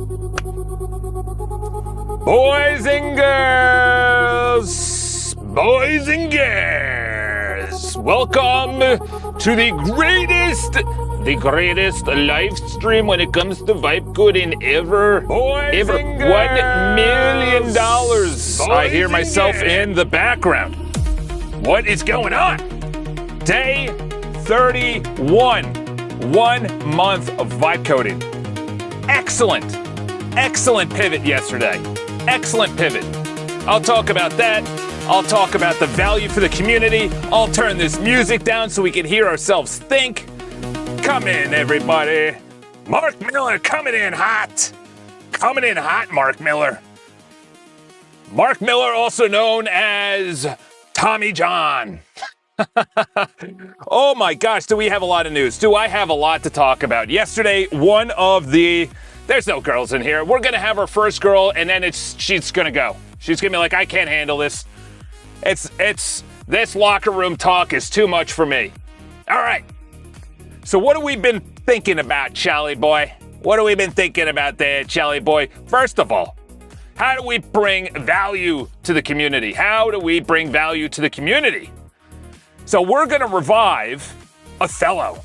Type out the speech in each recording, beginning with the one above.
Boys and girls, welcome to the greatest live stream when it comes to vibe coding ever. $1 million. I hear myself in the background. What is going on? Day 31, 1 month of vibe coding. Excellent pivot yesterday. Excellent pivot. I'll talk about that. I'll talk about the value for the community. I'll turn this music down so we can hear ourselves think. Come in, everybody. Mark Miller coming in hot. Coming in hot, Mark Miller. Mark Miller, also known as Tommy John. Oh my gosh, do we have a lot of news? Do I have a lot to talk about? Yesterday, there's no girls in here. We're gonna have our first girl, and then she's gonna go. She's gonna be like, I can't handle this. This locker room talk is too much for me. All right. So what have we been thinking about, Charlie boy? What have we been thinking about there, Charlie boy? First of all, how do we bring value to the community? So we're gonna revive Othello.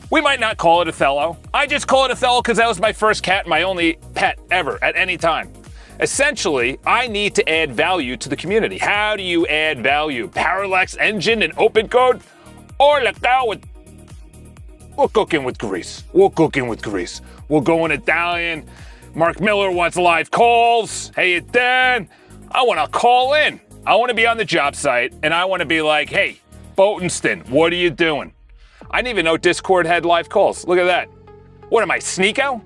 We might not call it Othello. I just call it Othello because that was my first cat, my only pet ever at any time. Essentially, I need to add value to the community. How do you add value? Parallax engine and open code? Or we're cooking with grease. We're going Italian. Mark Miller wants live calls. Hey, Dan, I want to call in. I want to be on the job site, and I want to be like, hey, Botenston, what are you doing? I didn't even know Discord had live calls. Look at that. What am I, Sneeko?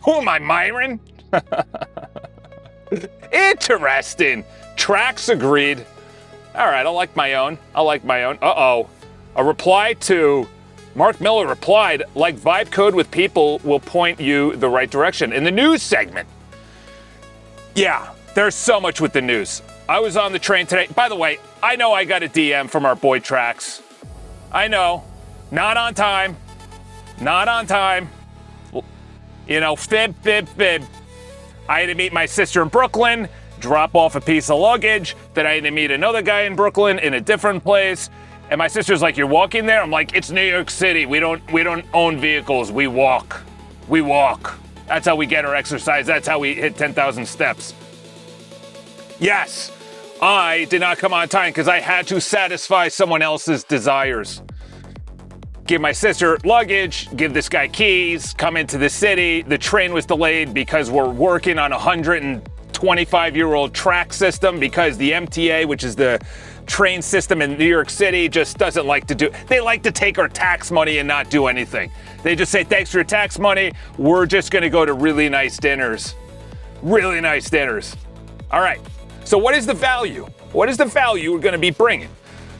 Who am I, Myron? Interesting. Tracks agreed. All right, I like my own. Uh-oh. A reply to Mark Miller replied, like vibe code with people will point you the right direction. In the news segment. Yeah, there's so much with the news. I was on the train today. By the way, I know I got a DM from our boy Trax. I know. Not on time. You know, fib. I had to meet my sister in Brooklyn, drop off a piece of luggage. Then I had to meet another guy in Brooklyn in a different place. And my sister's like, you're walking there? I'm like, it's New York City. We don't own vehicles. We walk. That's how we get our exercise. That's how we hit 10,000 steps. Yes, I did not come on time because I had to satisfy someone else's desires. Give my sister luggage, give this guy keys, come into the city. The train was delayed because we're working on a 125-year-old track system because the MTA, which is the train system in New York City, just doesn't like to do. They like to take our tax money and not do anything. They just say, thanks for your tax money. We're just going to go to really nice dinners. All right. So what is the value? What is the value we're going to be bringing?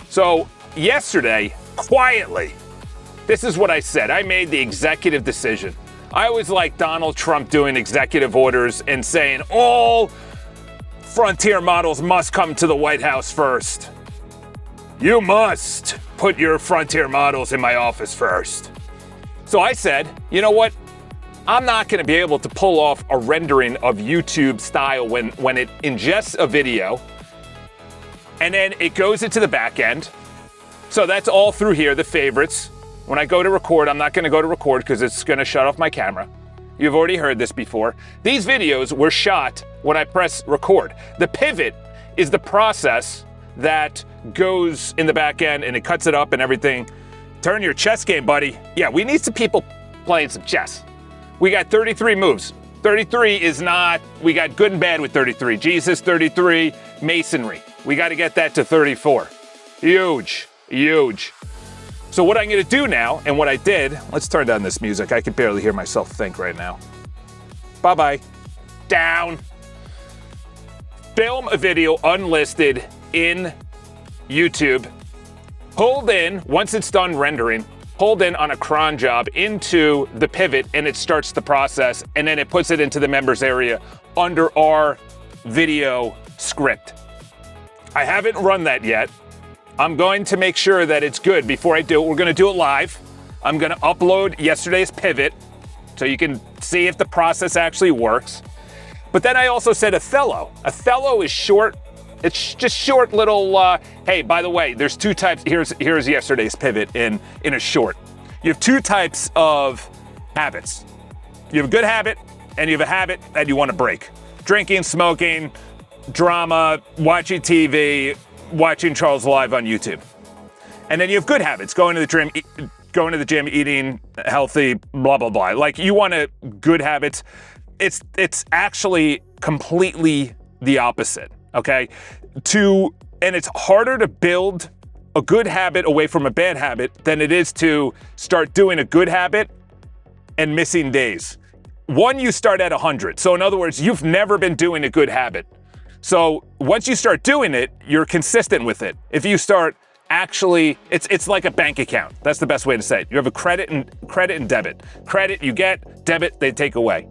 So yesterday, quietly, this is what I said. I made the executive decision. I was like Donald Trump doing executive orders and saying all Frontier models must come to the White House first. You must put your Frontier models in my office first. So I said, you know what? I'm not going to be able to pull off a rendering of YouTube style when it ingests a video and then it goes into the back end. So that's all through here, the favorites. When I go to record, I'm not going to go to record because it's going to shut off my camera. You've already heard this before. These videos were shot when I press record. The pivot is the process that goes in the back end and it cuts it up and everything. Turn your chess game, buddy. Yeah, we need some people playing some chess. We got 33 moves. 33 is not, we got good and bad with 33. Jesus, 33, masonry. We got to get that to 34. Huge. So what I'm going to do now, and what I did, let's turn down this music. I can barely hear myself think right now. Bye-bye. Down. Film a video unlisted in YouTube. Hold in, once it's done rendering, hold in on a cron job into the pivot and it starts the process and then it puts it into the members area under our video script. I haven't run that yet. I'm going to make sure that it's good before I do it. We're going to do it live. I'm going to upload yesterday's pivot So you can see if the process actually works. But then I also said Othello. Othello is short. It's just short little, hey, by the way, there's two types. Here's yesterday's pivot in a short. You have two types of habits. You have a good habit and you have a habit that you want to break. Drinking, smoking, drama, watching TV, watching Charles Live on YouTube. And then you have good habits, going to the gym, eating healthy, blah, blah, blah. Like you want good habits. It's actually completely the opposite, okay? And it's harder to build a good habit away from a bad habit than it is to start doing a good habit and missing days. One, you start at 100. So in other words, you've never been doing a good habit. So once you start doing it, you're consistent with it. If you start actually, it's like a bank account. That's the best way to say it. You have a credit and debit. Credit you get, debit they take away.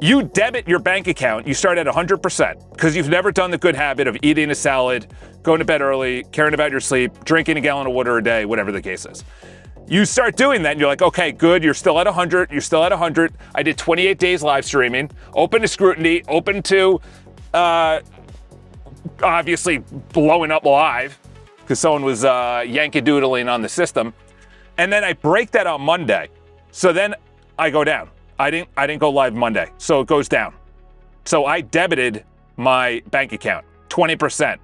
You debit your bank account, you start at 100% because you've never done the good habit of eating a salad, going to bed early, caring about your sleep, drinking a gallon of water a day, whatever the case is. You start doing that and you're like, okay, good, you're still at 100, you're still at 100. I did 28 days live streaming, open to scrutiny, open to obviously blowing up live because someone was Yankee doodling on the system. And then I break that on Monday. So then I go down. I didn't go live Monday, so it goes down. So I debited my bank account 20%.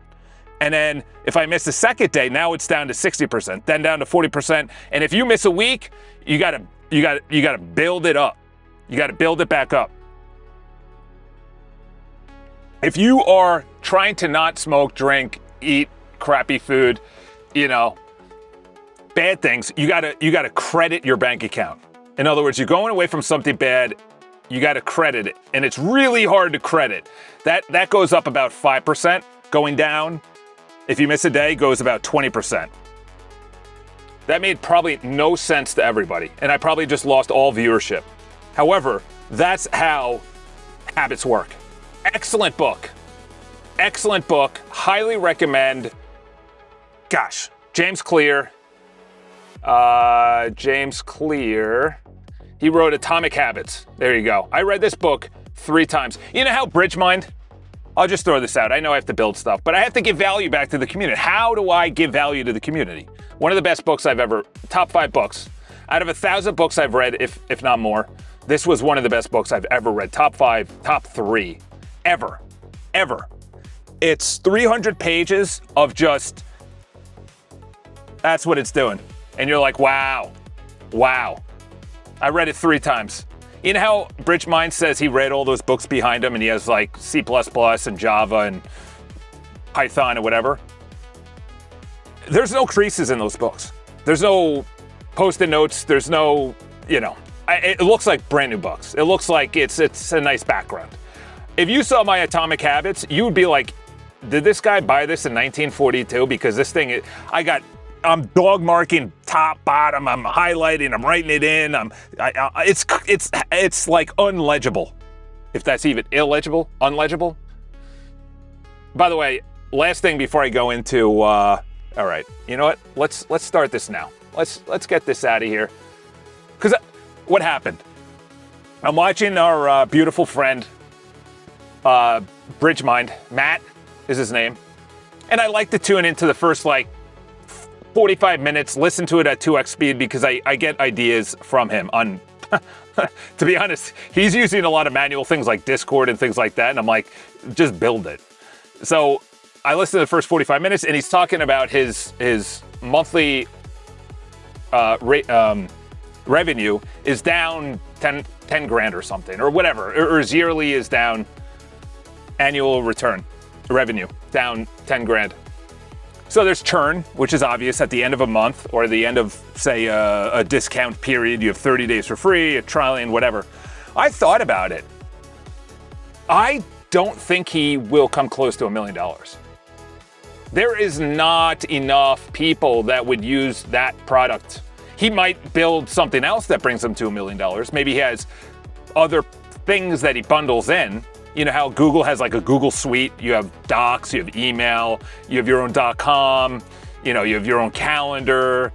And then if I miss a second day, now it's down to 60%, then down to 40%. And if you miss a week, you gotta build it up. You gotta build it back up. If you are trying to not smoke, drink, eat crappy food, bad things, you gotta credit your bank account. In other words, you're going away from something bad, you got to credit it. And it's really hard to credit. That goes up about 5%. Going down, if you miss a day, goes about 20%. That made probably no sense to everybody. And I probably just lost all viewership. However, that's how habits work. Excellent book. Excellent book. Highly recommend. Gosh, James Clear. He wrote Atomic Habits. There you go. I read this book 3 times. You know how Bridge Mind? I'll just throw this out. I know I have to build stuff, but I have to give value back to the community. How do I give value to the community? One of the best books I've ever, top 5 books. Out of 1,000 books I've read, if not more, this was one of the best books I've ever read. Top 5, top 3, ever. It's 300 pages of just, that's what it's doing. And you're like, wow. I read it 3 times. You know how Bridge Mind says he read all those books behind him and he has like C++ and Java and Python or whatever? There's no creases in those books. There's no post-it notes. There's no, it looks like brand new books. It looks like it's a nice background. If you saw my Atomic Habits, you would be like, did this guy buy this in 1942? Because this thing, I'm dog marking top, bottom. I'm highlighting. I'm writing it in. It's like unlegible, if that's even illegible, unlegible. By the way, last thing before I go into. All right, you know what? Let's start this now. Let's get this out of here. Because what happened? I'm watching our beautiful friend, Bridge Mind. Matt is his name, and I like to tune into the first 45 minutes, listen to it at 2x speed because I get ideas from him on, to be honest, he's using a lot of manual things like Discord and things like that. And I'm like, just build it. So I listened to the first 45 minutes and he's talking about his monthly revenue is down 10 grand or something or whatever, or his yearly is down, annual return revenue down 10 grand. So there's churn, which is obvious at the end of a month or the end of, say, a discount period. You have 30 days for free, a trial and whatever. I thought about it. I don't think he will come close to $1 million. There is not enough people that would use that product. He might build something else that brings him to $1 million. Maybe he has other things that he bundles in. You know how Google has like a Google Suite, you have Docs, you have email, you have your own .com, you have your own calendar,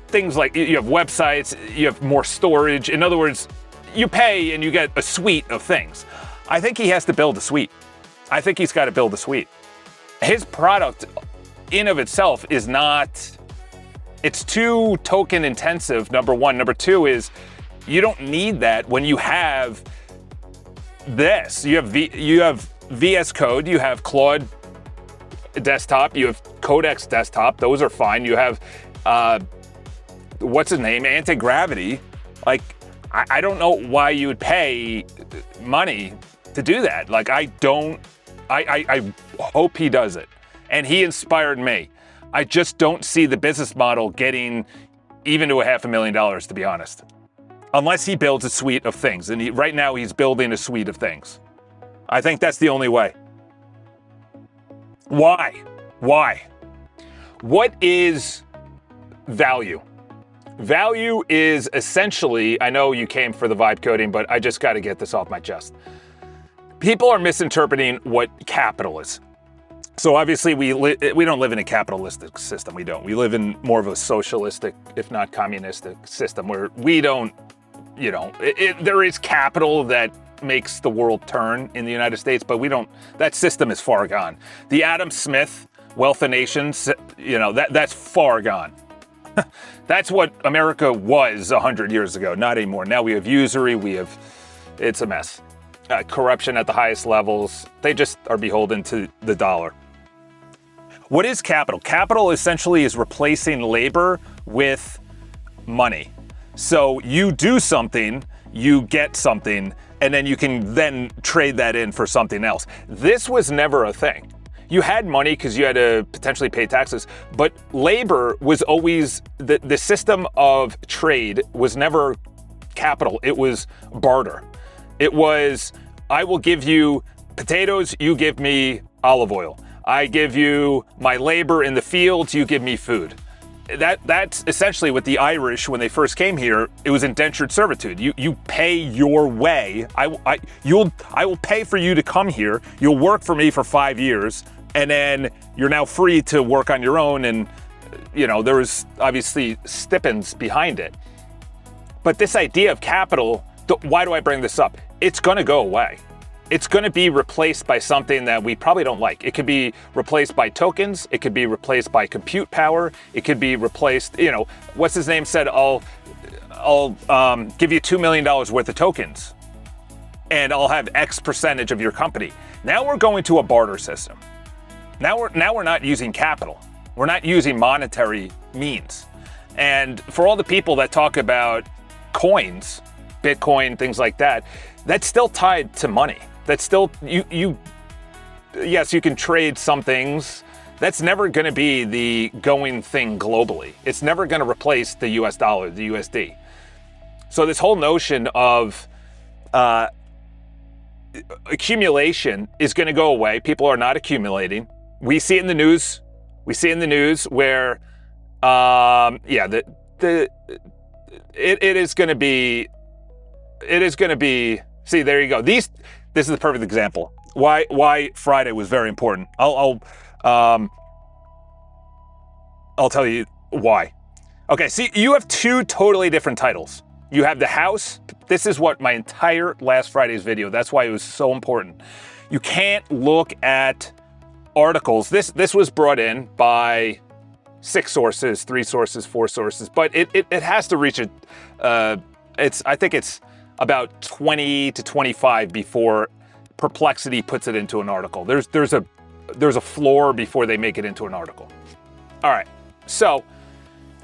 things like, you have websites, you have more storage. In other words, you pay and you get a suite of things. I think he has to build a suite. I think he's got to build a suite. His product in of itself is not, it's too token intensive, number one. Number two is you don't need that when you have this. You have VS Code, you have Claude desktop, you have Codex desktop. Those are fine. You have, what's his name? Anti-gravity. Like, I don't know why you would pay money to do that. Like, I hope he does it. And he inspired me. I just don't see the business model getting even to $500,000, to be honest. Unless he builds a suite of things. And right now he's building a suite of things. I think that's the only way. Why? Why? What is value? Value is essentially, I know you came for the vibe coding, but I just got to get this off my chest. People are misinterpreting what capital is. So obviously we don't live in a capitalistic system. We don't. We live in more of a socialistic, if not communistic system where we don't, you know, there is capital that makes the world turn in the United States, but we don't, that system is far gone. The Adam Smith Wealth of Nations, you know, that's far gone. That's what America was 100 years ago, not anymore. Now we have usury, it's a mess. Corruption at the highest levels. They just are beholden to the dollar. What is capital? Capital essentially is replacing labor with money. So you do something, you get something, and then you can then trade that in for something else. This was never a thing. You had money because you had to potentially pay taxes, but labor was always, the system of trade was never capital, it was barter. It was, I will give you potatoes, you give me olive oil. I give you my labor in the fields, you give me food. That's essentially what the Irish, when they first came here, it was indentured servitude. You pay your way. I will pay for you to come here. You'll work for me for 5 years, and then you're now free to work on your own. And you know, there was obviously stipends behind it. But this idea of capital, why do I bring this up? It's going to go away. It's going to be replaced by something that we probably don't like. It could be replaced by tokens. It could be replaced by compute power. It could be replaced, you know, what's his name said, I'll give you $2 million worth of tokens and I'll have X percentage of your company. Now we're going to a barter system. Now we're not using capital. We're not using monetary means. And for all the people that talk about coins, Bitcoin, things like that, that's still tied to money. That's still, yes, you can trade some things. That's never going to be the going thing globally. It's never going to replace the US dollar, the USD. So this whole notion of accumulation is going to go away. People are not accumulating. We see it in the news. We see it in the news where, it is going to be, see, there you go. This is the perfect example. Why Friday was very important. I'll tell you why. Okay, see, you have two totally different titles. You have the house. This is what my entire last Friday's video, that's why it was so important. You can't look at articles. This was brought in by 6 sources, 3 sources, 4 sources, but it has to reach I think it's about 20 to 25 before Perplexity puts it into an article. There's a floor before they make it into an article. All right, so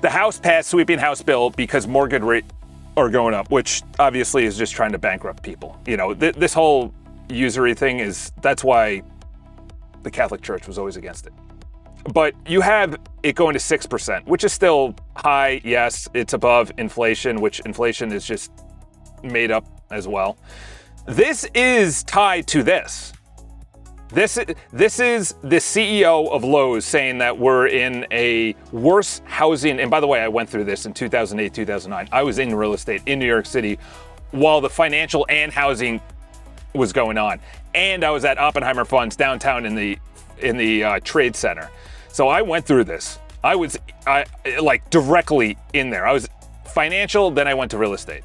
the House passed sweeping House bill because mortgage rates are going up, which obviously is just trying to bankrupt people. You know, this whole usury thing that's why the Catholic Church was always against it. But you have it going to 6%, which is still high. Yes, it's above inflation, which inflation is just made up as well. This is tied to this. This is the CEO of Lowe's saying that we're in a worse housing. And by the way, I went through this in 2008, 2009. I was in real estate in New York City while the financial and housing was going on. And I was at Oppenheimer Funds downtown in the trade center. So I went through this. I was like directly in there. I was financial, then I went to real estate.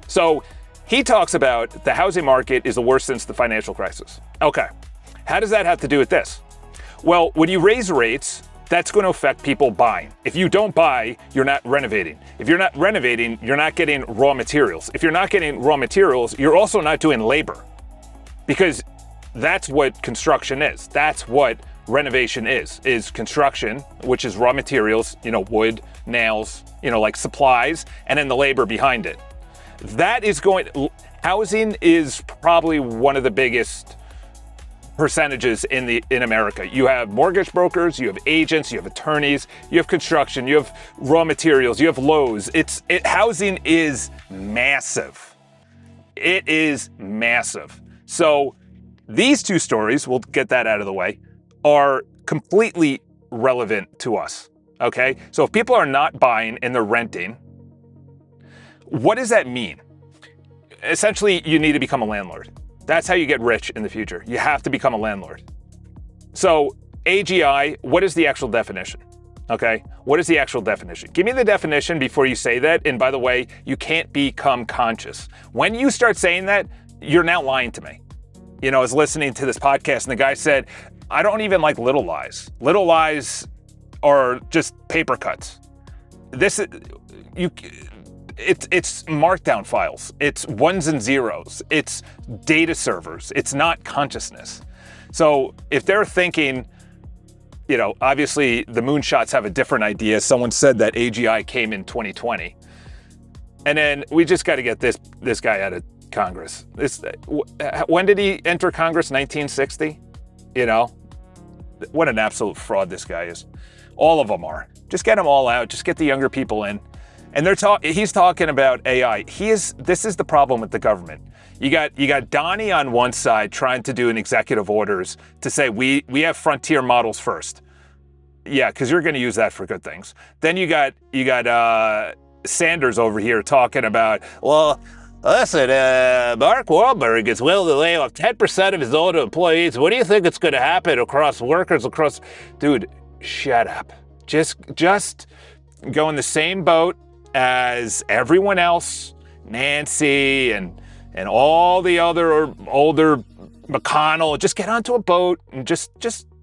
So He talks about the housing market is the worst since the financial crisis. Okay, how does that have to do with this? Well, when you raise rates, that's going to affect people buying. If you don't buy, you're not renovating. If you're not renovating, you're not getting raw materials. If you're not getting raw materials, you're also not doing labor, because that's what construction is. That's what renovation is construction, which is raw materials, wood, nails, like supplies, and then the labor behind it. Housing is probably one of the biggest percentages in America. You have mortgage brokers, you have agents, you have attorneys, you have construction, you have raw materials, you have Lowe's. Housing is massive. It is massive. So these two stories, we'll get that out of the way, are completely relevant to us, okay? So if people are not buying and they're renting, what does that mean? Essentially, you need to become a landlord. That's how you get rich in the future. You have to become a landlord. So AGI, what is the actual definition? Okay, what is the actual definition? Give me the definition before you say that. And by the way, you can't become conscious. When you start saying that, you're now lying to me. I was listening to this podcast and the guy said, I don't even like little lies. Little lies are just paper cuts. It's markdown files. It's ones and zeros. It's data servers. It's not consciousness. So if they're thinking, obviously the moonshots have a different idea. Someone said that AGI came in 2020. And then we just got to get this guy out of Congress. When did he enter Congress? 1960? What an absolute fraud this guy is. All of them are. Just get them all out. Just get the younger people in. And he's talking about AI. This is the problem with the government. You got Donnie on one side trying to do an executive orders to say we have frontier models first. Yeah, because you're going to use that for good things. Then you got Sanders over here talking about, well, listen, Mark Wahlberg is willing to lay off 10% of his own employees. What do you think is going to happen across workers across? Dude, shut up. Just go in the same boat as everyone else, Nancy and all the other older McConnell. Just get onto a boat and just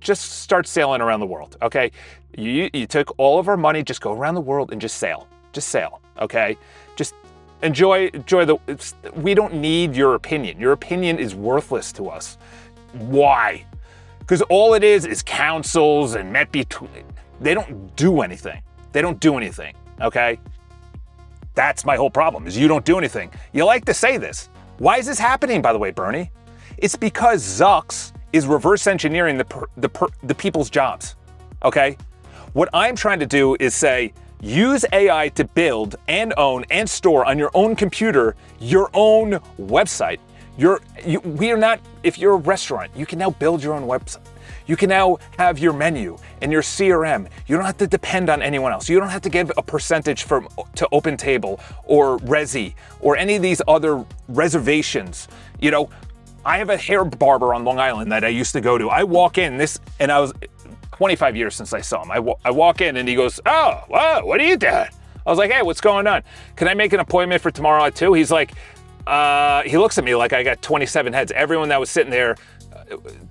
start sailing around the world, okay? You took all of our money, just go around the world and just sail, okay? Just enjoy we don't need your opinion. Your opinion is worthless to us. Why? Because all it is councils and they don't do anything. Okay? That's my whole problem, is you don't do anything. You like to say this. Why is this happening, by the way, Bernie? It's because Zucks is reverse engineering the people's jobs, okay? What I'm trying to do is say, use AI to build and own and store on your own computer your own website. If you're a restaurant, you can now build your own website. You can now have your menu and your CRM. You don't have to depend on anyone else. You don't have to give a percentage to OpenTable or Resi or any of these other reservations. I have a hair barber on Long Island that I used to go to. I walk in and I was 25 years since I saw him. I walk in and he goes, oh, wow, what are you doing? I was like, hey, what's going on? Can I make an appointment for tomorrow at 2? He's like, he looks at me like I got 27 heads. Everyone that was sitting there,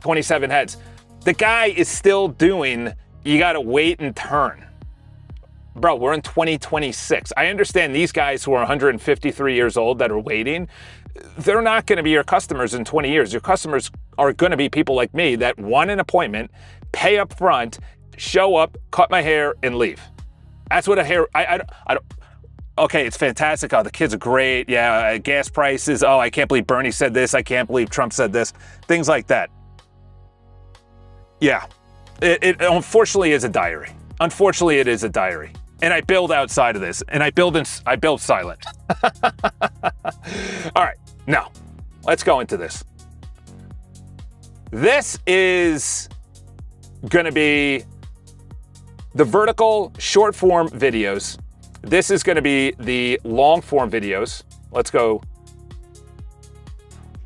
27 heads. The guy is still doing, you gotta wait and turn. Bro, we're in 2026. I understand these guys who are 153 years old that are waiting, they're not gonna be your customers in 20 years. Your customers are gonna be people like me that want an appointment, pay up front, show up, cut my hair, and leave. That's what I don't, okay, it's fantastic. Oh, the kids are great. Yeah, gas prices. Oh, I can't believe Bernie said this. I can't believe Trump said this. Things like that. Yeah, it unfortunately is a diary. Unfortunately, it is a diary. And I build outside of this, and I build silent. All right, now, let's go into this. This is gonna be the vertical short form videos. This is gonna be the long form videos. Let's go.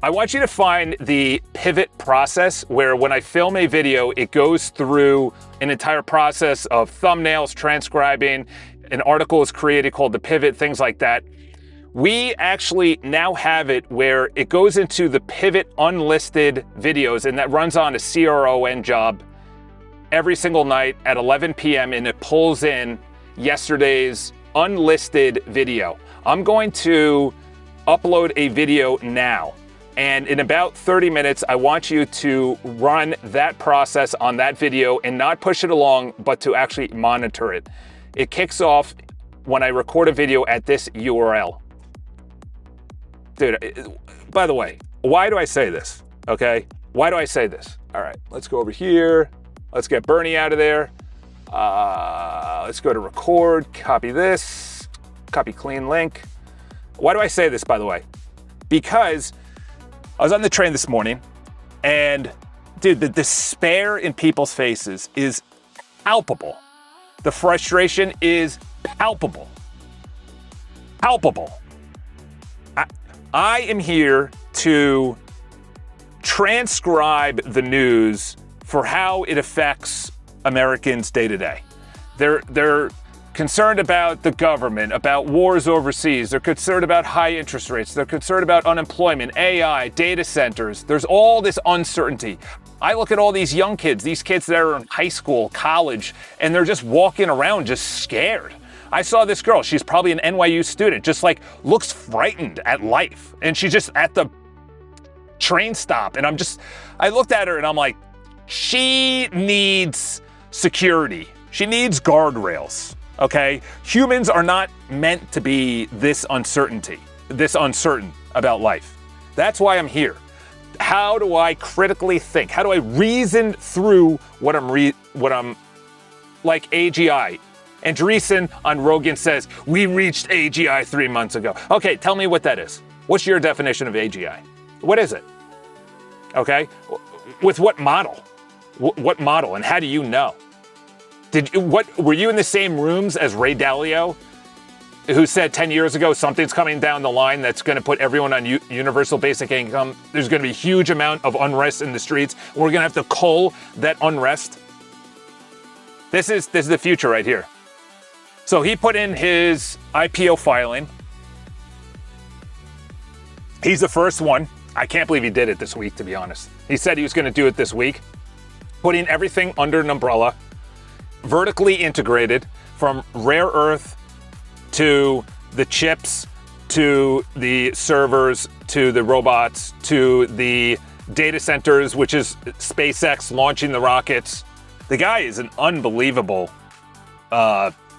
I want you to find the pivot process where when I film a video, it goes through an entire process of thumbnails, transcribing, an article is created called the pivot, things like that. We actually now have it where it goes into the pivot unlisted videos, and that runs on a CRON job every single night at 11 p.m. and it pulls in yesterday's unlisted video. I'm going to upload a video now, and in about 30 minutes, I want you to run that process on that video and not push it along, but to actually monitor it. It kicks off when I record a video at this URL. Dude, by the way, why do I say this? Okay, why do I say this? All right, let's go over here. Let's get Bernie out of there. Let's go to record, copy this, copy clean link. Why do I say this, by the way? Because I was on the train this morning, and dude, the despair in people's faces is palpable. The frustration is palpable. Palpable. I am here to transcribe the news for how it affects Americans day to day. They're concerned about the government, about wars overseas. They're concerned about high interest rates. They're concerned about unemployment, AI, data centers. There's all this uncertainty. I look at all these young kids, these kids that are in high school, college, and they're just walking around just scared. I saw this girl, she's probably an NYU student, just like looks frightened at life. And she's just at the train stop. And I looked at her and I'm like, she needs security. She needs guardrails, okay? Humans are not meant to be this uncertain about life. That's why I'm here. How do I critically think? How do I reason through what I'm like AGI? Andreessen on Rogan says, we reached AGI 3 months ago. Okay, tell me what that is. What's your definition of AGI? What is it? Okay, with what model? What model, and how do you know? Were you in the same rooms as Ray Dalio, who said 10 years ago, something's coming down the line that's gonna put everyone on universal basic income. There's gonna be a huge amount of unrest in the streets. We're gonna have to cull that unrest. This is the future right here. So he put in his IPO filing. He's the first one. I can't believe he did it this week, to be honest. He said he was gonna do it this week. Putting everything under an umbrella, vertically integrated, from rare earth to the chips, to the servers, to the robots, to the data centers, which is SpaceX launching the rockets. The guy is an unbelievable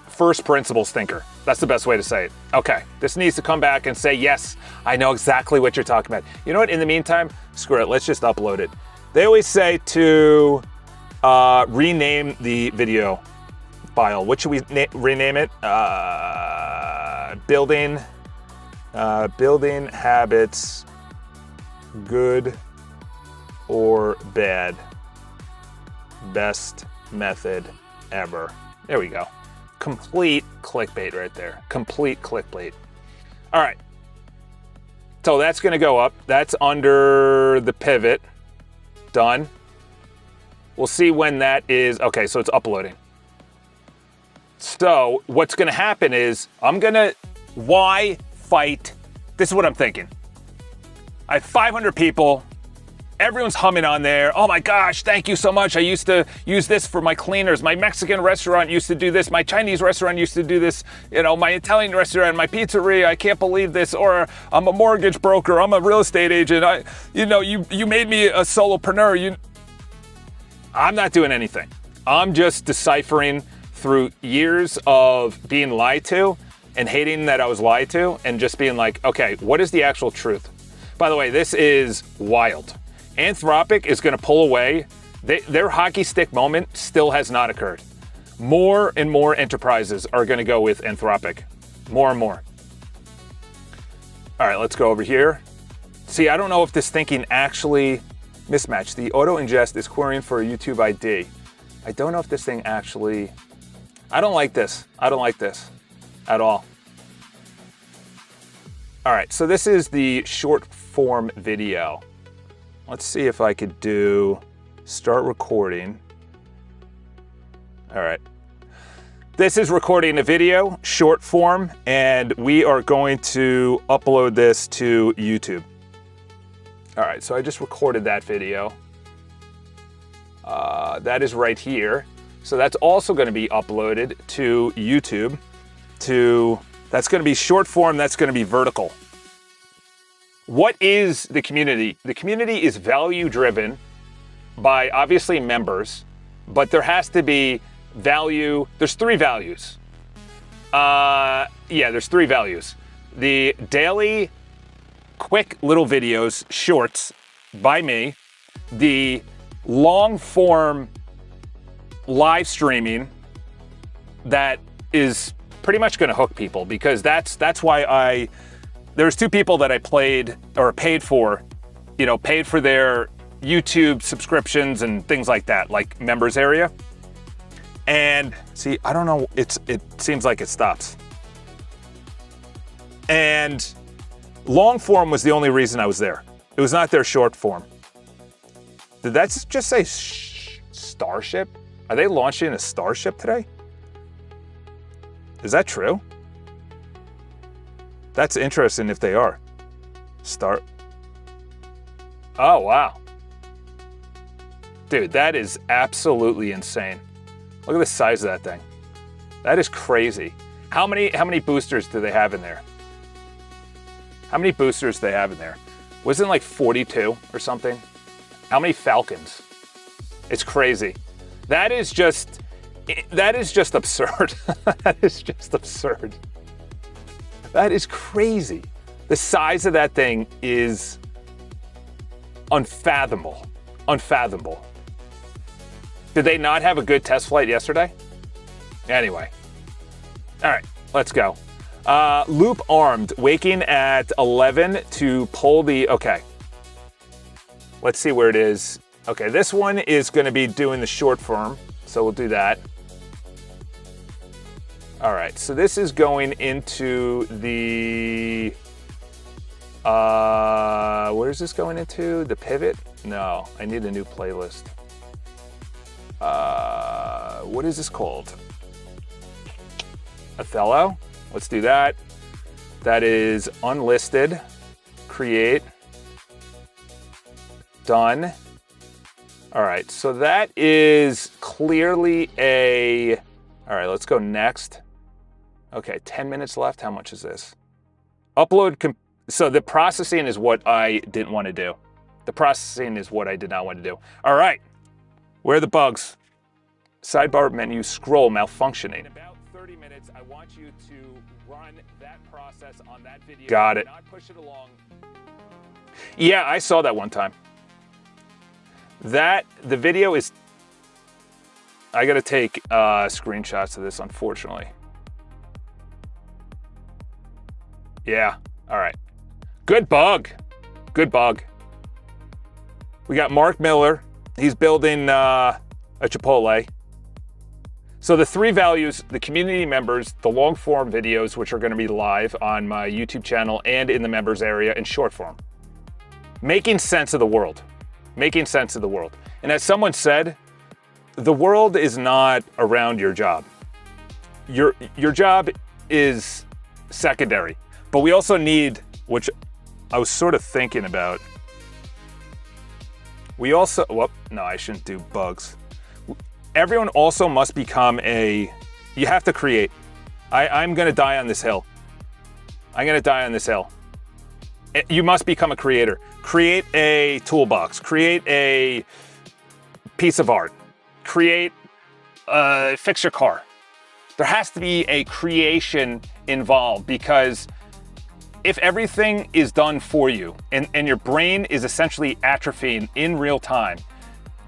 first principles thinker. That's the best way to say it. Okay, this needs to come back and say, yes, I know exactly what you're talking about. You know what, in the meantime, screw it, let's just upload it. They always say to rename the video file. What should we rename it? Building habits, good or bad. Best method ever. There we go. Complete clickbait right there. Complete clickbait. All right. So that's going to go up. That's under the pivot. Done. We'll see when that is. Okay, so it's uploading. So what's going to happen is why fight? This is what I'm thinking. I have 500 people. Everyone's humming on there. Oh my gosh, thank you so much. I used to use this for my cleaners. My Mexican restaurant used to do this. My Chinese restaurant used to do this. You know, my Italian restaurant, my pizzeria, I can't believe this. Or I'm a mortgage broker. I'm a real estate agent. You made me a solopreneur. I'm not doing anything. I'm just deciphering through years of being lied to and hating that I was lied to and just being like, okay, what is the actual truth? By the way, this is wild. Anthropic is going to pull away. Their hockey stick moment still has not occurred. More and more enterprises are going to go with Anthropic. More and more. All right, let's go over here. See, I don't know if this thinking actually mismatched. The auto ingest is querying for a YouTube ID. I don't know if this thing actually... I don't like this. I don't like this at all. All right, so this is the short form video. Let's see if I could do start recording. All right. This is recording a video, short form, and we are going to upload this to YouTube. All right, so I just recorded that video. That is right here. So that's also going to be uploaded to YouTube. That's going to be short form, that's going to be vertical. What is the community? The community is value driven by obviously members, but there has to be value. There's three values. There's three values. The daily quick little videos, shorts by me, the long form live streaming that is pretty much going to hook people, because that's why there's two people that I paid for their YouTube subscriptions and things like that, like members area. And see, I don't know, it seems like it stops. And long form was the only reason I was there. It was not their short form. Did that just say Starship? Are they launching a Starship today? Is that true? That's interesting if they are. Oh, wow. Dude, that is absolutely insane. Look at the size of that thing. That is crazy. How many boosters do they have in there? How many boosters do they have in there? Wasn't it like 42 or something? How many Falcons? It's crazy. That is just absurd. That is just absurd. That is crazy. The size of that thing is unfathomable. Unfathomable. Did they not have a good test flight yesterday? Anyway. All right, let's go. Loop armed, waking at 11 to pull the, okay. Let's see where it is. Okay, this one is gonna be doing the short form, so we'll do that. All right, so this is going into the, where's this going into? The pivot? No, I need a new playlist. What is this called? Othello? Let's do that. That is unlisted. Create. Done. All right, so that is clearly a, all right, let's go next. Okay, 10 minutes left. How much is this? Upload, so the processing is what I didn't want to do. The processing is what I did not want to do. All right, where are the bugs? Sidebar menu scroll malfunctioning. In about 30 minutes, I want you to run that process on that video. Got it. Not push it along. Yeah, I saw that one time. The video is, I gotta take screenshots of this, unfortunately. Yeah, all right. Good bug, good bug. We got Mark Miller. He's building a Chipotle. So the three values, the community members, the long form videos, which are gonna be live on my YouTube channel and in the members area in short form. Making sense of the world. Making sense of the world. And as someone said, the world is not around your job. Your job is secondary. But we also need, which I was sort of thinking about, we also, well, no, I shouldn't do bugs. Everyone also must become you have to create. I'm gonna die on this hill. I'm gonna die on this hill. You must become a creator. Create a toolbox, create a piece of art, fix your car. There has to be a creation involved, because if everything is done for you and your brain is essentially atrophying in real time,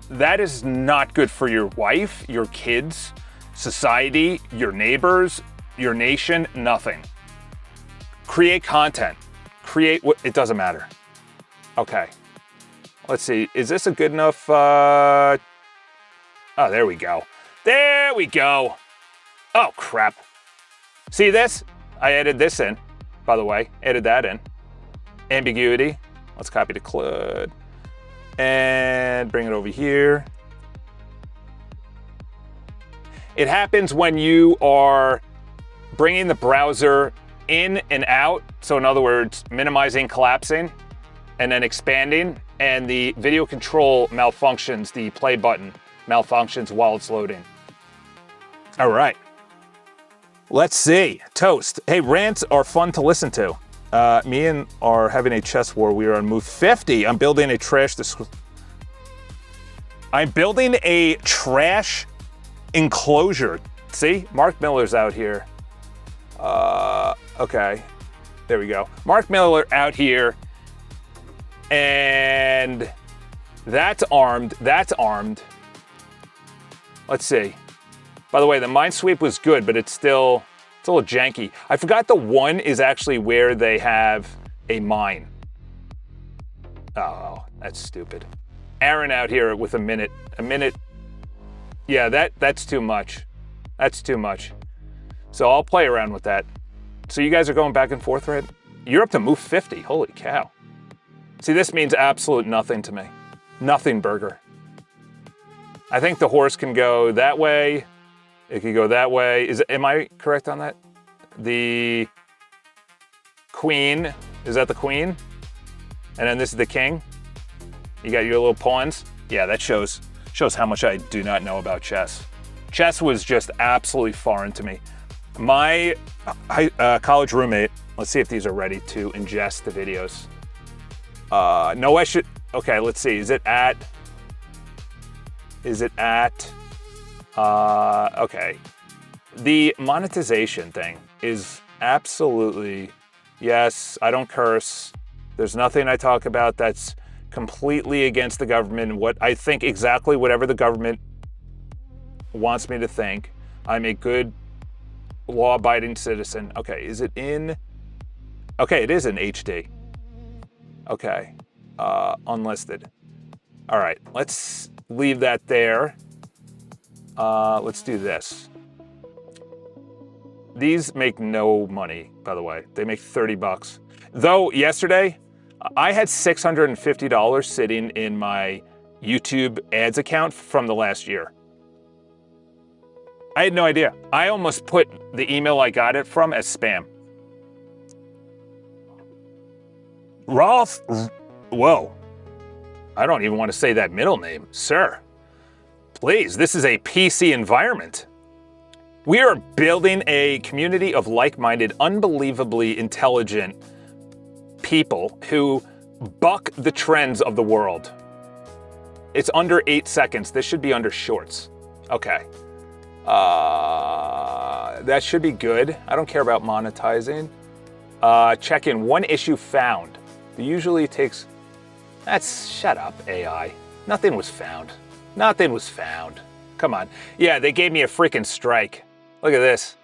that is not good for your wife, your kids, society, your neighbors, your nation, nothing. Create content. Create what, it doesn't matter. Okay, let's see, is this a good enough, oh, there we go. There we go. Oh, crap. See this? I added this in, by the way, added that in. Ambiguity, let's copy the CLUD and bring it over here. It happens when you are bringing the browser in and out. So in other words, minimizing, collapsing, and then expanding, and the video control malfunctions, the play button malfunctions while it's loading. All right. Let's see. Toast. Hey, rants are fun to listen to. Me and are having a chess war. We are on move 50. I'm building a trash enclosure. See? Mark Miller's out here. Okay. There we go. Mark Miller out here. And that's armed. That's armed. Let's see. By the way, the Minesweep was good, but it's a little janky. I forgot the one is actually where they have a mine. Oh, that's stupid. Aaron out here with a minute. Yeah, that's too much. That's too much. So I'll play around with that. So you guys are going back and forth, right? You're up to move 50. Holy cow. See, this means absolute nothing to me. Nothing burger. I think the horse can go that way. It could go that way. Am I correct on that? The queen, is that the queen? And then this is the king? You got your little pawns? Yeah, that shows how much I do not know about chess. Chess was just absolutely foreign to me. My college roommate, let's see if these are ready to ingest the videos. No, I should, okay, let's see. Is it at, okay. The monetization thing is absolutely, yes, I don't curse. There's nothing I talk about that's completely against the government. What I think exactly whatever the government wants me to think. I'm a good law-abiding citizen. Okay, is it in? Okay, it is in HD. Okay, unlisted. All right, let's leave that there. Let's do this. These make no money, by the way. They make 30 bucks. Though yesterday, I had $650 sitting in my YouTube ads account from the last year. I had no idea. I almost put the email I got it from as spam. Rolf, whoa. I don't even want to say that middle name. Sir, please, this is a PC environment. We are building a community of like-minded, unbelievably intelligent people who buck the trends of the world. It's under 8 seconds. This should be under shorts. Okay. That should be good. I don't care about monetizing. Check in. One issue found. It usually takes... shut up, AI. Nothing was found. Nothing was found. Come on. Yeah, they gave me a freaking strike. Look at this.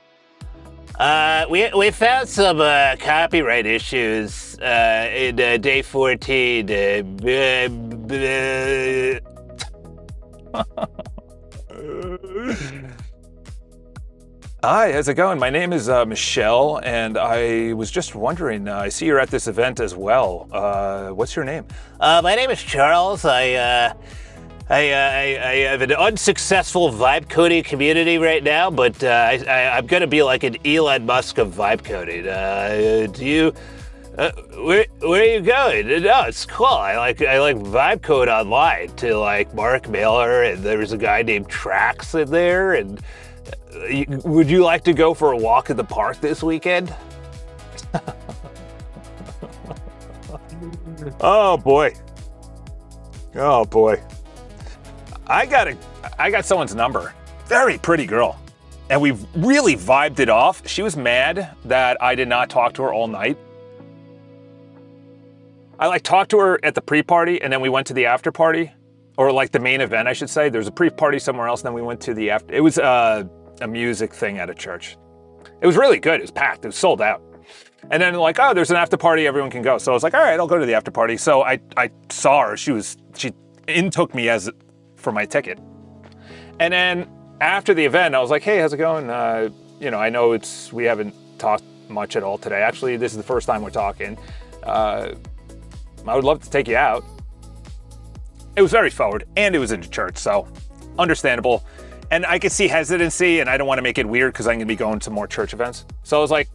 We found some copyright issues in day 14. Hi, how's it going? My name is Michelle, and I was just wondering, I see you're at this event as well. What's your name? My name is Charles. I have an unsuccessful vibe coding community right now, but I'm gonna be like an Elon Musk of vibe coding. Where are you going? No, it's cool. I like vibe code online to like Mark Miller, and there's a guy named Trax in there. And would you like to go for a walk in the park this weekend? Oh boy. Oh boy. I got someone's number. Very pretty girl. And we really vibed it off. She was mad that I did not talk to her all night. I talked to her at the pre-party, and then we went to the after party, or like the main event, I should say. There was a pre-party somewhere else, and then we went to the after. It was a music thing at a church. It was really good. It was packed. It was sold out. And then like, oh, there's an after party. Everyone can go. So I was like, all right, I'll go to the after party. So I saw her. She took me for my ticket. And then after the event, I was like, hey, how's it going? I know we haven't talked much at all today. Actually, this is the first time we're talking. I would love to take you out. It was very forward, and it was in the church, so understandable. And I could see hesitancy, and I don't want to make it weird because I'm going to be going to more church events. So I was like,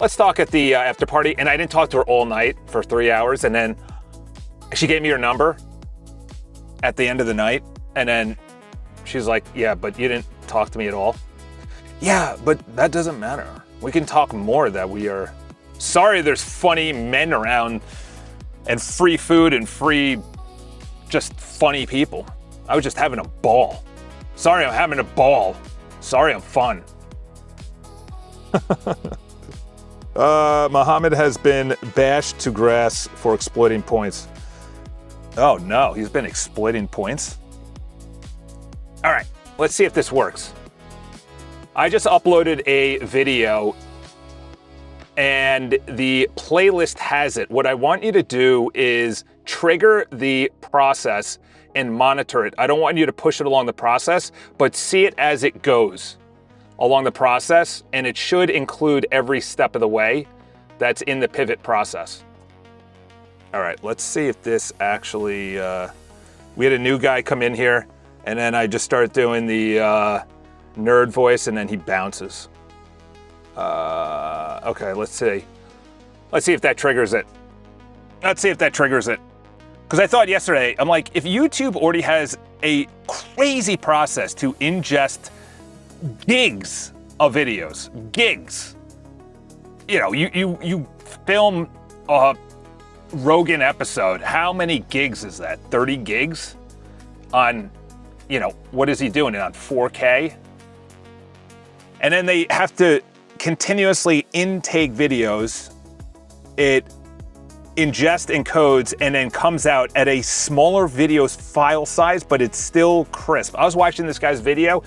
let's talk at the after party. And I didn't talk to her all night for 3 hours. And then she gave me her number at the end of the night. And then she's like, yeah, but you didn't talk to me at all. Yeah, but that doesn't matter. We can talk more that we are sorry there's funny men around and free food and free just funny people. I was just having a ball. Sorry, I'm having a ball. Sorry, I'm fun. Muhammad has been bashed to grass for exploiting points. Oh no, he's been exploiting points? All right, let's see if this works. I just uploaded a video and the playlist has it. What I want you to do is trigger the process and monitor it. I don't want you to push it along the process, but see it as it goes along the process, and it should include every step of the way that's in the pivot process. All right, let's see if this actually, we had a new guy come in here, and then I just start doing the nerd voice, and then he bounces. Okay, let's see. Let's see if that triggers it. Let's see if that triggers it. Because I thought yesterday, I'm like, if YouTube already has a crazy process to ingest gigs of videos, gigs. You know, you film a Rogan episode. How many gigs is that? 30 gigs on, you know, what is he doing it on 4K? And then they have to continuously intake videos. It ingests encodes and then comes out at a smaller video's file size, but it's still crisp. I was watching this guy's video.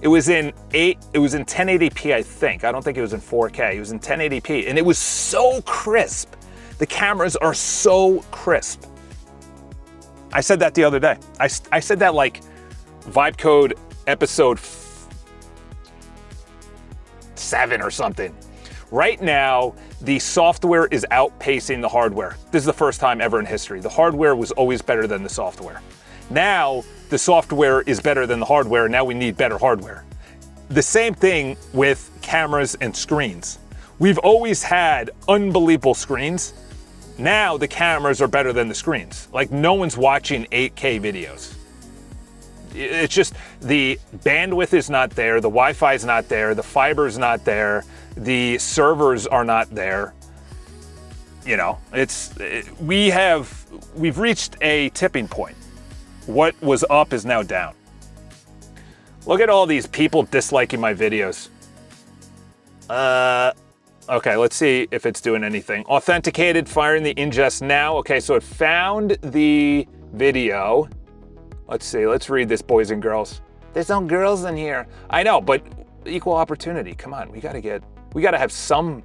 It was in 1080p, I think. I don't think it was in 4K. It was in 1080p, and it was so crisp. The cameras are so crisp. I said that the other day. I said that like Vibe Code episode 7 or something. Right now, the software is outpacing the hardware. This is the first time ever in history. The hardware was always better than the software. Now, the software is better than the hardware. Now we need better hardware. The same thing with cameras and screens. We've always had unbelievable screens. Now the cameras are better than the screens. Like no one's watching 8K videos. It's just the bandwidth is not there, the Wi-Fi is not there, the fiber is not there, the servers are not there. You know, we've reached a tipping point. What was up is now down. Look at all these people disliking my videos. Okay, let's see if it's doing anything. Authenticated, firing the ingest now. Okay, so it found the video. Let's see, let's read this, boys and girls. There's no girls in here. I know, but equal opportunity. Come on, we gotta have some,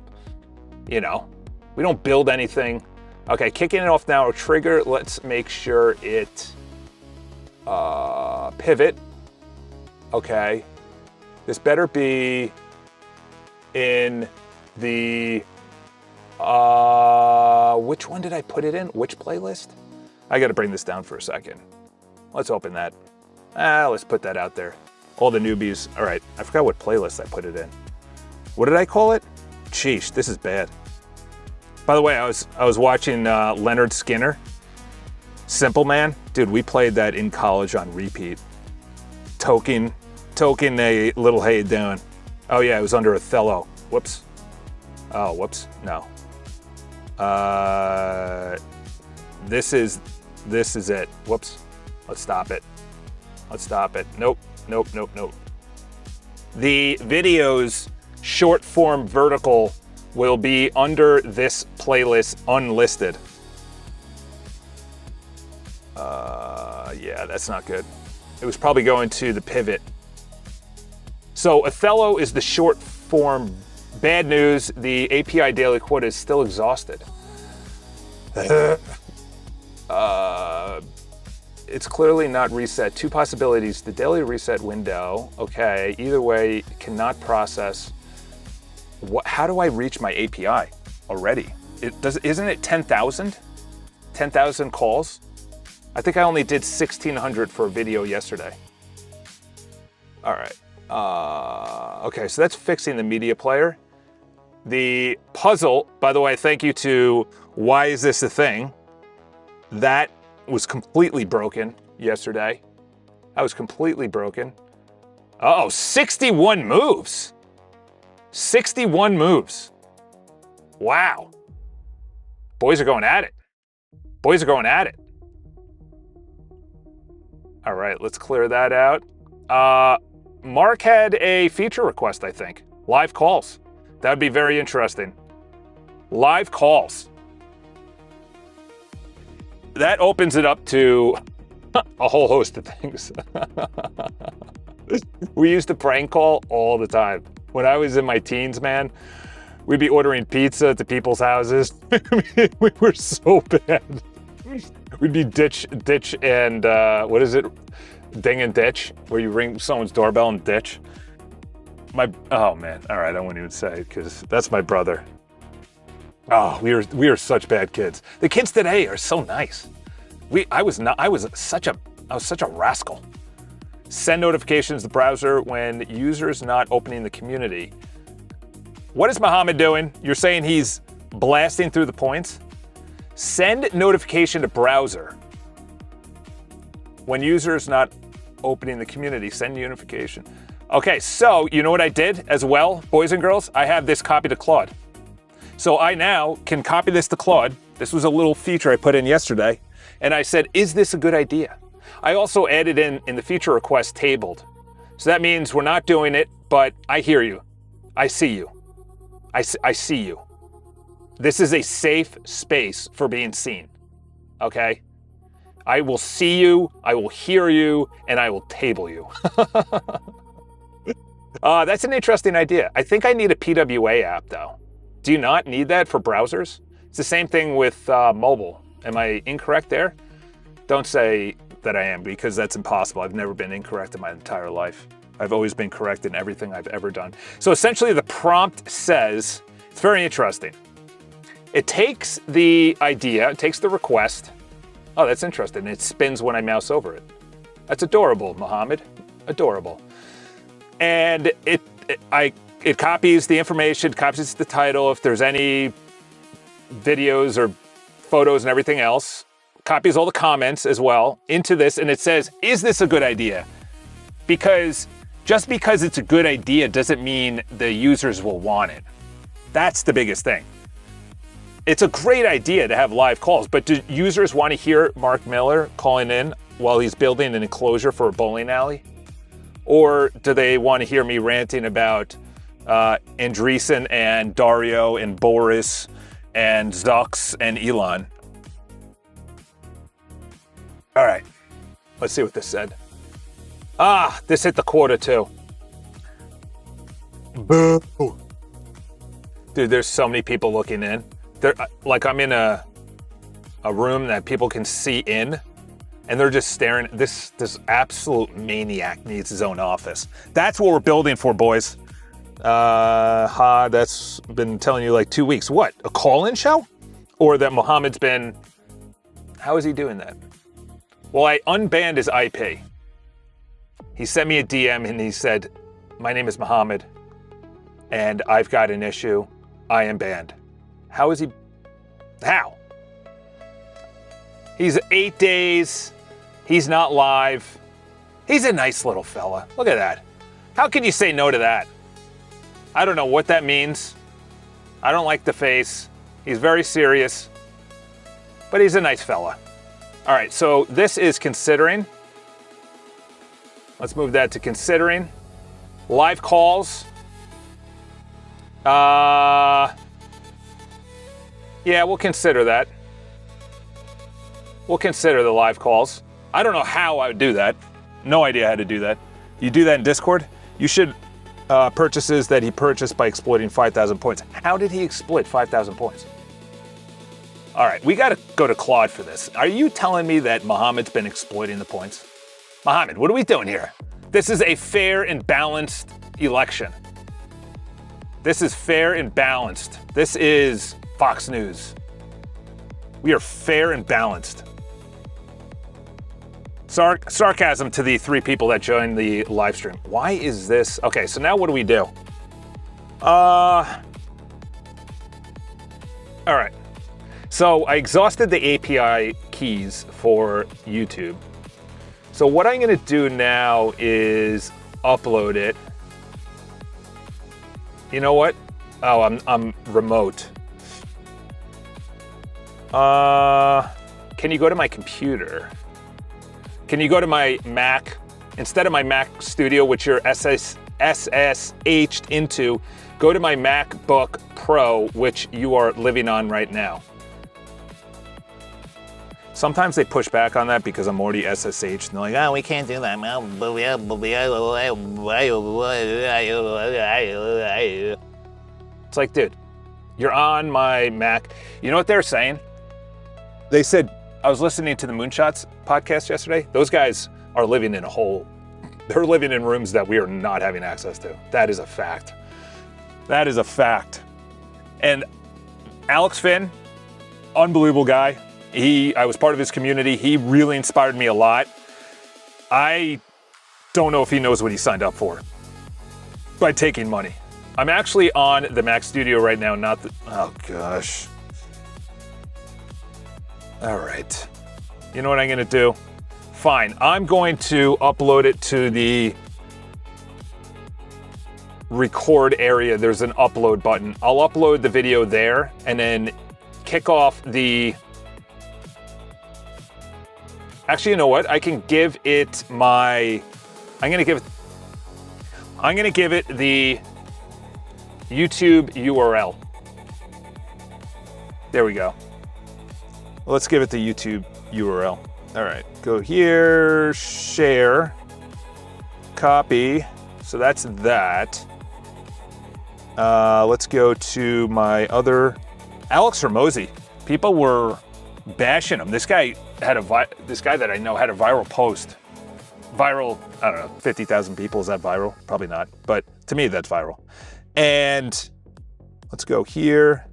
you know, we don't build anything. Okay, kicking it off now, trigger. Let's make sure it pivot. Okay, this better be in the, which one did I put it in? Which playlist? I gotta bring this down for a second. Let's open that. Let's put that out there. All the newbies. All right, I forgot what playlist I put it in. What did I call it? Sheesh, this is bad. By the way, I was watching Leonard Skinner, Simple Man. Dude, we played that in college on repeat. Toking a little hey down. Oh yeah, it was under Othello. Whoops. Oh, whoops. No. This is it. Whoops. Let's stop it. Let's stop it. Nope. Nope. Nope. Nope. The video's short form vertical will be under this playlist unlisted. Yeah, that's not good. It was probably going to the pivot. So Othello is the short form. Bad news, the API daily quota is still exhausted. It's clearly not reset. Two possibilities, the daily reset window. Okay, either way, cannot process. How do I reach my API already? Isn't it 10,000? 10,000 calls? I think I only did 1,600 for a video yesterday. All right. Okay, so that's fixing the media player. The puzzle, by the way, thank you to Why Is This a Thing? That was completely broken yesterday. That was completely broken. Oh, 61 moves. 61 moves. Wow. Boys are going at it. Boys are going at it. All right, let's clear that out. Mark had a feature request, I think. Live calls. That would be very interesting. Live calls. That opens it up to a whole host of things. We used to prank call all the time. When I was in my teens, man, we'd be ordering pizza to people's houses. We were so bad. We'd be ditch and, what is it? Ding and ditch, where you ring someone's doorbell and ditch. Oh man, all right, I won't even say it because that's my brother. Oh, we are such bad kids. The kids today are so nice. I was such a rascal. Send notifications to the browser when users not opening the community. What is Muhammad doing? You're saying he's blasting through the points? Send notification to browser when users not opening the community. Send notification. Okay, so you know what I did as well, boys and girls? I have this copied to Claude. So I now can copy this to Claude. This was a little feature I put in yesterday. And I said, is this a good idea? I also added in the feature request tabled. So that means we're not doing it, but I hear you. I see you. I see you. This is a safe space for being seen, okay? I will see you, I will hear you, and I will table you. That's an interesting idea. I think I need a PWA app, though. Do you not need that for browsers? It's the same thing with mobile. Am I incorrect there? Don't say that I am, because that's impossible. I've never been incorrect in my entire life. I've always been correct in everything I've ever done. So essentially the prompt says, it's very interesting. It takes the idea, it takes the request. Oh, that's interesting. It spins when I mouse over it. That's adorable, Mohammed. Adorable. And it copies the information, copies the title, if there's any videos or photos and everything else, copies all the comments as well into this, and it says, is this a good idea? Because just because it's a good idea doesn't mean the users will want it. That's the biggest thing. It's a great idea to have live calls, but do users want to hear Mark Miller calling in while he's building an enclosure for a bowling alley? Or do they want to hear me ranting about Andreessen and Dario and Boris and Zux and Elon? All right, let's see what this said. This hit the quota too. Boo. Dude, there's so many people looking in. Like I'm in a room that people can see in, and they're just staring. This absolute maniac needs his own office. That's what we're building for, boys. That's been telling you like 2 weeks. What, a call-in show? Or that Mohammed's been, how is he doing that? Well, I unbanned his IP. He sent me a DM and he said, my name is Mohammed and I've got an issue. I am banned. How is he? How? He's 8 days. He's not live. He's a nice little fella. Look at that. How can you say no to that? I don't know what that means. I don't like the face. He's very serious, but he's a nice fella. All right, so this is considering. Let's move that to considering. Live calls. Yeah, we'll consider that. We'll consider the live calls. I don't know how I would do that. No idea how to do that. You do that in Discord? You should purchases that he purchased by exploiting 5,000 points. How did he exploit 5,000 points? All right, we got to go to Claude for this. Are you telling me that Mohammed's been exploiting the points? Mohammed, what are we doing here? This is a fair and balanced election. This is fair and balanced. This is Fox News. We are fair and balanced. Sarcasm to the 3 people that joined the live stream. Why is this? Okay, so now what do we do? All right. So I exhausted the API keys for YouTube. So what I'm gonna do now is upload it. You know what? Oh, I'm remote. Can you go to my computer? Can you go to my Mac? Instead of my Mac Studio, which you're SSH'd into, go to my MacBook Pro, which you are living on right now. Sometimes they push back on that because I'm already SSH'd, and they're like, oh, we can't do that. It's like, dude, you're on my Mac. You know what they're saying? They said, I was listening to the Moonshots podcast yesterday. Those guys are living in they're living in rooms that we are not having access to. That is a fact. That is a fact. And Alex Finn, unbelievable guy. I was part of his community. He really inspired me a lot. I don't know if he knows what he signed up for by taking money. I'm actually on the Mac Studio right now, oh gosh. All right. You know what I'm gonna do? Fine, I'm going to upload it to the record area. There's an upload button. I'll upload the video there and then kick off the... Actually, you know what? I can give it I'm gonna give it the YouTube URL. There we go. Let's give it the YouTube URL. All right, go here, share, copy. So that's that. Let's go to my other, Alex Hormozi. People were bashing him. This guy that I know had a viral post. Viral, I don't know, 50,000 people, is that viral? Probably not, but to me that's viral. And let's go here.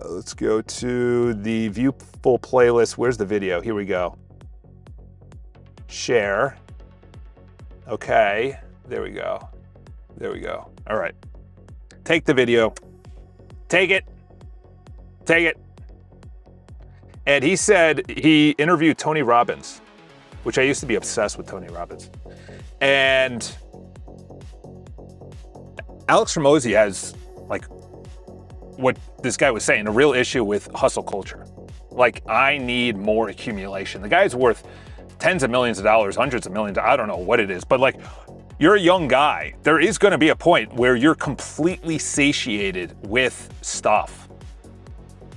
Let's go to the view full playlist. Where's the video? Here we go. Share. Okay, there we go. There we go. All right. Take the video. Take it. Take it. And he said he interviewed Tony Robbins, which I used to be obsessed with Tony Robbins. And Alex Hormozi has, like, what this guy was saying, a real issue with hustle culture. Like, I need more accumulation. The guy's worth tens of millions of dollars, hundreds of millions, I don't know what it is, but like, you're a young guy. There is gonna be a point where you're completely satiated with stuff,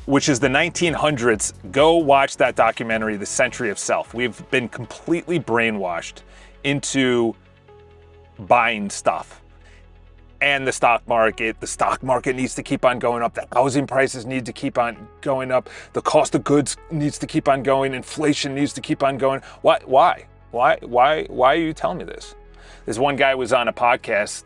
which is the 1900s. Go watch that documentary, The Century of Self. We've been completely brainwashed into buying stuff. And the stock market needs to keep on going up. The housing prices need to keep on going up. The cost of goods needs to keep on going. Inflation needs to keep on going. Why are you telling me this? This one guy was on a podcast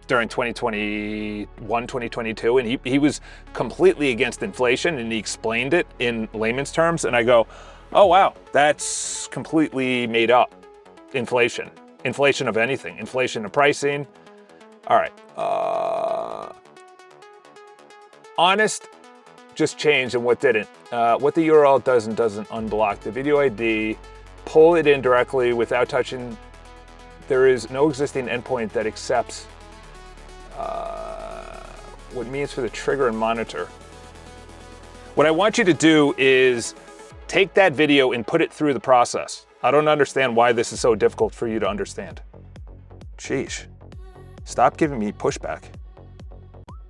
during 2021, 2022, and he was completely against inflation, and he explained it in layman's terms. And I go, oh wow, that's completely made up. Inflation of anything, inflation of pricing. All right, honest just changed and what didn't. What the URL does and doesn't unblock the video ID, pull it in directly without touching. There is no existing endpoint that accepts what means for the trigger and monitor. What I want you to do is take that video and put it through the process. I don't understand why this is so difficult for you to understand. Sheesh. Stop giving me pushback.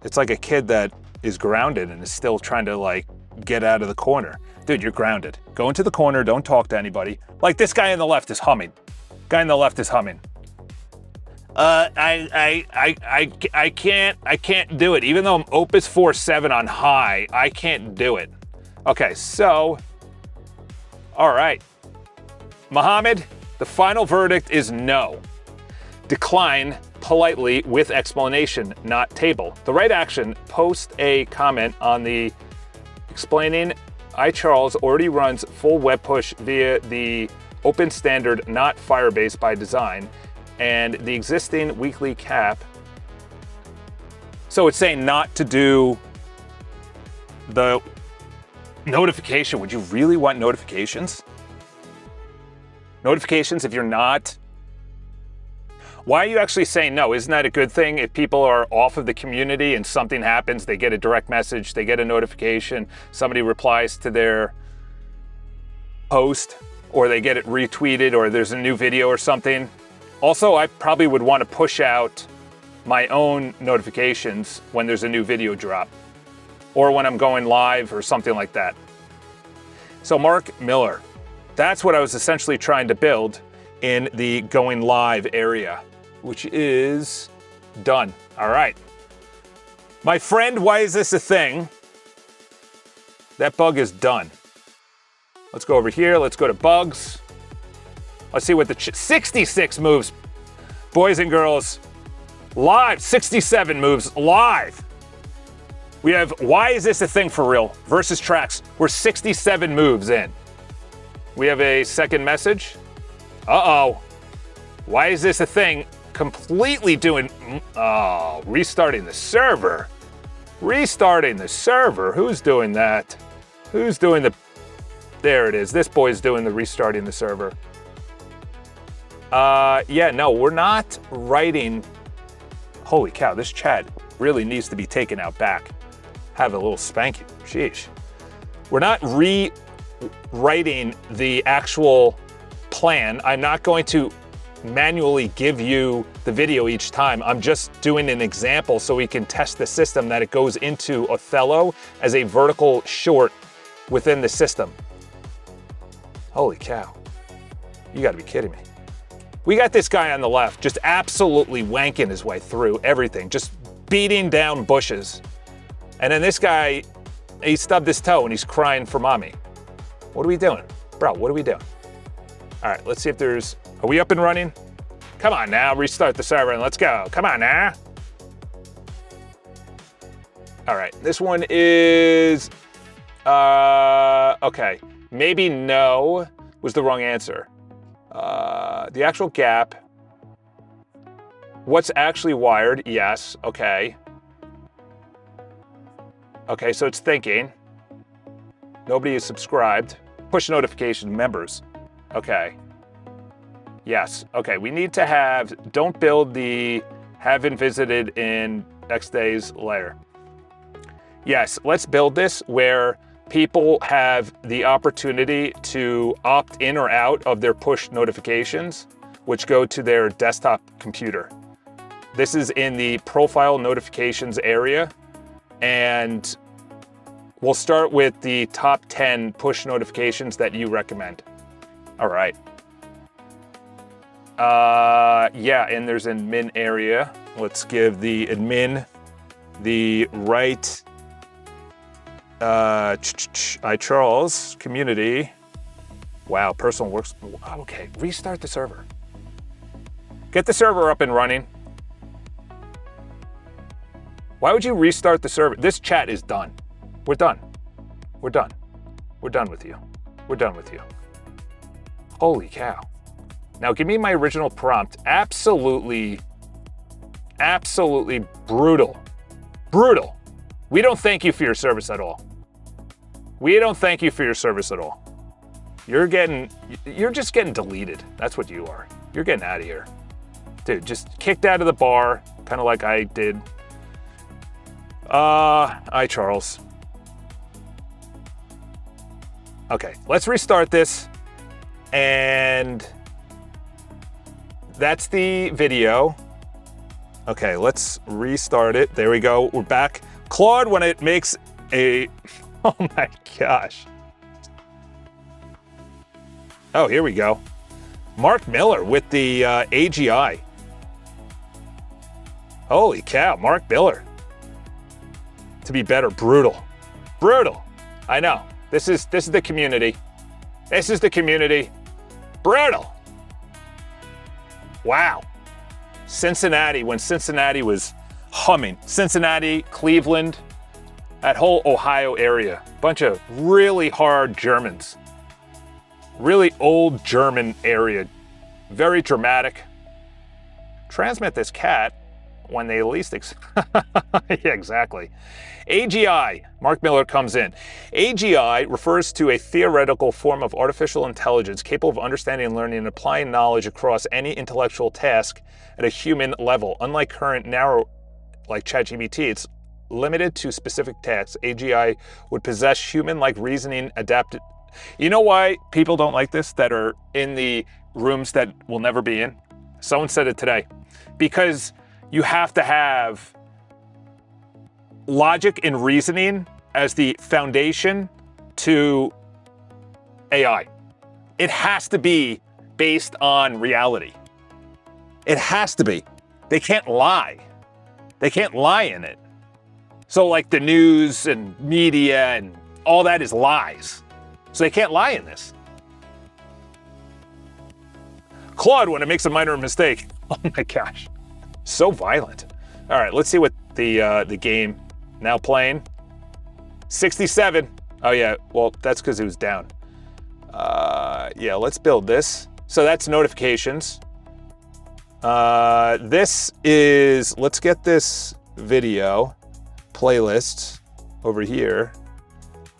It's like a kid that is grounded and is still trying to like get out of the corner. Dude, you're grounded. Go into the corner, don't talk to anybody. Like this guy on the left is humming. Guy on the left is humming. I can't do it. Even though I'm Opus 4.7 on high, I can't do it. Okay, so, all right. Mohammed, the final verdict is no. Decline politely with explanation, not table. The right action, post a comment on the explaining iCharles already runs full web push via the open standard, not Firebase by design, and the existing weekly cap. So it's saying not to do the notification. Would you really want notifications? Notifications if you're not? Why are you actually saying no? Isn't that a good thing? If people are off of the community and something happens, they get a direct message, they get a notification, somebody replies to their post, or they get it retweeted, or there's a new video or something. Also, I probably would want to push out my own notifications when there's a new video drop, or when I'm going live or something like that. So Mark Miller, that's what I was essentially trying to build in the going live area, which is done. All right. My friend, why is this a thing? That bug is done. Let's go over here. Let's go to bugs. Let's see what the 66 moves, boys and girls, live. 67 moves live. We have why is this a thing for real versus tracks. We're 67 moves in. We have a second message. Uh-oh. Why is this a thing? Completely doing, restarting the server. Restarting the server. Who's doing that? Who's doing the, there it is. This boy's doing the restarting the server. Yeah, no, we're not writing. Holy cow, this chat really needs to be taken out back. Have a little spanking, sheesh. We're not rewriting the actual plan. I'm not going to manually give you the video each time. I'm just doing an example so we can test the system that it goes into Othello as a vertical short within the system. Holy cow. You gotta be kidding me. We got this guy on the left just absolutely wanking his way through everything, just beating down bushes. And then this guy, he stubbed his toe and he's crying for mommy. What are we doing? Bro, what are we doing? All right, let's see if there's, are we up and running? Come on now, restart the server and let's go. Come on now. All right, this one is, okay. Maybe no was the wrong answer. The actual gap. What's actually wired? Yes, okay. Okay, so it's thinking. Nobody is subscribed. Push notification members. Okay. Yes, okay, we need to have, don't build the haven't visited in X days later. Yes, let's build this where people have the opportunity to opt in or out of their push notifications, which go to their desktop computer. This is in the profile notifications area, and we'll start with the top 10 push notifications that you recommend. All right. Yeah, and there's an admin area. Let's give the admin the right iCharles community. Wow, personal works. Okay, restart the server. Get the server up and running. Why would you restart the server? This chat is done. We're done. We're done. We're done with you. We're done with you. Holy cow. Now give me my original prompt. Absolutely brutal. Brutal. We don't thank you for your service at all. We don't thank you for your service at all. You're just getting deleted. That's what you are. You're getting out of here. Dude, just kicked out of the bar, kind of like I did. iCharles. Okay, let's restart this. And that's the video. Okay, let's restart it. There we go, we're back. Claude, when it makes a, oh my gosh. Oh, here we go. Mark Miller with the AGI. Holy cow, Mark Miller. To be better, brutal. Brutal. I know. This is the community. This is the community. Brutal. Wow. Cincinnati, when Cincinnati was humming. Cincinnati, Cleveland, that whole Ohio area. Bunch of really hard Germans. Really old German area. Very dramatic. Transmit this cat when they least yeah, exactly. AGI, Mark Miller comes in. AGI refers to a theoretical form of artificial intelligence capable of understanding and learning and applying knowledge across any intellectual task at a human level. Unlike current narrow, like ChatGPT, it's limited to specific tasks. AGI would possess human-like reasoning, adapted. You know why people don't like this that are in the rooms that we'll never be in? Someone said it today. Because you have to have logic and reasoning as the foundation to AI. It has to be based on reality. It has to be. They can't lie. They can't lie in it. So like the news and media and all that is lies. So they can't lie in this. Claude, when it makes a minor mistake. Oh my gosh. So violent. All right, let's see what the game now playing. 67. Oh yeah, well, that's because it was down. Yeah, let's build this. So that's notifications. This is, let's get this video playlist over here.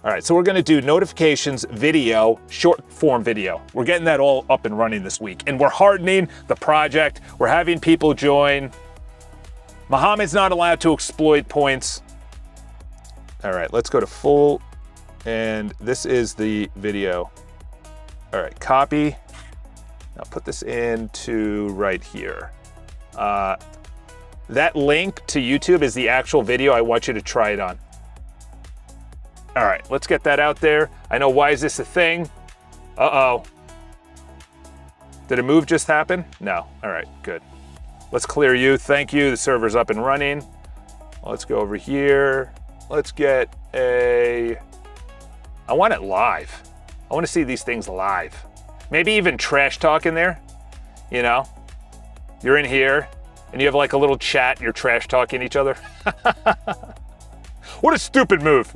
All right, so we're gonna do notifications, video, short form video. We're getting that all up and running this week. And we're hardening the project. We're having people join. Muhammad's not allowed to exploit points. All right, let's go to full. And this is the video. All right, copy. Now put this into right here. That link to YouTube is the actual video. I want you to try it on. All right, let's get that out there. I know, why is this a thing? Uh-oh. Did a move just happen? No, all right, good. Let's clear you, thank you. The server's up and running. Let's go over here. Let's get I want it live. I want to see these things live. Maybe even trash talk in there, you know? You're in here and you have like a little chat, you're trash talking each other. What a stupid move.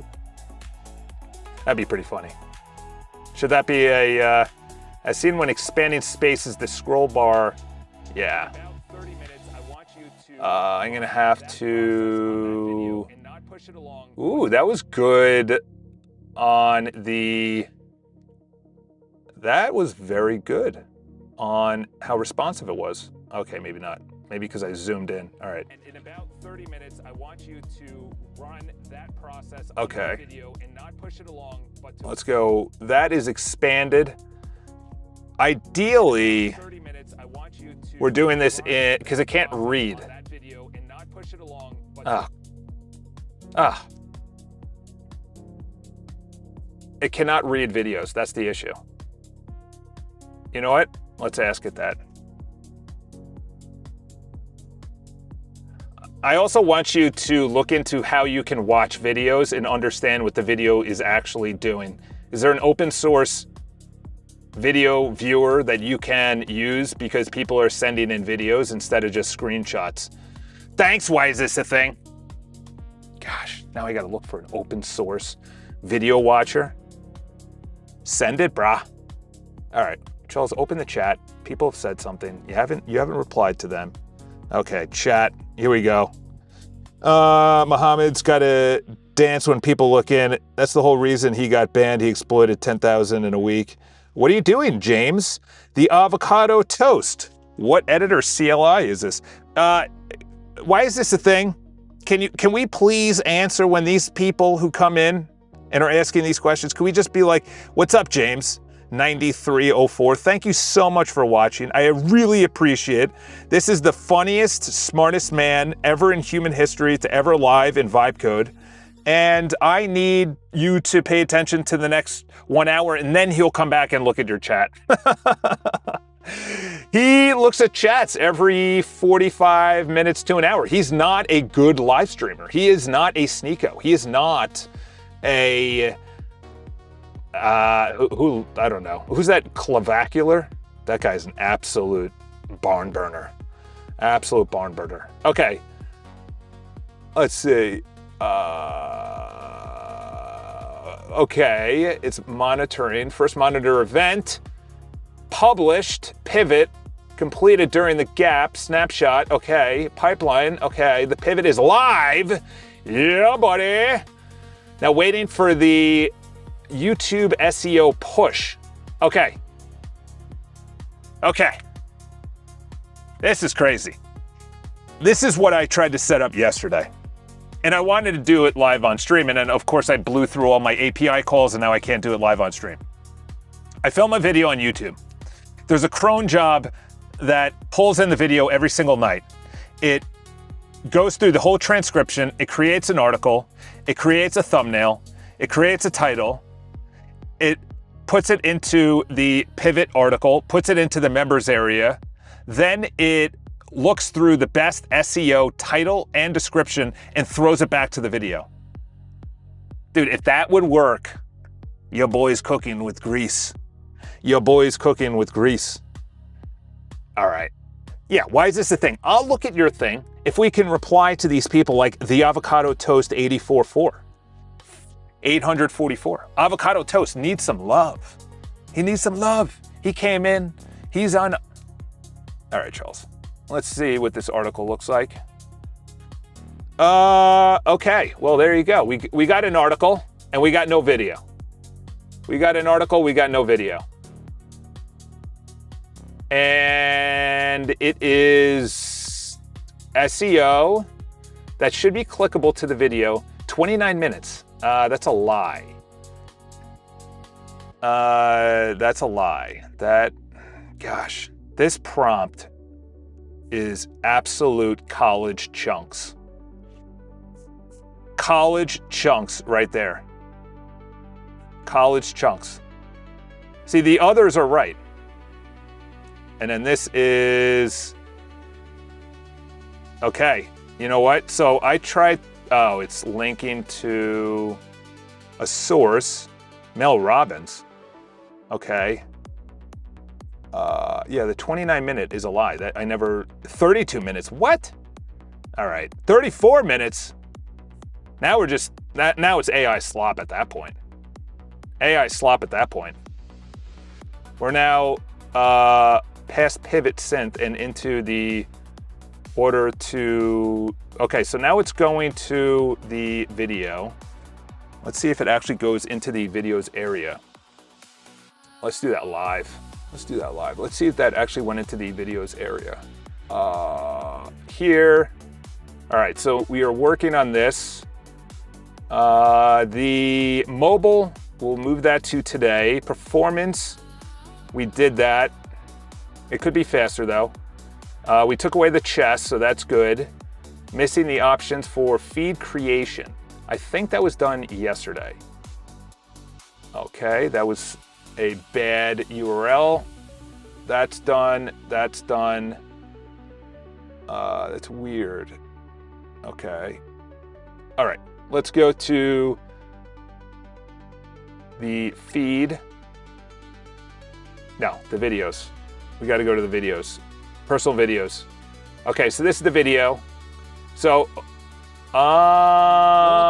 That'd be pretty funny. Should that be as seen when expanding spaces, the scroll bar, yeah. I'm gonna have to, ooh, that was good on the, that was very good on how responsive it was. Okay, maybe not. Maybe because I zoomed in. All right. And in about 30 minutes, I want you to run that process on the video and not push it along, but to let's go. That is expanded. Ideally, 30 minutes, I want you to we're doing this in, because it can't read. That video and not push it along, but it cannot read videos. That's the issue. You know what? Let's ask it that. I also want you to look into how you can watch videos and understand what the video is actually doing. Is there an open source video viewer that you can use because people are sending in videos instead of just screenshots? Thanks, why is this a thing? Gosh, now I gotta look for an open source video watcher. Send it, brah. All right, Charles, open the chat. People have said something. You haven't replied to them. Okay, chat, here we go. Muhammad's got to dance when people look in. That's the whole reason he got banned. He exploited 10,000 in a week. What are you doing, James? The avocado toast. What editor CLI is this? Why is this a thing? Can we please answer when these people who come in and are asking these questions, can we just be like, what's up, James? 9304. Thank you so much for watching. I really appreciate it. This is the funniest, smartest man ever in human history to ever live in Vibe Code. And I need you to pay attention to the next 1 hour, and then he'll come back and look at your chat. He looks at chats every 45 minutes to an hour. He's not a good live streamer. He is not a Sneeko. He is not a who I don't know. Who's that clavicular? That guy's an absolute barn burner. Absolute barn burner. Okay. Let's see. Okay, it's monitoring. First monitor event, published, pivot, completed during the gap, snapshot, okay, pipeline, okay, the pivot is live. Yeah, buddy. Now waiting for the YouTube SEO push. Okay. Okay. This is crazy. This is what I tried to set up yesterday. And I wanted to do it live on stream, and then of course I blew through all my API calls and now I can't do it live on stream. I film a video on YouTube. There's a cron job that pulls in the video every single night. It goes through the whole transcription, it creates an article, it creates a thumbnail, it creates a title, it puts it into the pivot article, puts it into the members area, then it looks through the best SEO title and description and throws it back to the video. Dude, if that would work, your boy's cooking with grease. Your boy's cooking with grease. All right. Yeah, why is this a thing? I'll look at your thing if we can reply to these people like the Avocado Toast 844. 844. Avocado Toast needs some love. He needs some love. He came in, he's on. All right, Charles. Let's see what this article looks like. Okay, well, there you go. We got an article and we got no video. We got an article, we got no video. And it is SEO that should be clickable to the video. 29 minutes. That's a lie. That's a lie. Gosh, this prompt is absolute college chunks. College chunks right there. College chunks. See, the others are right. And then this is, okay, you know what? So I tried, oh, it's linking to a source, Mel Robbins. Okay. Yeah, the 29 minute is a lie. 32 minutes, what? All right, 34 minutes. Now we're just, now it's AI slop at that point. AI slop at that point. We're now past pivot synth and into the order to, okay, so now it's going to the video. Let's see if it actually goes into the videos area. Let's do that live. Let's do that live. Let's see if that actually went into the videos area. Here. All right, so we are working on this. The mobile, we'll move that to today. Performance, we did that. It could be faster though. We took away the chest, so that's good. Missing the options for feed creation. I think that was done yesterday. Okay, that was a bad URL. That's done, that's done. That's weird. Okay. All right, let's go to the feed. No, the videos. We got to go to the videos. Personal videos. Okay, so this is the video. So, We're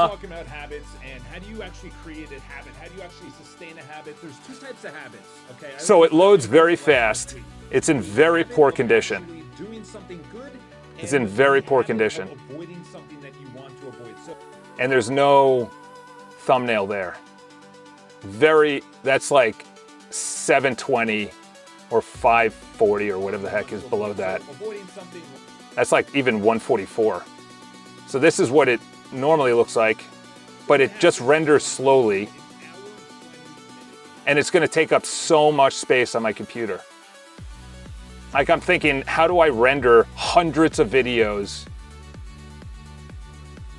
talking about habits and how do you actually create a habit? How do you actually sustain a habit? There's two types of habits, okay? So it loads very fast. It's in very poor condition. Doing something good. It's in very poor condition. Avoiding something that you want to avoid. So, And there's no thumbnail there. That's like 720 or 540 or whatever the heck is below that. avoiding something. That's like even 144. So this is what it normally looks like, but it just renders slowly. And it's gonna take up so much space on my computer. Like I'm thinking, how do I render hundreds of videos?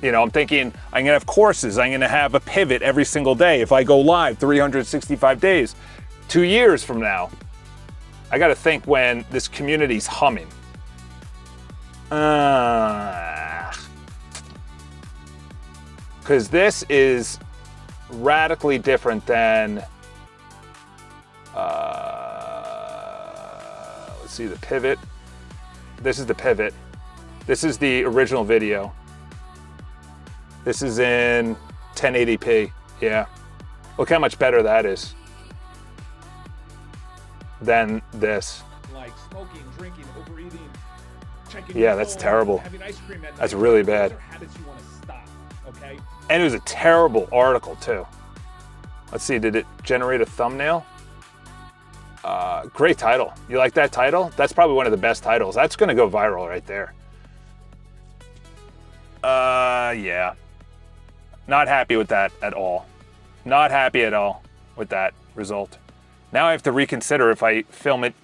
You know, I'm thinking I'm gonna have courses, I'm gonna have a pivot every single day. If I go live 365 days, 2 years from now, I gotta think when this community's humming. Because this is radically different than, let's see, the pivot. This is the pivot. This is the original video. This is in 1080p, yeah. Look how much better that is than this. Like smoking, drinking, overeating, checking. Yeah, that's terrible. Having ice cream at night. That's really bad. Those are habits you want to stop. Okay. And it was a terrible article too. Let's see, did it generate a thumbnail? Great title. You like that title? That's probably one of the best titles. That's gonna go viral right there. Yeah. Not happy with that at all. Not happy at all with that result. Now I have to reconsider if I film it.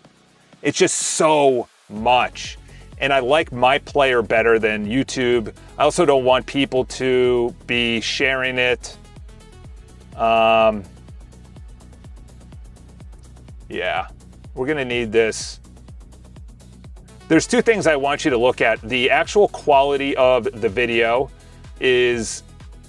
It's just so much. And I like my player better than YouTube. I also don't want people to be sharing it. Yeah, we're gonna need this. There's two things I want you to look at. The actual quality of the video is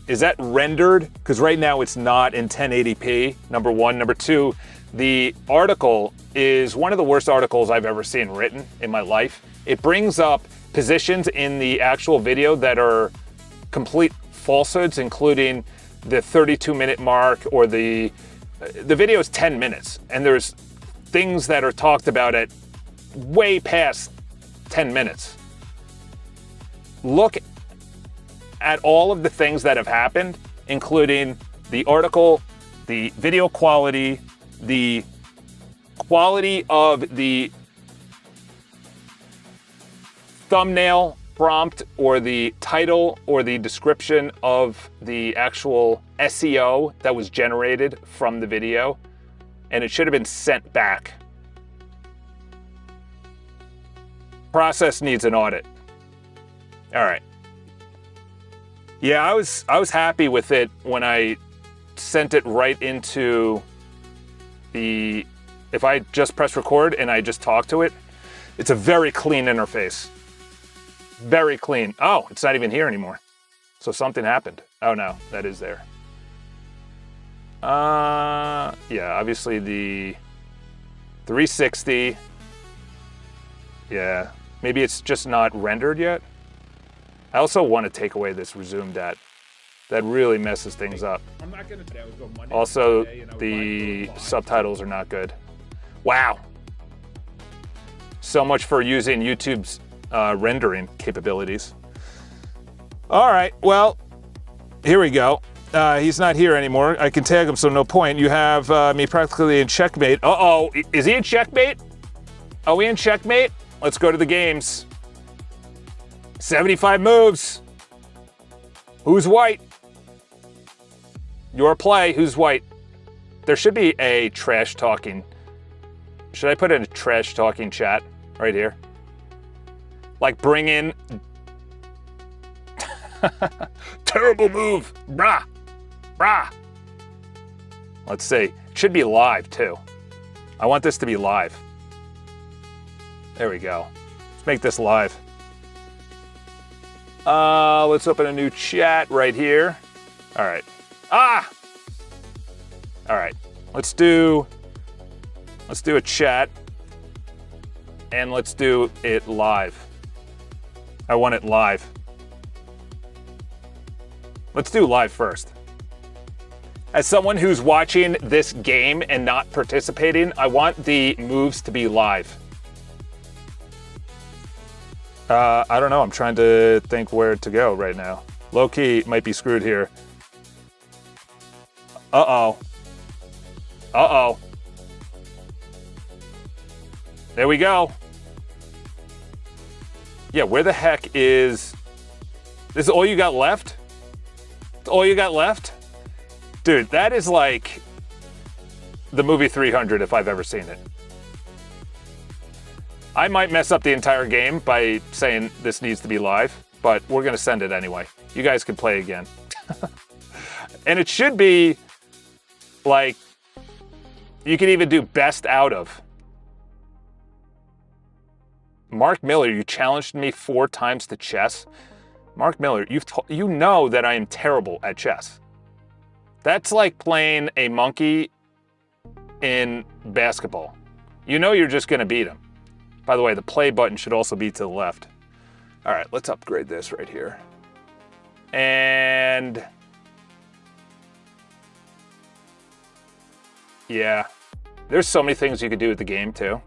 that rendered? Because right now it's not in 1080p, number one. Number two, the article is one of the worst articles I've ever seen written in my life. It brings up positions in the actual video that are complete falsehoods, including the 32-minute mark, or the video is 10 minutes, and there's things that are talked about at way past 10 minutes. Look at all of the things that have happened, including the article, the video quality, the quality of the thumbnail prompt, or the title, or the description of the actual SEO that was generated from the video, and it should have been sent back. Process needs an audit. All right. Yeah, I was happy with it when I sent it right into the, if I just press record and I just talk to it, it's a very clean interface. Very clean. Oh, it's not even here anymore. So something happened. Oh no, that is there. Yeah, obviously the 360. Yeah, maybe it's just not rendered yet. I also want to take away this resume dat. That really messes things up. I'm not gonna. I would go Monday, Also, Friday, and I would the run for subtitles are not good. Wow. So much for using YouTube's rendering capabilities. All right, well, here we go. He's not here anymore. I can tag him, so no point. You have me practically in checkmate. Uh-oh, is he in checkmate? Are we in checkmate? Let's go to the games. 75 moves. Who's white? Your play, who's white? There should be a trash talking. Should I put in a trash talking chat right here? Like bring in terrible move, brah, brah. Let's see, it should be live too. I want this to be live. There we go. Let's make this live. Let's open a new chat right here. All right. Ah! All right, let's do a chat, and let's do it live. I want it live. Let's do live first. As someone who's watching this game and not participating, I want the moves to be live. I don't know, I'm trying to think where to go right now. Low-key might be screwed here. Uh-oh. Uh-oh. There we go. Yeah, where the heck is... This is all you got left? That's all you got left? Dude, that is like the movie 300 if I've ever seen it. I might mess up the entire game by saying this needs to be live, but we're gonna send it anyway. You guys can play again. And it should be like, you can even do best out of. Mark Miller, you challenged me 4 times to chess. Mark Miller, you know that I am terrible at chess. That's like playing a monkey in basketball. You know you're just gonna beat him. By the way, the play button should also be to the left. All right, let's upgrade this right here. And Yeah. There's so many things you could do with the game, too.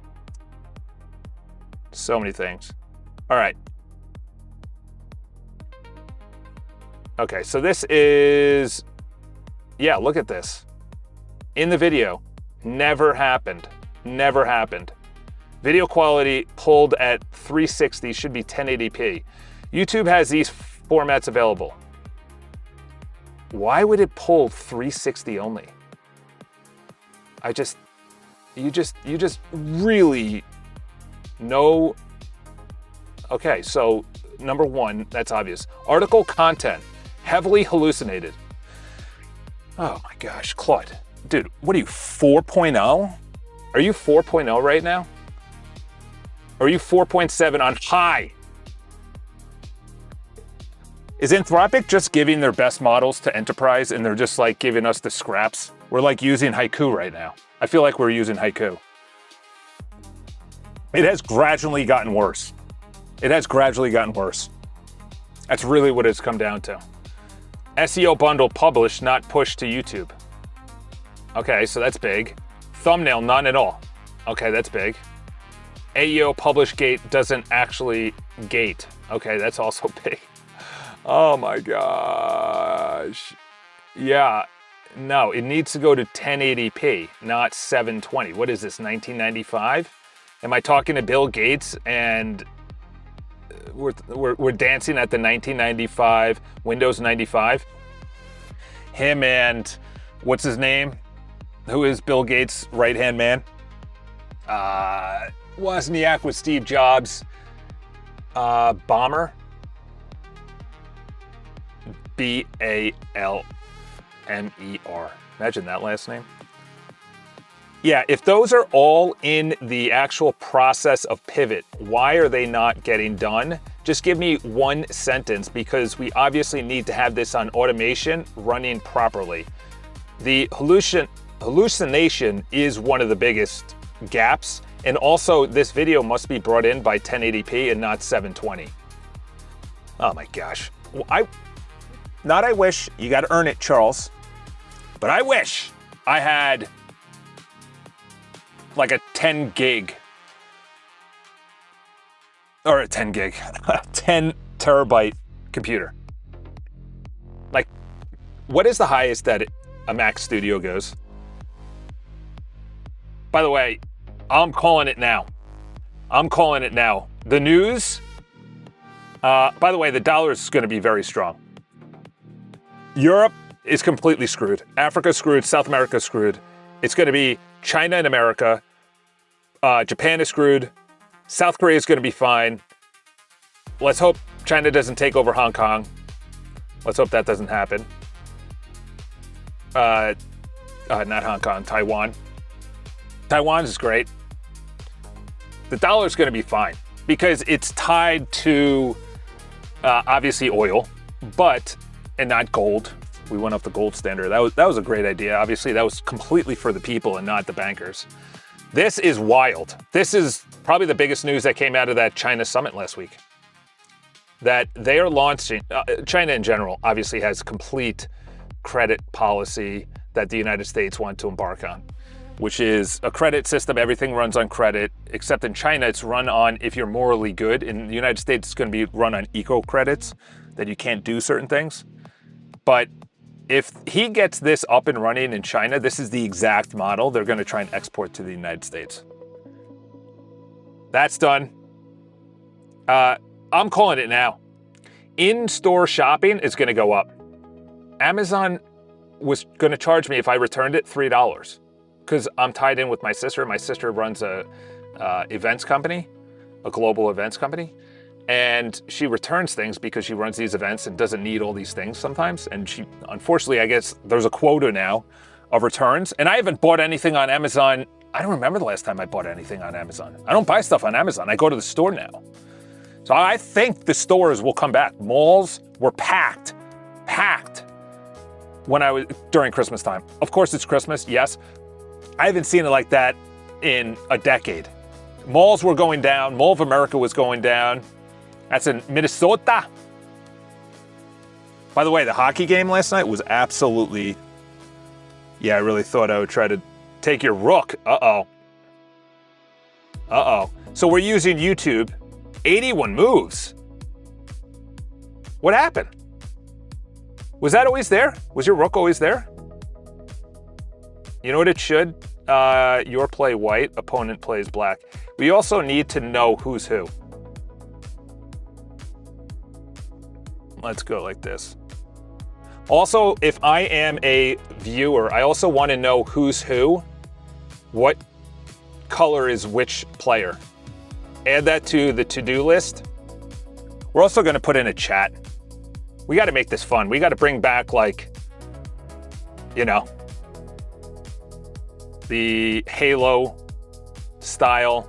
So many things. All right. Okay, so this is... Yeah, look at this. In the video. Never happened. Never happened. Video quality pulled at 360 should be 1080p. YouTube has these formats available. Why would it pull 360 only? You just really know. Okay, so number one, that's obvious. Article content, heavily hallucinated. Oh my gosh, Claude. Dude, what are you, 4.0? Are you 4.0 right now? Or are you 4.7 on high? Is Anthropic just giving their best models to Enterprise and they're just like giving us the scraps? We're like using Haiku right now. I feel like we're using Haiku. It has gradually gotten worse. It has gradually gotten worse. That's really what it's come down to. SEO bundle published, not pushed to YouTube. Okay, so that's big. Thumbnail, none at all. Okay, that's big. AEO publish gate doesn't actually gate. Okay, that's also big. Oh my gosh. Yeah, no, it needs to go to 1080p, not 720. What is this, 1995? Am I talking to Bill Gates and we're dancing at the 1995 Windows 95? Him and what's his name? Who is Bill Gates' right-hand man? Wozniak with Steve Jobs. Balmer. B-A-L-M-E-R. Imagine that last name. Yeah, if those are all in the actual process of pivot, why are they not getting done? Just give me one sentence, because we obviously need to have this on automation running properly. The hallucination is one of the biggest gaps, and also this video must be brought in by 1080p and not 720. Oh my gosh. I wish, you gotta earn it, Charles, but I wish I had like a 10 gig, or a 10 gig, 10 terabyte computer. Like, what is the highest that a Mac Studio goes? By the way, I'm calling it now. I'm calling it now. The news, by the way, the dollar is gonna be very strong. Europe is completely screwed. Africa's screwed, South America's screwed. It's gonna be China and America. Japan is screwed. South Korea is going to be fine. Let's hope China doesn't take over Hong Kong. Let's hope that doesn't happen. Not Hong Kong, Taiwan. Taiwan is great. The dollar is going to be fine because it's tied to obviously oil, and not gold. We went off the gold standard. That was a great idea. Obviously, that was completely for the people and not the bankers. This is wild. This is probably the biggest news that came out of that China summit last week. That they are launching, China in general obviously has complete credit policy that the United States want to embark on, which is a credit system. Everything runs on credit, except in China, it's run on if you're morally good. In the United States, it's going to be run on eco credits, that you can't do certain things. But if he gets this up and running in China, this is the exact model they're going to try and export to the United States. That's done. I'm calling it now. In-store shopping is going to go up. Amazon was going to charge me, if I returned it, $3 because I'm tied in with my sister. My sister runs a events company, a global events company. And she returns things because she runs these events and doesn't need all these things sometimes. And she, unfortunately, I guess there's a quota now of returns. And I haven't bought anything on Amazon. I don't remember the last time I bought anything on Amazon. I don't buy stuff on Amazon. I go to the store now. So I think the stores will come back. Malls were packed when I was during Christmas time. Of course, it's Christmas, yes. I haven't seen it like that in a decade. Malls were going down. Mall of America was going down. That's in Minnesota. By the way, the hockey game last night was absolutely, yeah, I really thought I would try to take your rook. Uh-oh. Uh-oh. So we're using YouTube. 81 moves. What happened? Was that always there? Was your rook always there? You know what it should? Your play white, opponent plays black. We also need to know who's who. Let's go like this. Also, if I am a viewer, I also want to know who's who. What color is which player? Add that to the to-do list. We're also going to put in a chat. We got to make this fun. We got to bring back, like, you know, the Halo style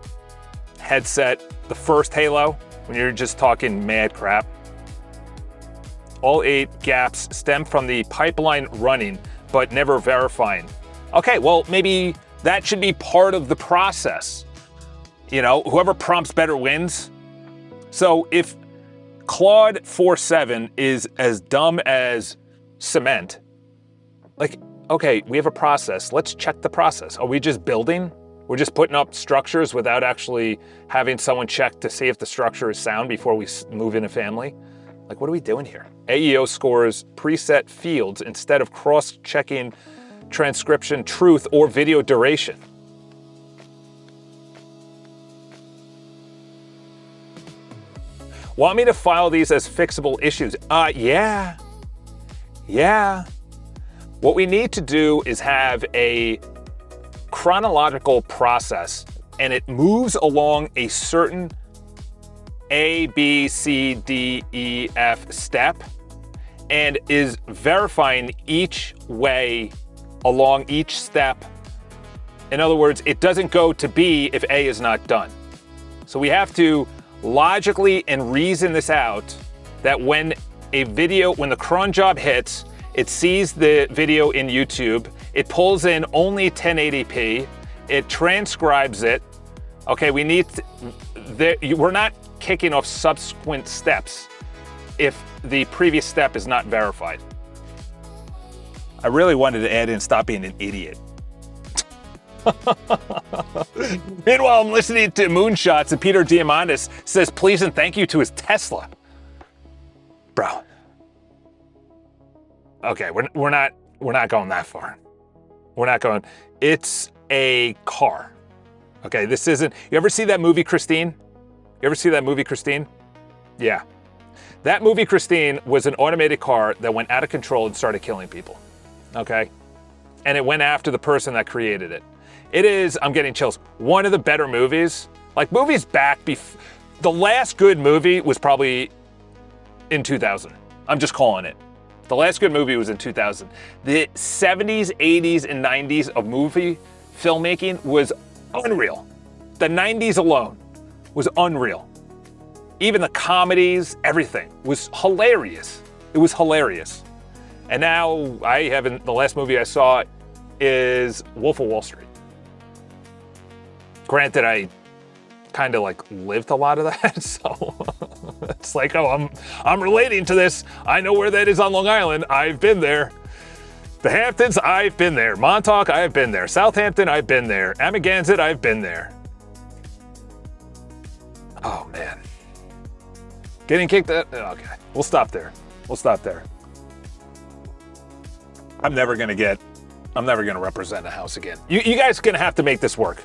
headset, the first Halo, when you're just talking mad crap. All 8 gaps stem from the pipeline running, but never verifying. Okay, well, maybe that should be part of the process. You know, whoever prompts better wins. So if Claude 4.7 is as dumb as cement, like, okay, we have a process. Let's check the process. Are we just building? We're just putting up structures without actually having someone check to see if the structure is sound before we move in a family? Like, what are we doing here? AEO scores preset fields instead of cross-checking transcription truth or video duration. Want me to file these as fixable issues? Yeah. What we need to do is have a chronological process, and it moves along a certain A, B, C, D, E, F step, and is verifying each way along each step. In other words, it doesn't go to B if A is not done. So we have to logically and reason this out, that when the cron job hits, it sees the video in YouTube, it pulls in only 1080p, it transcribes it. Okay, we're not kicking off subsequent steps if the previous step is not verified. I really wanted to add in stop being an idiot. Meanwhile, I'm listening to Moonshots and Peter Diamandis says please and thank you to his Tesla. Bro. Okay, we're not going that far. We're not going. It's a car. Okay, this isn't. You ever see that movie Christine? Yeah. That movie Christine was an automated car that went out of control and started killing people. Okay? And it went after the person that created it. It is, I'm getting chills, one of the better movies. Like, movies back, the last good movie was probably in 2000. I'm just calling it. The last good movie was in 2000. The 70s, 80s, and 90s of movie filmmaking was unreal. The 90s alone was unreal. Even the comedies, everything was hilarious. It was hilarious. And now the last movie I saw is Wolf of Wall Street. Granted, I kind of like lived a lot of that, so it's like, oh, I'm relating to this. I know where that is on Long Island. I've been there. The Hamptons, I've been there. Montauk, I've been there. Southampton, I've been there. Amagansett, I've been there. Oh man, getting kicked out. Okay, we'll stop there. I'm never gonna represent a house again. You guys are gonna have to make this work.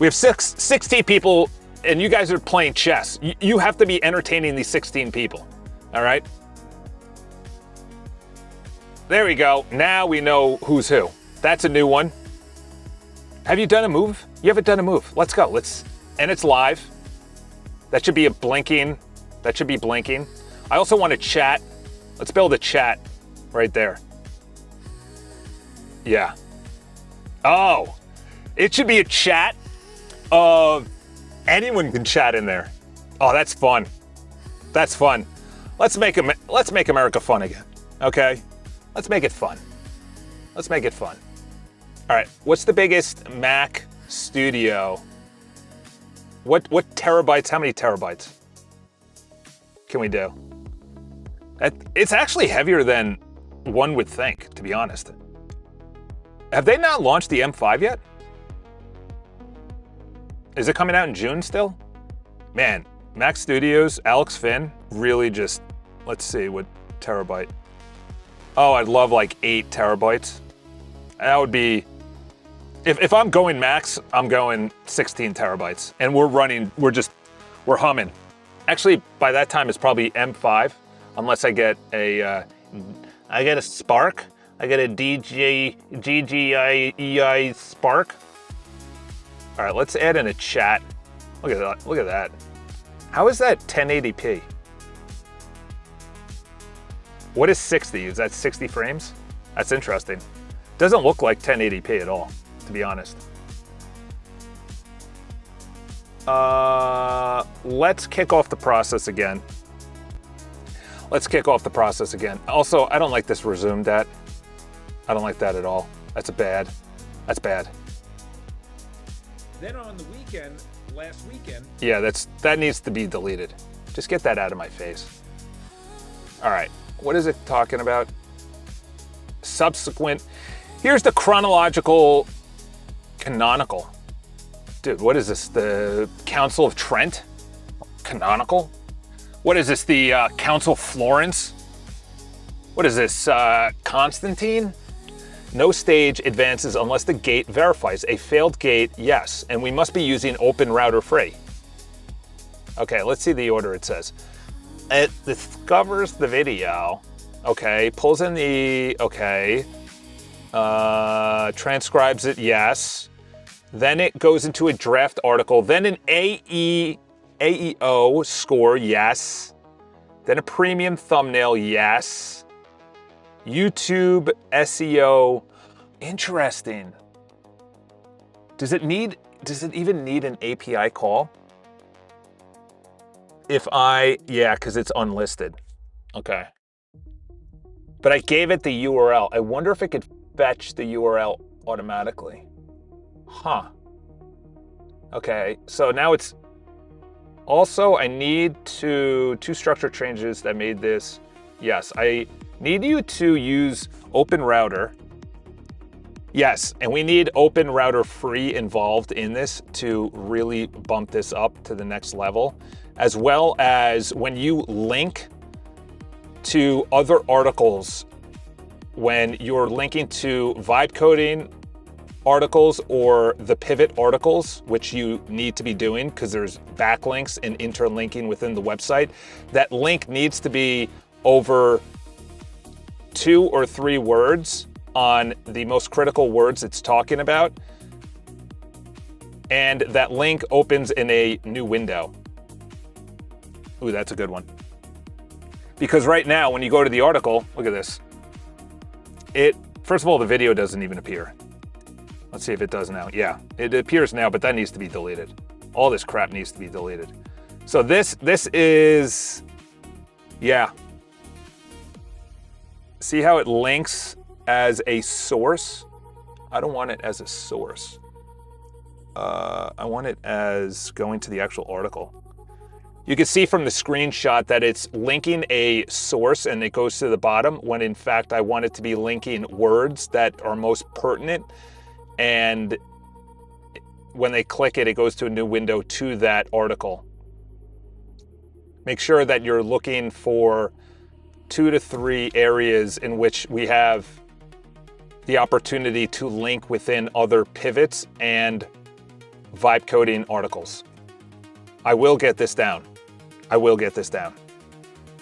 We have 16 people, and you guys are playing chess. You have to be entertaining these 16 people, all right? There we go. Now we know who's who. That's a new one. Have you done a move? You haven't done a move. Let's go. And it's live. That should be blinking. I also want to chat. Let's build a chat right there. Yeah. Oh, it should be a chat of anyone can chat in there. Oh, that's fun. Let's make America fun again. Okay? Let's make it fun. All right. What's the biggest Mac Studio? What terabytes? How many terabytes can we do? It's actually heavier than one would think, to be honest. Have they not launched the M5 yet? Is it coming out in June still? Man, Mac Studios, Alex Finn, really just, let's see, what terabyte? Oh, I'd love like 8 terabytes. That would be, if I'm going max, I'm going 16 terabytes. And we're humming. Actually, by that time, it's probably M5, unless I get a Spark. I get a GGI Spark. All right, let's add in a chat. Look at that, look at that. How is that 1080p? What is 60? Is that 60 frames? That's interesting. Doesn't look like 1080p at all, to be honest. Let's kick off the process again. Let's kick off the process again. Also, I don't like this resume dat. I don't like that at all. That's bad. That's bad. Then on the weekend, last weekend. Yeah, that needs to be deleted. Just get that out of my face. All right, what is it talking about? Subsequent. Here's the chronological canonical. Dude, what is this? The Council of Trent? Canonical? What is this? The Council of Florence? What is this? Constantine? No stage advances unless the gate verifies. A failed gate, yes. And we must be using open router free. Okay, let's see the order it says. It discovers the video. Okay, pulls in the, okay. Transcribes it, yes. Then it goes into a draft article. Then an AEO score, yes. Then a premium thumbnail, yes. YouTube SEO, interesting. Does it even need an API call? Yeah, because it's unlisted. Okay. But I gave it the URL. I wonder if it could fetch the URL automatically. Huh. Okay, so now it's also, I need two structure changes that made this. Yes, I need you to use Open Router. Yes, and we need Open Router free involved in this to really bump this up to the next level, as well as when you link to other articles, when you're linking to vibe coding articles or the pivot articles, which you need to be doing because there's backlinks and interlinking within the website, that link needs to be over 2 or 3 words on the most critical words it's talking about. And that link opens in a new window. Ooh, that's a good one. Because right now, when you go to the article, look at this. First of all, the video doesn't even appear. Let's see if it does now. Yeah, it appears now, but that needs to be deleted. All this crap needs to be deleted. So this is, yeah. See how it links as a source? I don't want it as a source. I want it as going to the actual article. You can see from the screenshot that it's linking a source and it goes to the bottom, when in fact I want it to be linking words that are most pertinent. And when they click it, it goes to a new window to that article. Make sure that you're looking for 2 to 3 areas in which we have the opportunity to link within other pivots and vibe coding articles. I will get this down. I will get this down.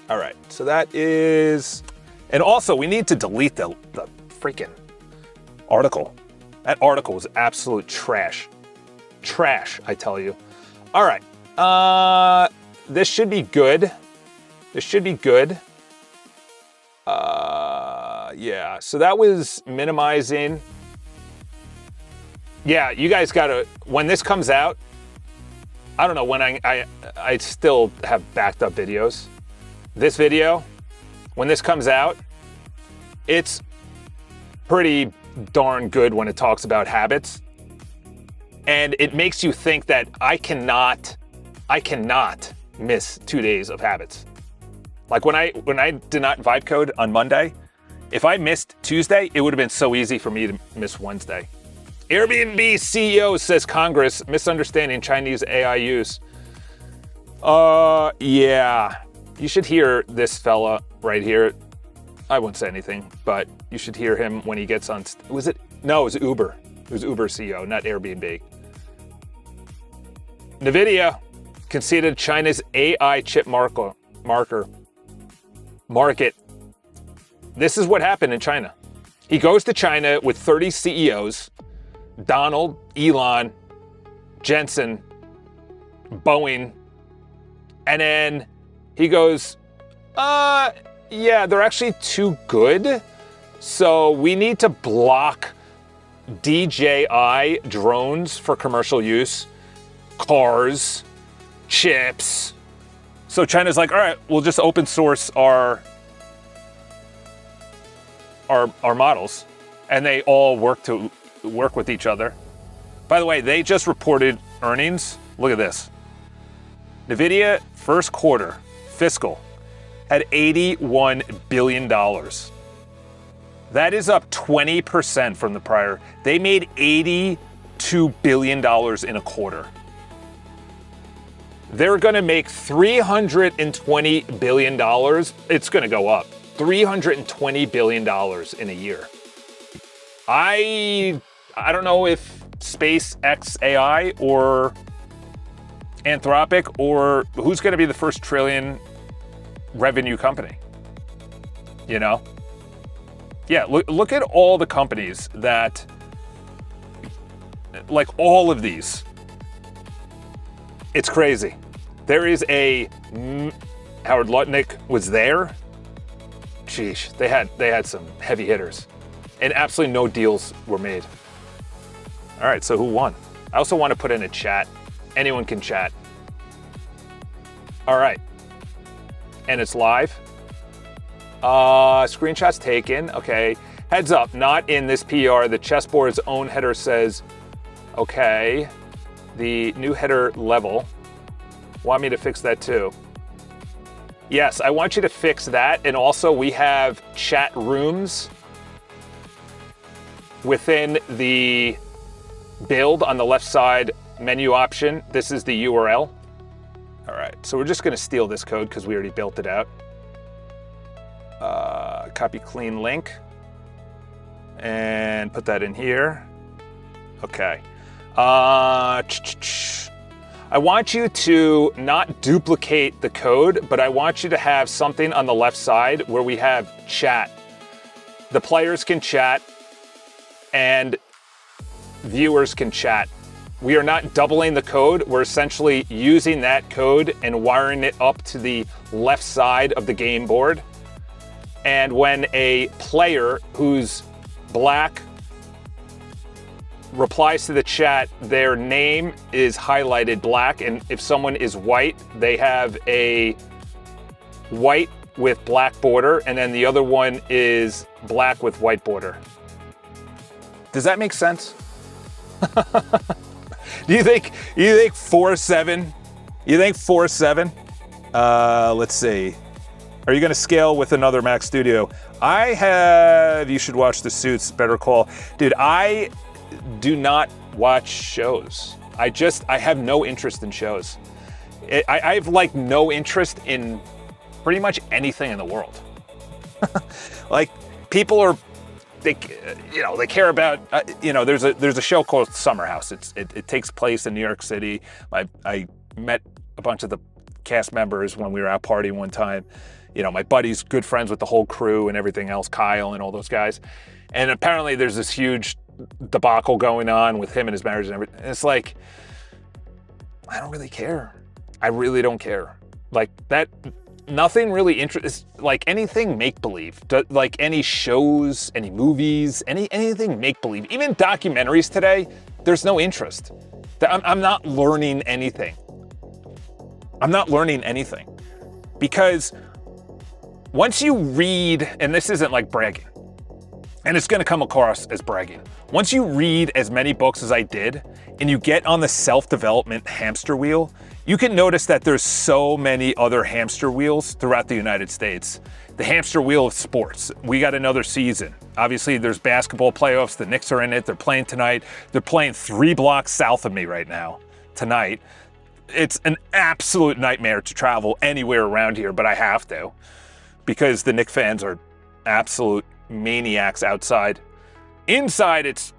All right, so that is, and also we need to delete the freaking article. That article was absolute trash. Trash, I tell you. All right, this should be good. This should be good. Yeah, so that was minimizing. Yeah, you guys gotta, when this comes out, I don't know when I still have backed up videos. This video, when this comes out, it's pretty darn good when it talks about habits. And it makes you think that I cannot miss 2 days of habits. Like when I did not vibe code on Monday, If I missed Tuesday, it would have been so easy for me to miss Wednesday. Airbnb CEO says Congress misunderstanding Chinese AI use. Yeah. You should hear this fella right here. I won't say anything, but you should hear him when he gets on. Was it? No, it was Uber. It was Uber CEO, not Airbnb. NVIDIA conceded China's AI chip market. This is what happened in China. He goes to China with 30 CEOs, Donald, Elon, Jensen, Boeing, and then he goes, yeah, they're actually too good, so we need to block DJI drones for commercial use, cars, chips. So China's like, all right, we'll just open source our models, and they all work with each other. By the way, they just reported earnings. Look at this. NVIDIA first quarter fiscal had $81 billion. That is up 20% from the prior. They made $82 billion in a quarter. They're going to make $320 billion. It's going to go up. $320 billion in a year. I don't know if SpaceX AI or Anthropic or who's going to be the first trillion revenue company. You know? Yeah, look at all the companies that, like all of these. It's crazy. There is a Howard Lutnick was there. Sheesh, they had some heavy hitters, and absolutely no deals were made. All right, so who won? I also want to put in a chat. Anyone can chat. All right, and it's live. Screenshots taken. Okay, heads up, not in this PR. The chessboard's own header says, okay, the new header level. Want me to fix that too? Yes, I want you to fix that. And also we have chat rooms within the build on the left side menu option. This is the URL. All right, so we're just gonna steal this code because we already built it out. Copy clean link and put that in here. Okay. I want you to not duplicate the code, but I want you to have something on the left side where we have chat. The players can chat and viewers can chat. We are not doubling the code. We're essentially using that code and wiring it up to the left side of the game board. And when a player who's black replies to the chat, their name is highlighted black, and if someone is white, they have a white with black border, and then the other one is black with white border. Does that make sense? Do you think 4.7? You think 4.7? Let's see. Are you going to scale with another Mac Studio? You should watch the Suits, Better Call. Dude, I do not watch shows. I have no interest in shows. I have like no interest in pretty much anything in the world. Like people they care about, there's a show called Summer House. It takes place in New York City. I met a bunch of the cast members when we were out partying one time. My buddy's good friends with the whole crew and everything else, Kyle and all those guys. And apparently there's this huge debacle going on with him and his marriage and everything. And it's like, I don't really care. I really don't care. Like that, nothing really interests, like anything make-believe, like any shows, any movies, anything make-believe, even documentaries today, there's no interest. I'm not learning anything. I'm not learning anything because once you read, and this isn't like bragging, And it's going to come across as bragging. Once you read as many books as I did, and you get on the self-development hamster wheel, you can notice that there's so many other hamster wheels throughout the United States. The hamster wheel of sports. We got another season. Obviously, there's basketball playoffs. The Knicks are in it. They're playing tonight. They're playing 3 blocks south of me right now, tonight. It's an absolute nightmare to travel anywhere around here, but I have to, because the Knicks fans are absolute maniacs outside. Inside, it's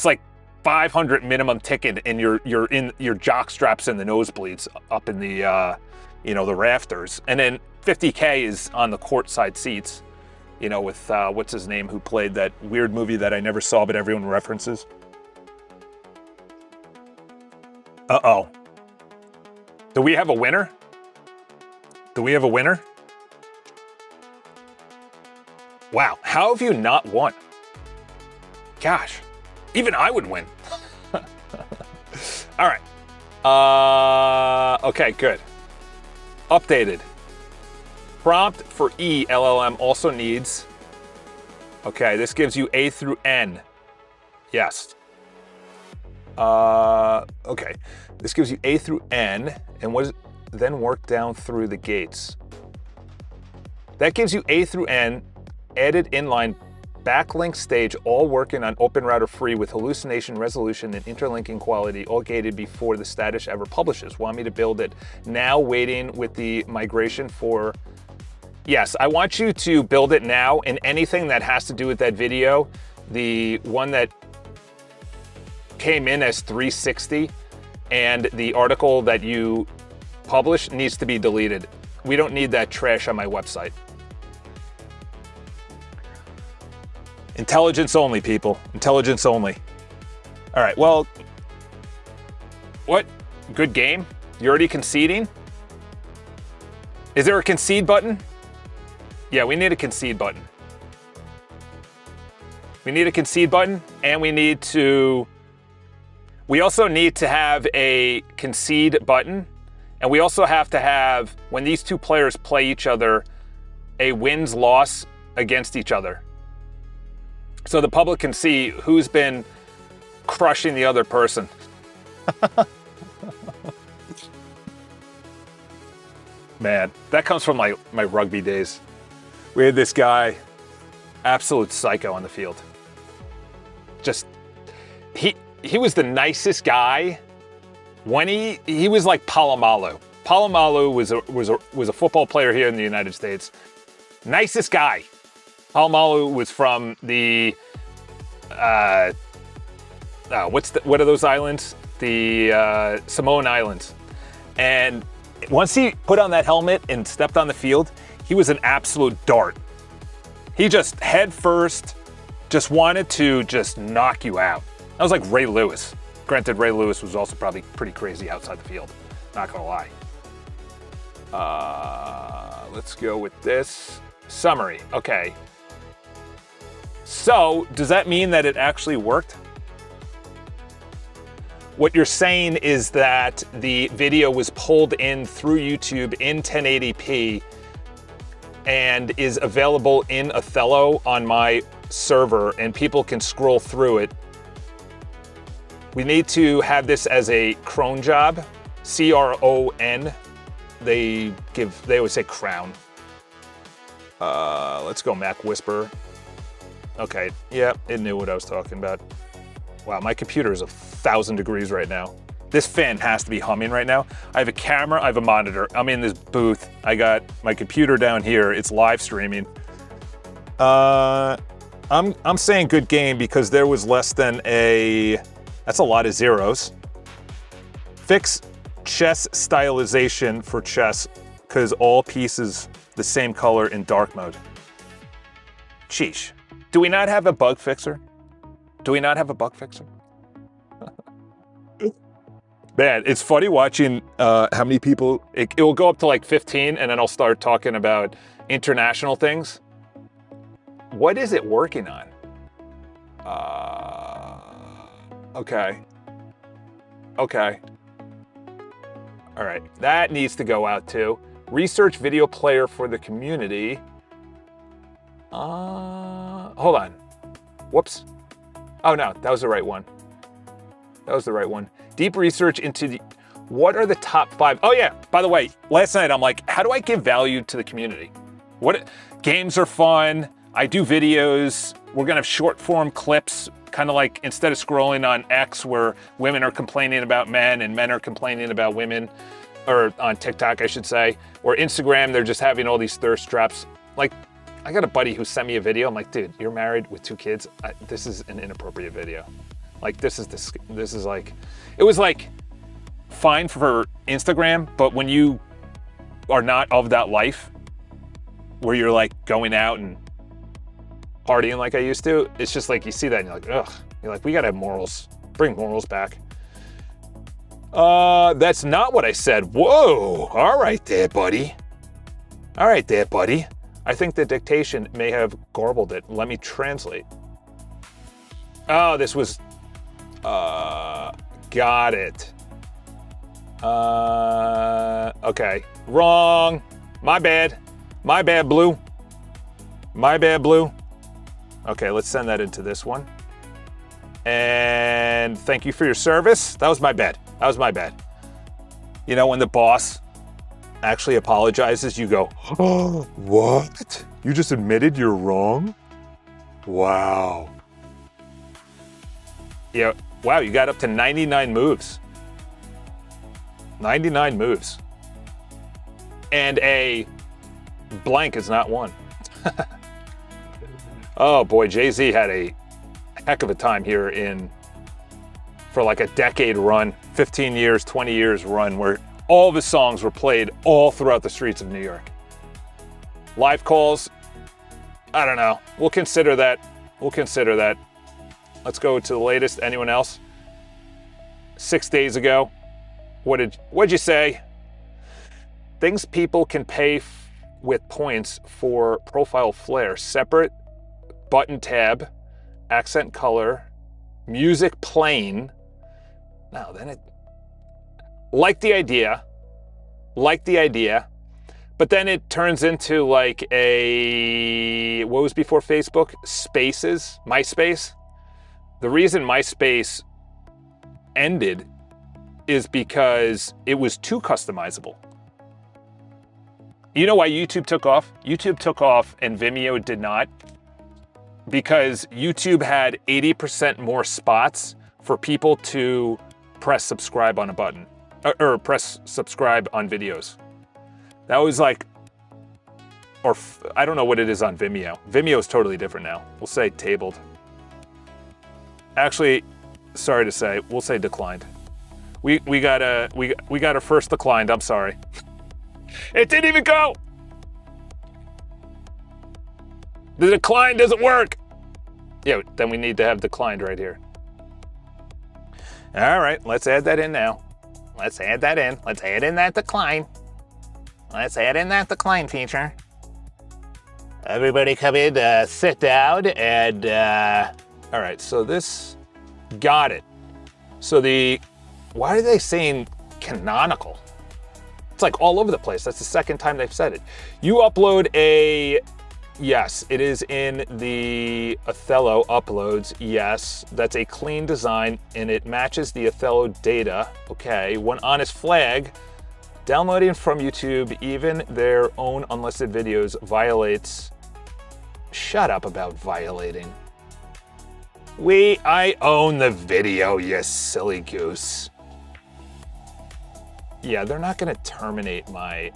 like 500 minimum ticket, and you're in your jock straps in the nosebleeds up in the the rafters, and then $50K is on the courtside seats, with what's his name, who played that weird movie that I never saw but everyone references. Uh-oh. Do we have a winner? Do we have a winner? Wow, how have you not won? Gosh, even I would win. All right. Okay, good. Updated. Prompt for E LLM also needs. Okay, this gives you A through N. Yes. Okay. This gives you A through N, and then work down through the gates. That gives you A through N, added inline backlink stage, all working on Open Router free with hallucination, resolution, and interlinking quality, all gated before the status ever publishes. Want me to build it now, waiting with the migration for... Yes, I want you to build it now, and anything that has to do with that video, the one that came in as 360 and the article that you published needs to be deleted. We don't need that trash on my website. Intelligence only, people. Intelligence only. All right, well, what? Good game? You're already conceding? Is there a concede button? Yeah, we need a concede button. We need a concede button, and we also need to have a concede button, and we also have to have, when these two players play each other, a wins-loss against each other. So the public can see who's been crushing the other person. Man, that comes from my rugby days. We had this guy, absolute psycho on the field. Just, he was the nicest guy when he was like Palomalu. Palomalu was a football player here in the United States. Nicest guy. Palomalu was from the what are those islands? The Samoan Islands. And once he put on that helmet and stepped on the field, he was an absolute dart. He just head first, just wanted to just knock you out. That was like Ray Lewis. Granted, Ray Lewis was also probably pretty crazy outside the field. Not gonna lie. Let's go with this. Summary, okay. So, does that mean that it actually worked? What you're saying is that the video was pulled in through YouTube in 1080p and is available in Othello on my server, and people can scroll through it. We need to have this as a cron job, C-R-O-N. They always say crown. Let's go Mac Whisperer. Okay, yeah, it knew what I was talking about. Wow, my computer is 1,000 degrees right now. This fan has to be humming right now. I have a camera, I have a monitor. I'm in this booth. I got my computer down here. It's live streaming. I'm saying good game because there was less than that's a lot of zeros. Fix chess stylization for chess because all pieces the same color in dark mode. Sheesh. Do we not have a bug fixer? Do we not have a bug fixer? Man, it's funny watching how many people, it will go up to like 15 and then I'll start talking about international things. What is it working on? Okay. Okay. All right, that needs to go out too. Research video player for the community. Hold on. Whoops. Oh no, that was the right one. That was the right one. Deep research into what are the top 5? Oh yeah, by the way, last night I'm like, how do I give value to the community? What games are fun? I do videos. We're gonna have short form clips, kind of like instead of scrolling on X where women are complaining about men and men are complaining about women, or on TikTok, I should say, or Instagram, they're just having all these thirst traps. Like, I got a buddy who sent me a video. I'm like, dude, you're married with 2 kids. This is an inappropriate video. Like, this is like, it was like fine for Instagram, but when you are not of that life, where you're like going out and partying like I used to, it's just like you see that and you're like, ugh. You're like, we gotta have morals. Bring morals back. That's not what I said. Whoa, all right there, buddy. All right there, buddy. I think the dictation may have garbled it. Let me translate. Oh, this was, got it. Okay, wrong. My bad. My bad, Blue. My bad, Blue. Okay, let's send that into this one. And thank you for your service. That was my bad. That was my bad. You know, when the boss actually apologizes, you go, oh, what? You just admitted you're wrong? Wow. Yeah, wow, you got up to 99 moves. 99 moves. And a blank is not one. Oh boy, Jay-Z had a heck of a time here for like a decade run, 15 years, 20 years run, where all of his songs were played all throughout the streets of New York. Live calls, I don't know. We'll consider that. We'll consider that. Let's go to the latest. Anyone else? 6 days ago. What'd you say? Things people can pay with points for profile flair. Separate button tab, accent color, music playing. Now then it, like the idea, but then it turns into like what was before Facebook? Spaces, MySpace. The reason MySpace ended is because it was too customizable. You know why YouTube took off? YouTube took off and Vimeo did not, because YouTube had 80% more spots for people to press subscribe on a button, or press subscribe on videos. That was like, I don't know what it is on Vimeo. Vimeo is totally different now. We'll say tabled. Actually, sorry to say, we'll say declined. We got a first declined, I'm sorry. It didn't even go. The decline doesn't work. Yeah, then we need to have declined right here. All right, let's add that in now. Let's add that in. Let's add in that decline. Let's add in that decline feature. Everybody come in, sit down, and all right, so this, got it. So why are they saying canonical? It's like all over the place. That's the second time they've said it. You upload yes, it is in the Othello uploads. Yes, that's a clean design and it matches the Othello data. Okay, one honest flag. Downloading from YouTube, even their own unlisted videos, violates. Shut up about violating. I own the video, you silly goose. Yeah, they're not gonna terminate I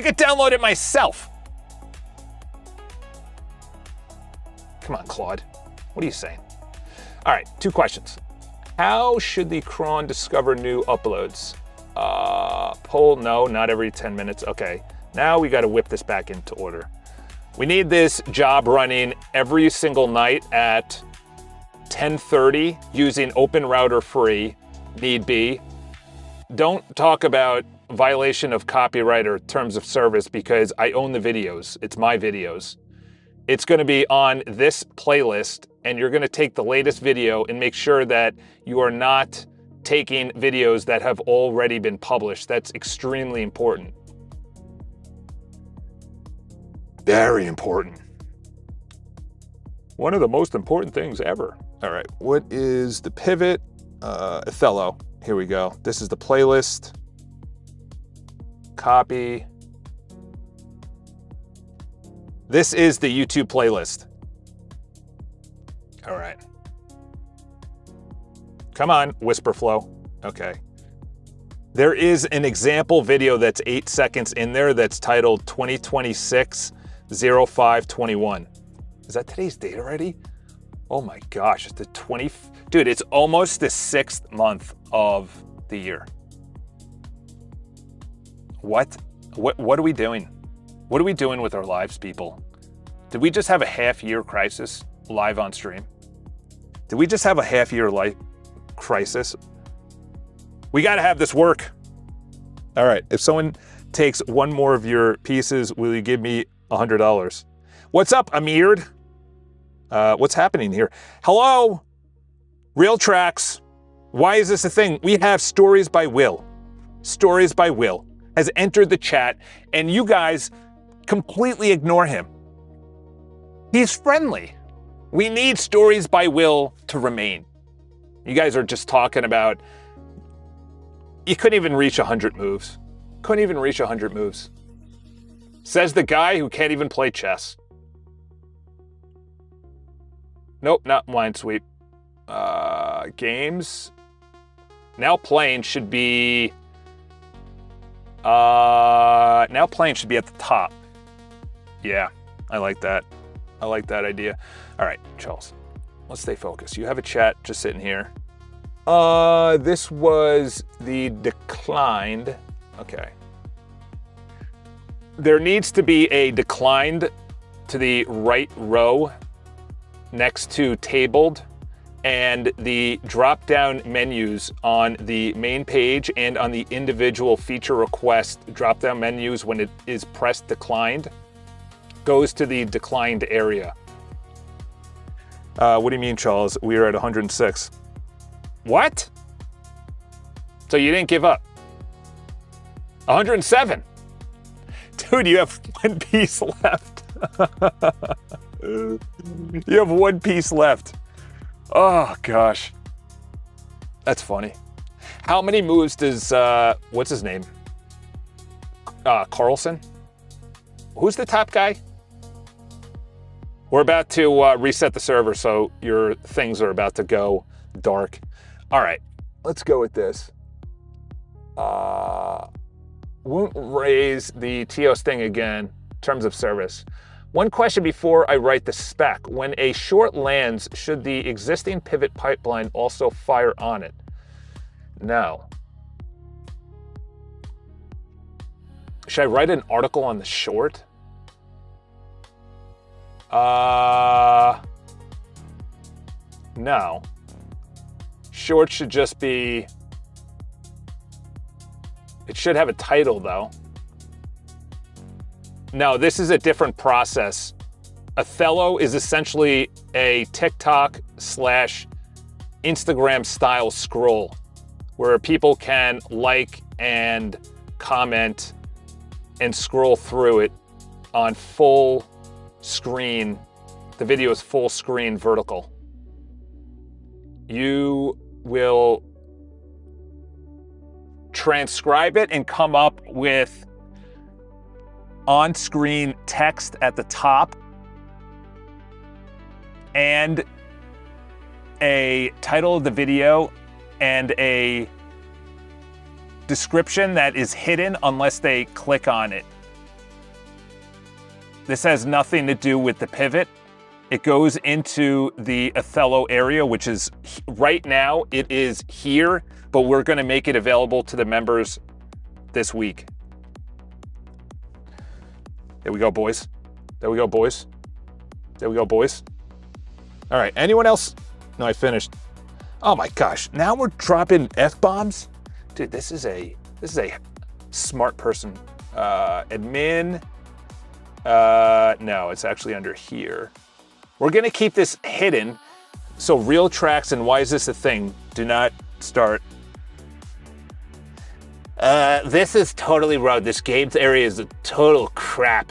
could download it myself. Come on, Claude. What are you saying? All right, 2 questions. How should the cron discover new uploads? Poll, no, not every 10 minutes. Okay, now we gotta whip this back into order. We need this job running every single night at 10:30 using Open Router free, need be. Don't talk about violation of copyright or terms of service because I own the videos. It's my videos. It's going to be on this playlist and you're going to take the latest video and make sure that you are not taking videos that have already been published. That's extremely important. Very important. One of the most important things ever. All right, what is the pivot? Othello. Here we go. This is the playlist. Copy. This is the YouTube playlist. All right. Come on, whisper flow. Okay. There is an example video that's 8 seconds in there that's titled 2026-05-21. Is that today's date already? Oh my gosh, it's the 20th. Dude, it's almost the 6th month of the year. What are we doing? What are we doing with our lives, people? Did we just have a half-year crisis live on stream? Did we just have a half-year life crisis? We got to have this work. All right, if someone takes one more of your pieces, will you give me $100? What's up, Amired? What's happening here? Hello? Real Tracks. Why is this a thing? We have Stories by Will. Stories by Will has entered the chat, and you guys completely ignore him. He's friendly. We need Stories by Will to remain. You guys are just talking about, you couldn't even reach 100 moves. Couldn't even reach 100 moves. Says the guy who can't even play chess. Nope, not Minesweep. Games. Now playing should be... now playing should be at the top. Yeah, I like that. I like that idea. All right, Charles, let's stay focused. You have a chat just sitting here. This was the declined. Okay. There needs to be a declined to the right row next to tabled, and the drop-down menus on the main page and on the individual feature request drop-down menus, when it is pressed declined, goes to the declined area. What do you mean, Charles? We are at 106. What? So you didn't give up? 107. Dude, you have one piece left. You have one piece left. Oh, gosh. That's funny. How many moves does, what's his name? Carlson? Who's the top guy? We're about to reset the server, so your things are about to go dark. All right, let's go with this. Won't raise the TOS thing again in terms of service. One question before I write the spec. When a short lands, should the existing pivot pipeline also fire on it? No. Should I write an article on the short? No. Short should just be... It should have a title, though. No, this is a different process. Othello is essentially a TikTok/Instagram style scroll where people can like and comment and scroll through it on full screen. The video is full screen vertical. You will transcribe it and come up with on-screen text at the top and a title of the video and a description that is hidden unless they click on it. This has nothing to do with the pivot. It goes into the Othello area, which is right now, it is here, but we're going to make it available to the members this week. There we go, boys. There we go, boys. There we go, boys. All right, anyone else? No, I finished. Oh my gosh, now we're dropping F-bombs? Dude, this is a smart person. Admin. No, it's actually under here. We're gonna keep this hidden, so real tracks and why is this a thing do not start. This is totally road. This games area is a total crap.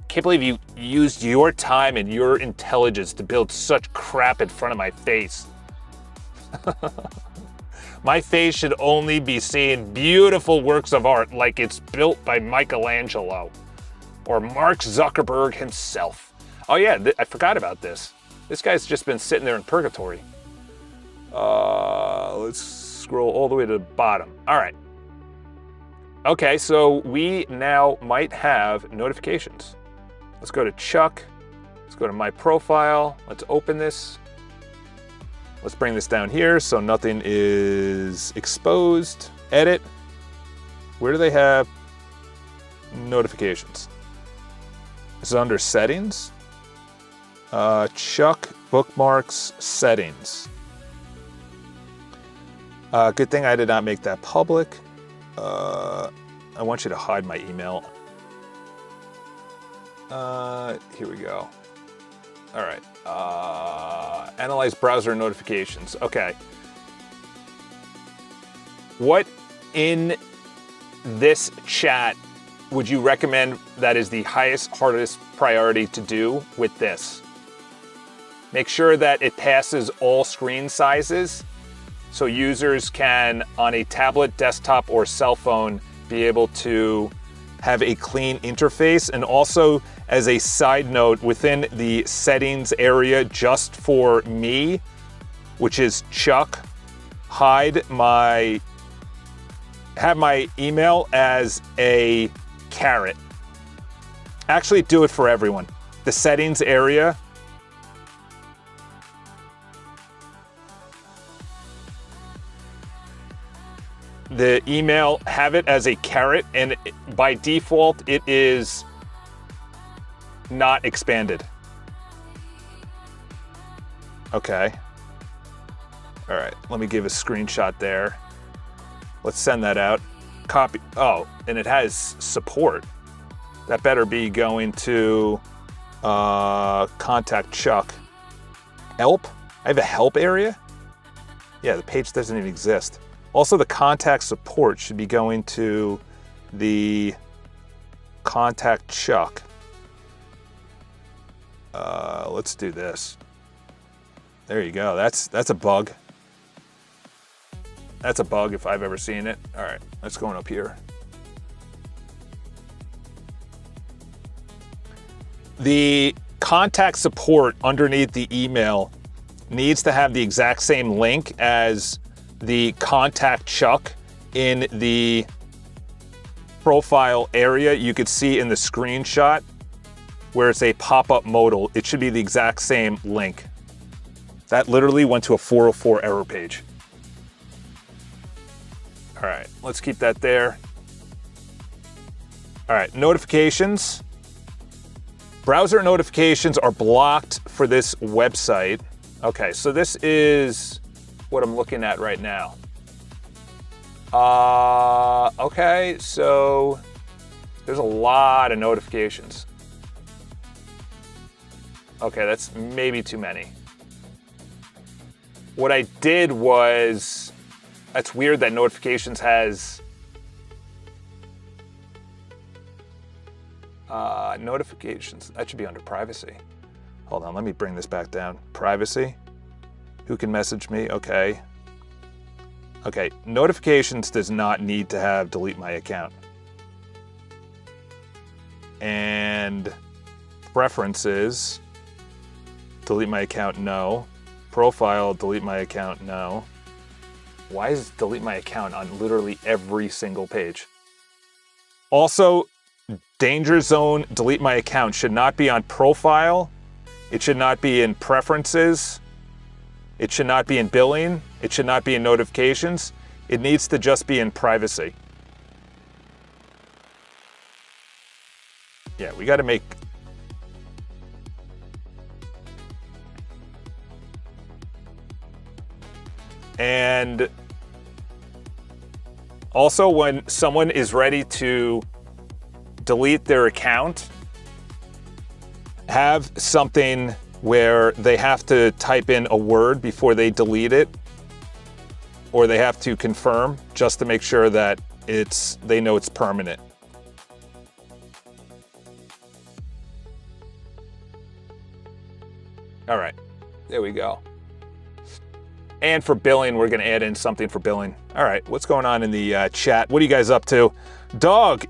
Can't believe used your time and your intelligence to build such crap in front of my face. My face should only be seeing beautiful works of art like it's built by Michelangelo or Mark Zuckerberg himself. Oh yeah, I forgot about this. This guy's just been sitting there in purgatory. Let's scroll all the way to the bottom. All right. Okay, so we now might have notifications. Let's go to Chuck. Let's go to my profile. Let's open this. Let's bring this down here so nothing is exposed. Edit. Where do they have notifications? This is under settings. Chuck, bookmarks, settings. Good thing I did not make that public. I want you to hide my email. Here we go. All right. Analyze browser notifications. Okay. What in this chat would you recommend that is the hardest priority to do with this? Make sure that it passes all screen sizes so users can, on a tablet, desktop, or cell phone, be able to have a clean interface. And also, as a side note, within the settings area just for me, which is Chuck, have my email as a caret. Actually, do it for everyone. The settings area, the email, have it as a caret, and by default, it is not expanded. Okay. All right, let me give a screenshot there. Let's send that out. Copy. Oh, and it has support. That better be going to contact Chuck. Help? I have a help area? Yeah, the page doesn't even exist. Also, the contact support should be going to the contact Chuck. Let's do this. There you go. That's a bug. That's a bug if I've ever seen it. All right, let's go on up here. The contact support underneath the email needs to have the exact same link as the contact Chuck in the profile area. You could see in the screenshot where it's a pop-up modal, it should be the exact same link. That literally went to a 404 error page. All right, let's keep that there. All right, notifications. Browser notifications are blocked for this website. Okay, so this is what I'm looking at right now. Okay, so there's a lot of notifications. Okay, that's maybe too many. What I did was, that's weird that notifications has notifications. That should be under privacy. Hold on, let me bring this back down. Privacy. Who can message me? Okay. Okay, notifications does not need to have delete my account. And preferences, delete my account, no. Profile, delete my account, no. Why is delete my account on literally every single page? Also, danger zone, delete my account should not be on profile. It should not be in preferences. It should not be in billing. It should not be in notifications. It needs to just be in privacy. Yeah, we got to make... And also, when someone is ready to delete their account, have something where they have to type in a word before they delete it, or they have to confirm just to make sure that they know it's permanent. All right, there we go. And for billing, we're gonna add in something for billing. All right, what's going on in the chat? What are you guys up to? Dog,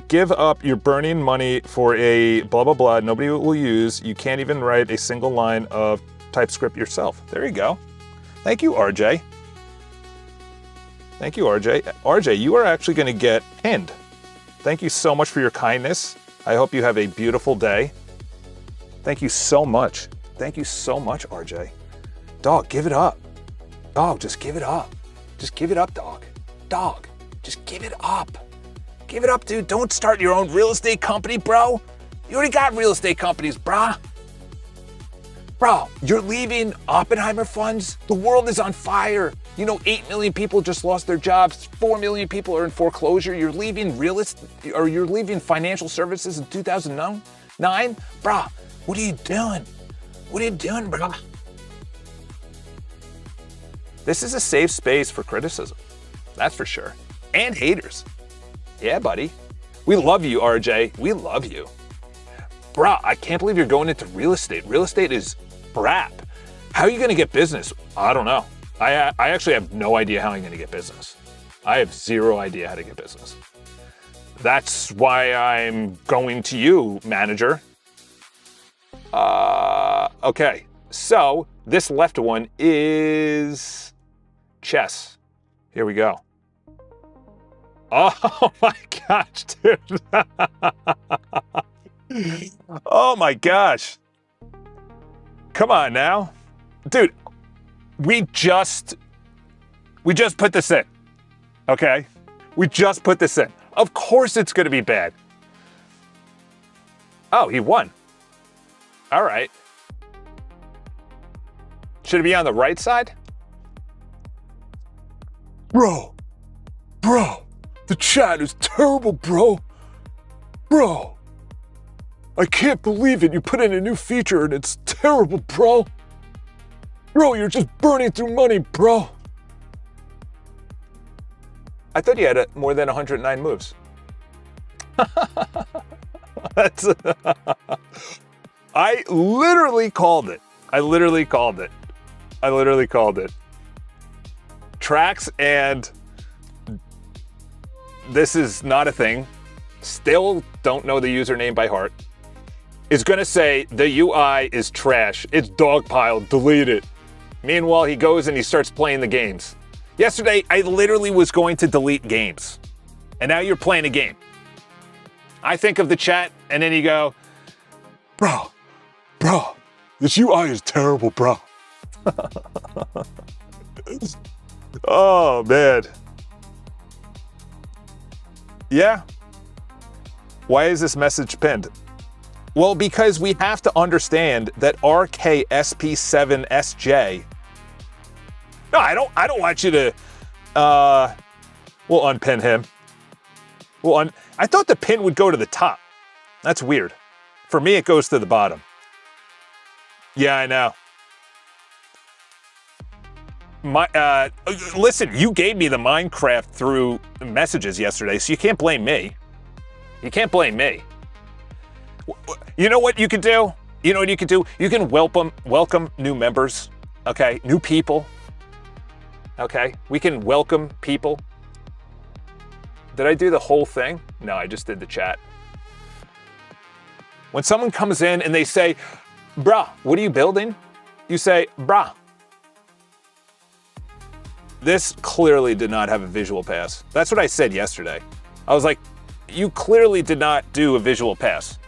give up. You're burning money for a blah, blah, blah. Nobody will use. You can't even write a single line of TypeScript yourself. There you go. Thank you, RJ. Thank you, RJ. RJ, you are actually gonna get pinned. Thank you so much for your kindness. I hope you have a beautiful day. Thank you so much. Thank you so much, RJ. Dog, give it up. Dog, just give it up. Just give it up, dog. Dog, just give it up. Give it up, dude. Don't start your own real estate company, bro. You already got real estate companies, brah. Bro, you're leaving Oppenheimer funds? The world is on fire. You know, 8 million people just lost their jobs. 4 million people are in foreclosure. You're leaving you're leaving financial services in 2009? Bruh, what are you doing? What are you doing, bruh? This is a safe space for criticism. That's for sure. And haters. Yeah, buddy. We love you, RJ. We love you. Bruh, I can't believe you're going into real estate. Real estate is crap. How are you gonna get business? I don't know. I actually have no idea how I'm gonna get business. I have zero idea how to get business. That's why I'm going to you, manager. Okay, so this left one is chess. Here we go. Oh my gosh, dude. Oh my gosh. Come on now. Dude, we just put this in, okay? We just put this in. Of course it's gonna be bad. Oh, he won. All right. Should it be on the right side? Bro, the chat is terrible, bro. Bro, I can't believe it. You put in a new feature and it's terrible, bro. Bro, you're just burning through money, bro. I thought you had more than 109 moves. That's I literally called it. I literally called it. Tracks and this is not a thing. Still don't know the username by heart. Is gonna say the UI is trash. It's dogpile. Delete it. Meanwhile, he goes and he starts playing the games. Yesterday, I literally was going to delete games. And now you're playing a game. I think of the chat and then you go, bro, this UI is terrible, bro. Oh, man. Yeah. Why is this message pinned? Well, because we have to understand that RKSP7SJ. No, I don't want you to. We'll unpin him. I thought the pin would go to the top. That's weird. For me, it goes to the bottom. Yeah, I know. Listen, you gave me the Minecraft through messages yesterday, so you can't blame me. You can't blame me. You know what you can do? You can welcome new members, okay? New people, okay? We can welcome people. Did I do the whole thing? No, I just did the chat. When someone comes in and they say, bruh, what are you building? You say, bruh. This clearly did not have a visual pass. That's what I said yesterday. I was like, you clearly did not do a visual pass.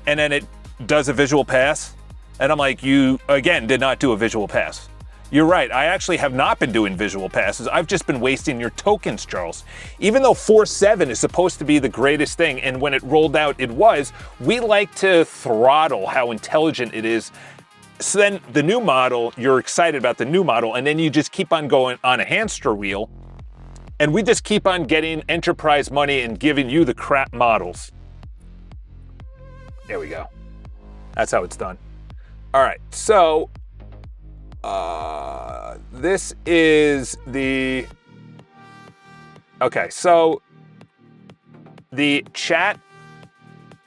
And then it does a visual pass. And I'm like, you, again, did not do a visual pass. You're right, I actually have not been doing visual passes. I've just been wasting your tokens, Charles. Even though 4.7 is supposed to be the greatest thing, and when it rolled out, it was, we like to throttle how intelligent it is. So then the new model, you're excited about the new model, and then you just keep on going on a hamster wheel, and we just keep on getting enterprise money and giving you the crap models. There we go. That's how it's done. All right, so this is the, okay, so the chat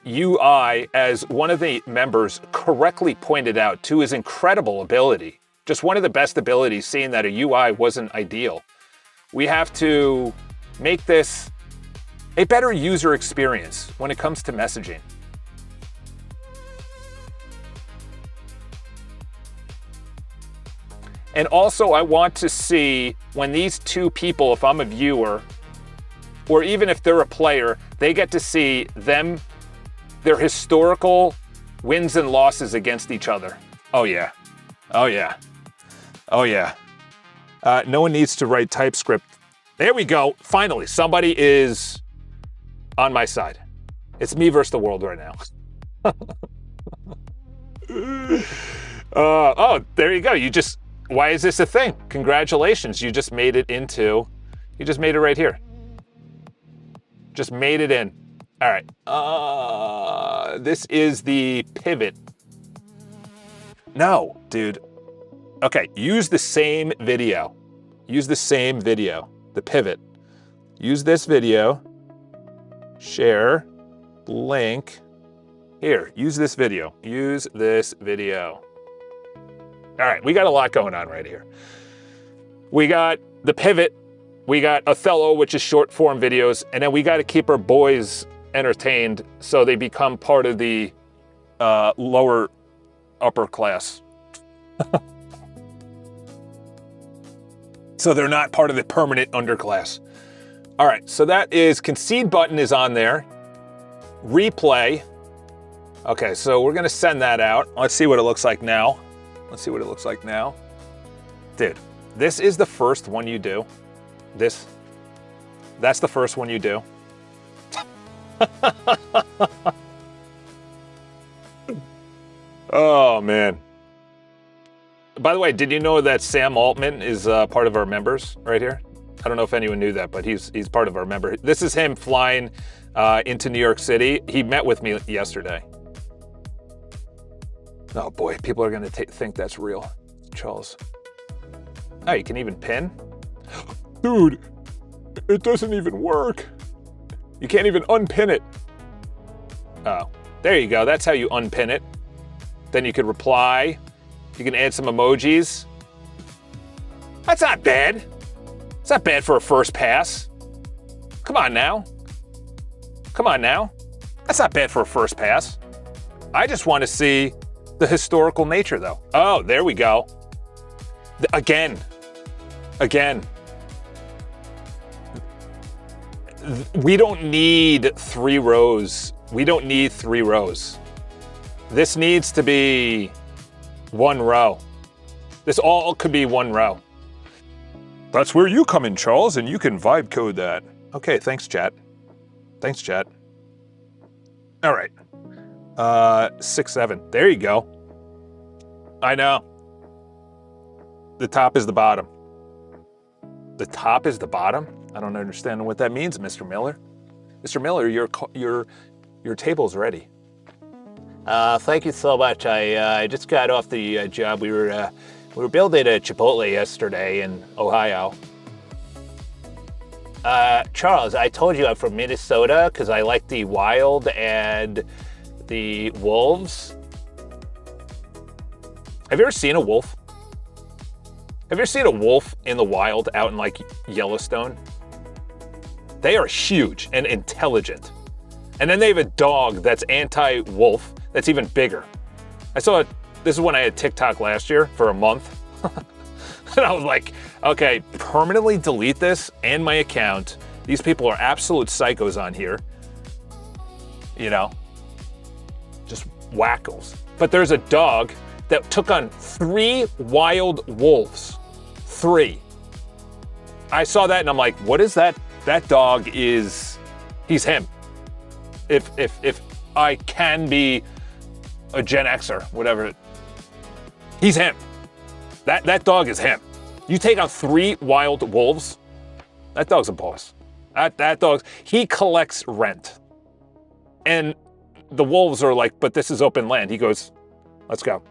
UI, as one of the members correctly pointed out, to his incredible ability. Just one of the best abilities, seeing that a UI wasn't ideal. We have to make this a better user experience when it comes to messaging. And also, I want to see when these two people, if I'm a viewer, or even if they're a player, they get to see them, their historical wins and losses against each other. Oh yeah. Oh yeah. Oh yeah. No one needs to write TypeScript. There we go. Finally, somebody is on my side. It's me versus the world right now. Oh, there you go. Why is this a thing? Congratulations. You just made it right here. Just made it in. All right. This is the pivot. No, dude. Okay, use the same video. Use the same video. The pivot. Use this video. Share. Link. Here, use this video. Use this video. All right, we got a lot going on right here. We got the pivot. We got Othello, which is short form videos. And then we got to keep our boys entertained so they become part of the lower upper class. So they're not part of the permanent underclass. All right, so that is concede button is on there. Replay. Okay, so we're gonna send that out. Let's see what it looks like now. Let's see what it looks like now. Dude, this is the first one you do. That's the first one you do. Oh, man. By the way, did you know that Sam Altman is part of our members right here? I don't know if anyone knew that, but he's part of our member. This is him flying into New York City. He met with me yesterday. Oh boy, people are gonna think that's real, Charles. Oh, you can even pin? Dude, it doesn't even work. You can't even unpin it. Oh, there you go. That's how you unpin it. Then you can reply. You can add some emojis. That's not bad. It's not bad for a first pass. Come on now. Come on now. That's not bad for a first pass. I just want to see the historical nature, though. Oh, there we go. Again. We don't need 3 rows. We don't need 3 rows. This needs to be 1 row. This all could be 1 row. That's where you come in, Charles, and you can vibe code that. Okay, thanks, chat. Thanks, chat. All right. 6, 7. There you go. I know. The top is the bottom. The top is the bottom? I don't understand what that means, Mr. Miller. Mr. Miller, your table's ready. Thank you so much. I just got off the job. We were building a Chipotle yesterday in Ohio. Charles, I told you I'm from Minnesota because I like the wild and the wolves. Have you ever seen a wolf? Have you ever seen a wolf in the wild out in like Yellowstone? They are huge and intelligent. And then they have a dog that's anti-wolf that's even bigger. This is when I had TikTok last year for a month. And I was like, okay, permanently delete this and my account. These people are absolute psychos on here. You know, just wackos. But there's a dog that took on 3 wild wolves. 3. I saw that and I'm like, what is that? That dog he's him. If I can be a Gen Xer, whatever, he's him. That dog is him. You take on 3 wild wolves, that dog's a boss. That dog, he collects rent. And the wolves are like, but this is open land. He goes, let's go.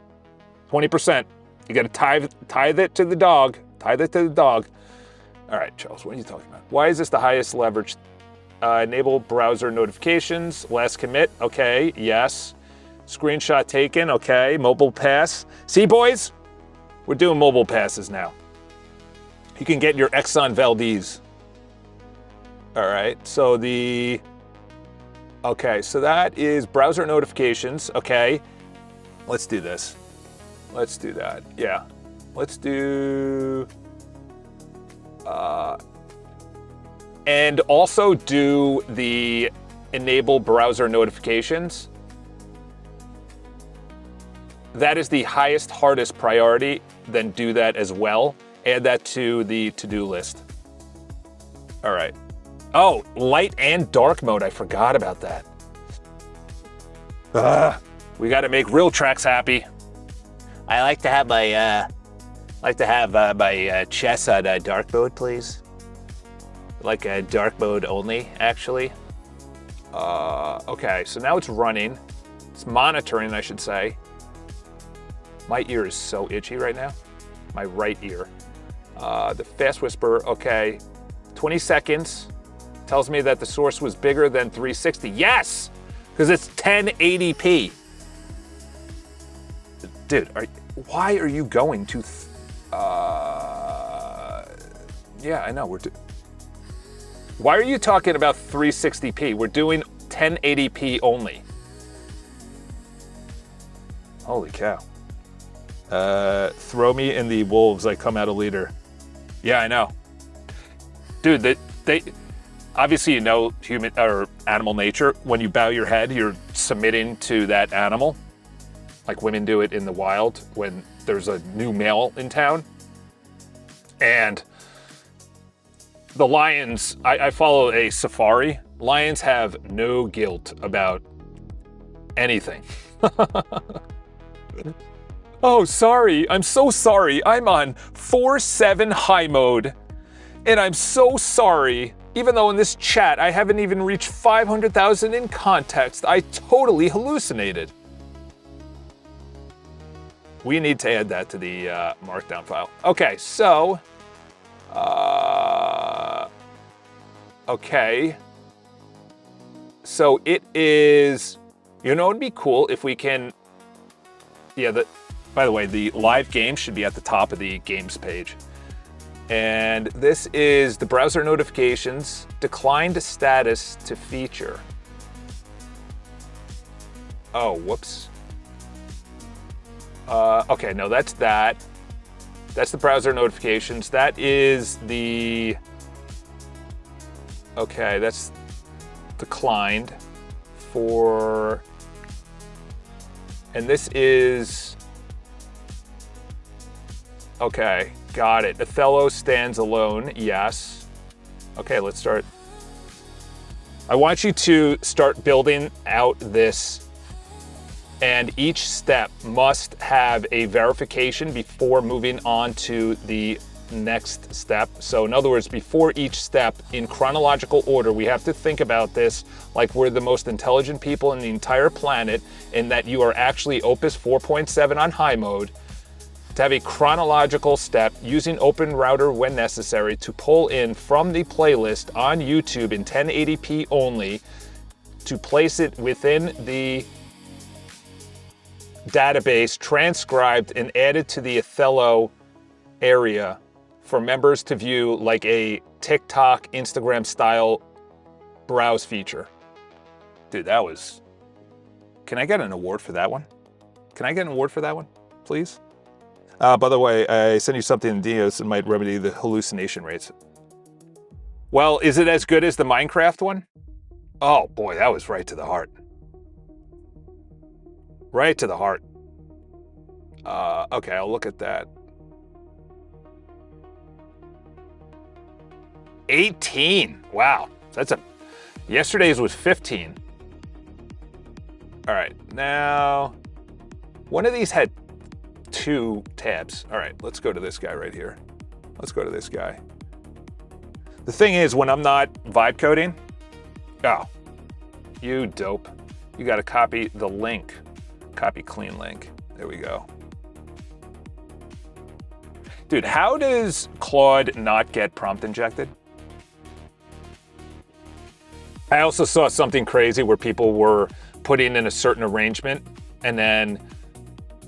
20%. You got to tithe it to the dog. Tithe it to the dog. All right, Charles, what are you talking about? Why is this the highest leverage Enable browser notifications. Last commit. Okay, yes. Screenshot taken. Okay, mobile pass. See, boys? We're doing mobile passes now. You can get your Exxon Valdez. All right, so okay, so that is browser notifications. Okay, let's do this. Let's do that. Yeah, let's do, and also do the enable browser notifications. That is the highest, hardest priority. Then do that as well. Add that to the to-do list. All right. Oh, light and dark mode. I forgot about that. We got to make real tracks happy. I like to have my chess on dark mode, please. Like dark mode only, actually. Okay, so now it's running. It's monitoring, I should say. My ear is so itchy right now. My right ear. The fast whisper, okay. 20 seconds. Tells me that the source was bigger than 360. Yes! Because it's 1080p. Dude, why are you going to... yeah, I know. Why are you talking about 360p? We're doing 1080p only. Holy cow. Throw me in the wolves, I come out a leader. Yeah, I know. Dude, they obviously, you know, human or animal nature. When you bow your head, you're submitting to that animal. Like women do it in the wild when there's a new male in town. And the lions, I follow a safari. Lions have no guilt about anything. Oh, sorry. I'm so sorry. I'm on 4/7 high mode. And I'm so sorry. Even though in this chat I haven't even reached 500,000 in context, I totally hallucinated. We need to add that to the markdown file. Okay, so... okay. So it is... You know, it'd be cool if we can... Yeah, by the way, the live game should be at the top of the games page. And this is the browser notifications, declined status to feature. Oh, whoops. Okay, no, that's that. That's the browser notifications. That is the... Okay, that's declined for... And this is... Okay, got it. Othello stands alone, yes. Okay, let's start. I want you to start building out this, and each step must have a verification before moving on to the next step. So in other words, before each step, in chronological order, we have to think about this like we're the most intelligent people in the entire planet, and that you are actually Opus 4.7 on high mode, to have a chronological step using Open Router when necessary to pull in from the playlist on YouTube in 1080p only, to place it within the database, transcribed and added to the Othello area for members to view, like a TikTok, Instagram style browse feature. Dude, that was... Can I get an award for that one? Can I get an award for that one, please? By the way, I sent you something in Dios that might remedy the hallucination rates. Well, is it as good as the Minecraft one? Oh boy, that was right to the heart. Right to the heart. Okay, I'll look at that. 18. Wow, that's a... Yesterday's was 15. All right, now... One of these had 2 tabs. All right, let's go to this guy right here. Let's go to this guy. The thing is, when I'm not vibe coding... Oh, you dope. You got to copy the link. Copy clean link. There we go. Dude, how does Claude not get prompt injected? I also saw something crazy where people were putting in a certain arrangement and then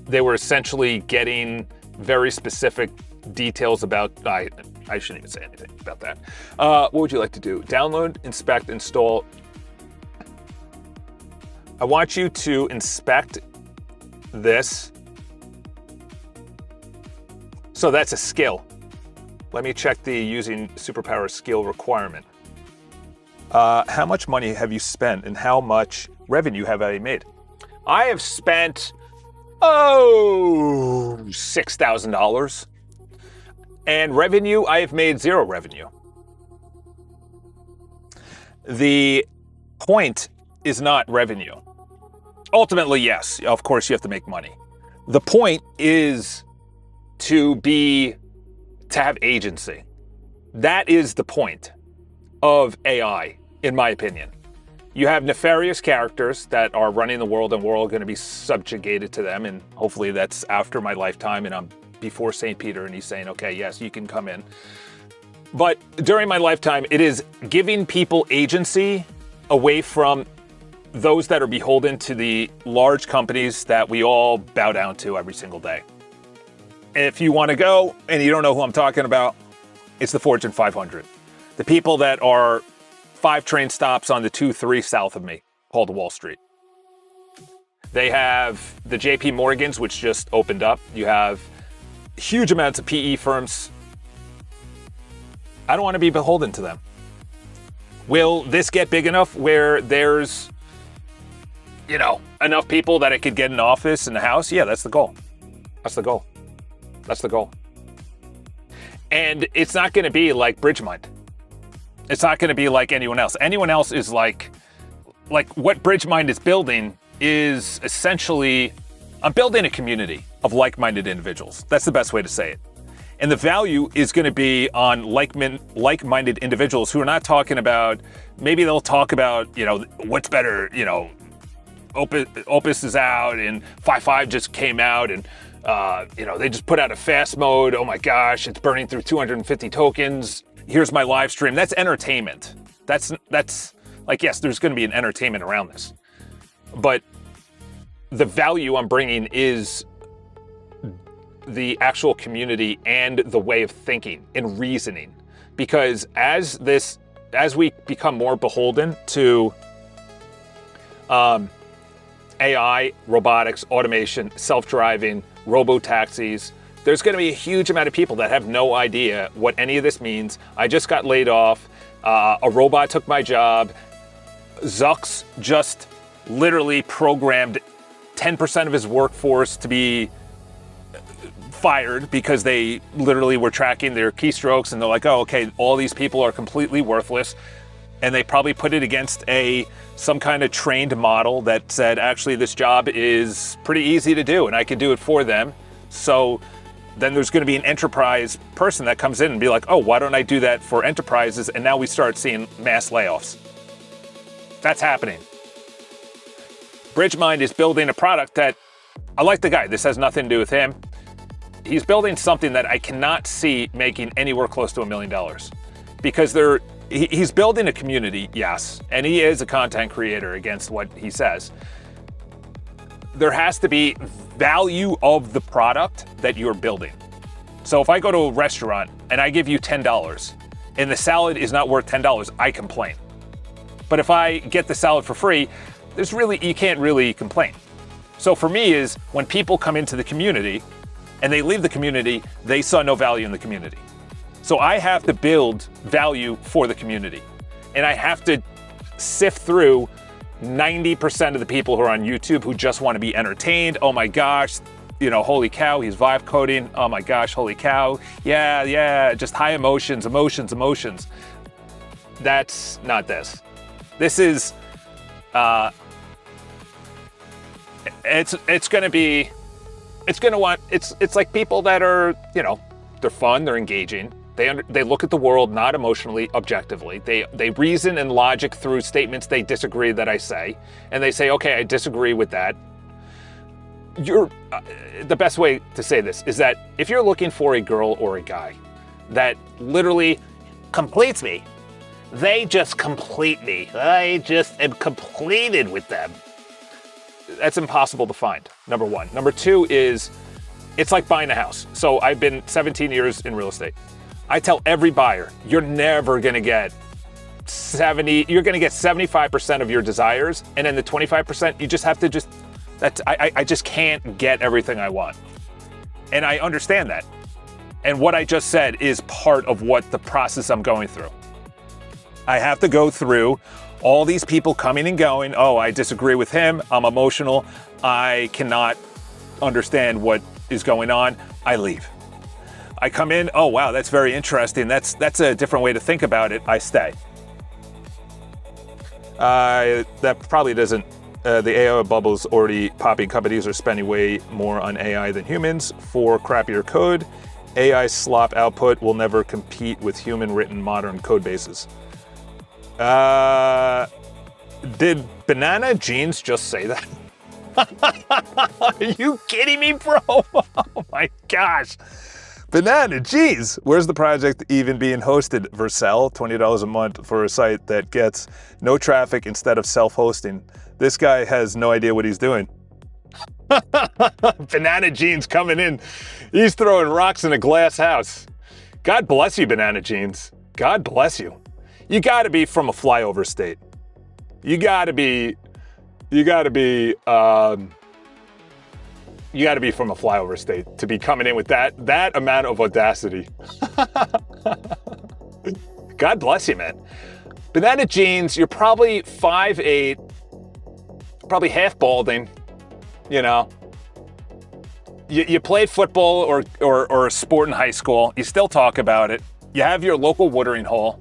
they were essentially getting very specific details about, I shouldn't even say anything about that. What would you like to do? Download, inspect, install. I want you to inspect this. So that's a skill. Let me check the using superpower skill requirement. How much money have you spent and how much revenue have I made? I have spent, $6,000. And revenue, I have made 0 revenue. The point is not revenue. Ultimately, yes, of course you have to make money. The point is to have agency. That is the point of AI, in my opinion. You have nefarious characters that are running the world and we're all going to be subjugated to them. And hopefully that's after my lifetime and I'm before St. Peter and he's saying, okay, yes, you can come in. But during my lifetime, it is giving people agency away from those that are beholden to the large companies that we all bow down to every single day. If you want to go and you don't know who I'm talking about, it's the Fortune 500. The people that are 5 train stops on the 2-3 south of me, called Wall Street. They have the JP Morgans, which just opened up. You have huge amounts of PE firms. I don't want to be beholden to them. Will this get big enough where there's, enough people that it could get an office and a house? Yeah, that's the goal. That's the goal. That's the goal. And it's not going to be like BridgeMind. It's not going to be like anyone else. Anyone else is like what BridgeMind is building is essentially, I'm building a community of like-minded individuals. That's the best way to say it. And the value is going to be on like-minded individuals who are not talking about, maybe they'll talk about, what's better, Opus is out and 5.5 just came out and, they just put out a fast mode. Oh my gosh, it's burning through 250 tokens. Here's my live stream. That's entertainment. That's like, yes, there's going to be an entertainment around this. But the value I'm bringing is the actual community and the way of thinking and reasoning. Because as we become more beholden to AI, robotics, automation, self-driving, robo-taxis, there's going to be a huge amount of people that have no idea what any of this means. I just got laid off. A robot took my job. Zuck's just literally programmed 10% of his workforce to be fired because they literally were tracking their keystrokes and they're like, oh, okay, all these people are completely worthless. And they probably put it against some kind of trained model that said, actually, this job is pretty easy to do and I can do it for them. So then there's going to be an enterprise person that comes in and be like, oh, why don't I do that for enterprises? And now we start seeing mass layoffs. That's happening. BridgeMind is building a product that, I like the guy, this has nothing to do with him. He's building something that I cannot see making anywhere close to $1 million. Because he's building a community, yes, and he is a content creator against what he says. There has to be value of the product that you're building. So if I go to a restaurant and I give you $10 and the salad is not worth $10, I complain. But if I get the salad for free, you can't really complain. So for me is when people come into the community and they leave the community, they saw no value in the community. So I have to build value for the community. And I have to sift through 90% of the people who are on YouTube who just want to be entertained. Oh my gosh, holy cow, he's vibe coding. Oh my gosh, holy cow. Yeah, just high emotions. That's not this. This is, it's like people that are, they're fun, they're engaging. They look at the world not emotionally, objectively. They reason and logic through statements they disagree that I say, and they say, okay, I disagree with that. The best way to say this is that if you're looking for a girl or a guy that literally completes me, They just complete me. I just am completed with them. That's impossible to find, number one. Number two is, it's like buying a house. So I've been 17 years in real estate. I tell every buyer, you're never gonna get 75% of your desires, and then the 25%, you just have to I just can't get everything I want. And I understand that. And what I just said is part of what the process I'm going through. I have to go through all these people coming and going. Oh, I disagree with him. I'm emotional. I cannot understand what is going on. I leave. I come in. Oh, wow, that's very interesting. That's a different way to think about it. I stay. That probably doesn't. The AI bubble's already popping. Companies are spending way more on AI than humans for crappier code. AI slop output will never compete with human-written modern code bases. Did Banana Jeans just say that? Are you kidding me, bro? Oh my gosh. Banana Jeans. Where's the project even being hosted? Vercel, $20 a month for a site that gets no traffic instead of self-hosting. This guy has no idea what he's doing. Banana Jeans coming in. He's throwing rocks in a glass house. God bless you, Banana Jeans. God bless you. You gotta be from a flyover state. You gotta be from a flyover state to be coming in with that amount of audacity. God bless you, man. Banana Jeans, you're probably 5'8", probably half balding, you know. You played football or a sport in high school. You still talk about it. You have your local watering hole.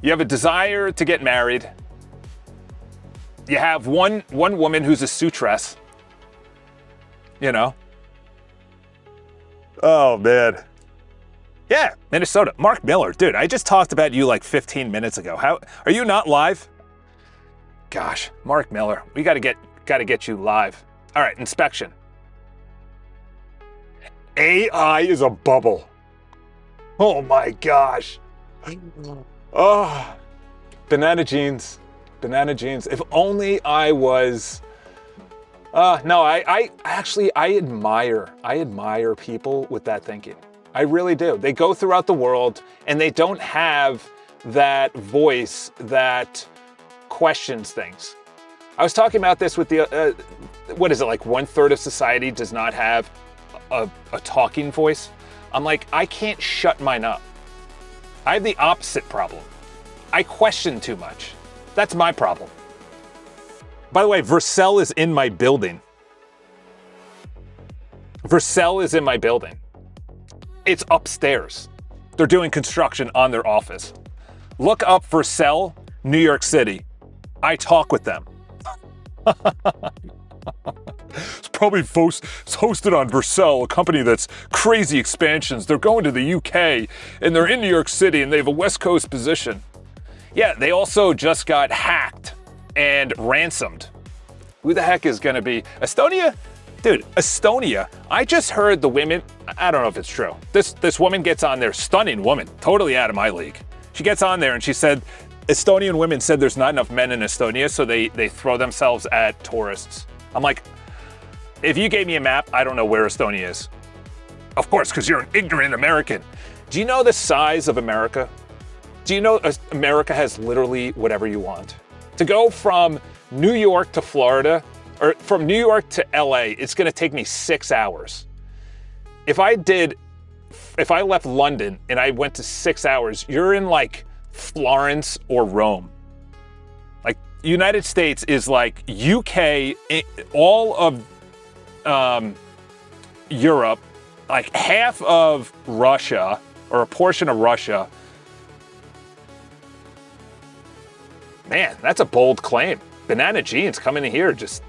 You have a desire to get married. You have one woman who's a suitress. You know. Oh, man. Yeah, Minnesota. Mark Miller. Dude, I just talked about you like 15 minutes ago. How are you not live? Gosh, Mark Miller. We gotta get you live. All right, inspection. AI is a bubble. Oh my gosh. Oh, Banana Jeans. Banana Jeans. If only I was... no, I actually admire people with that thinking. I really do. They go throughout the world and they don't have that voice that questions things. I was talking about this with the, what is it, like 1/3 of society does not have a talking voice. I'm like, I can't shut mine up. I have the opposite problem. I question too much. That's my problem. By the way, Vercel is in my building. Vercel is in my building. It's upstairs. They're doing construction on their office. Look up Vercel, New York City. I talk with them. It's probably hosted on Vercel, a company that's crazy expansions. They're going to the UK and they're in New York City and they have a West Coast position. Yeah, they also just got hacked and ransomed. Who the heck is gonna be? Estonia? Dude, Estonia. I just heard the women, I don't know if it's true. This woman gets on there, stunning woman, totally out of my league. She gets on there and she said, Estonian women said there's not enough men in Estonia, so they throw themselves at tourists. I'm like, if you gave me a map, I don't know where Estonia is. Of course, because you're an ignorant American. Do you know the size of America? Do you know America has literally whatever you want? To go from New York to Florida, or from New York to LA, it's gonna take me 6 hours. If I left London and I went to 6 hours, you're in like Florence or Rome. Like United States is like UK, all of Europe, like half of Russia or a portion of Russia. Man, that's a bold claim. Banana Jeans coming in here, just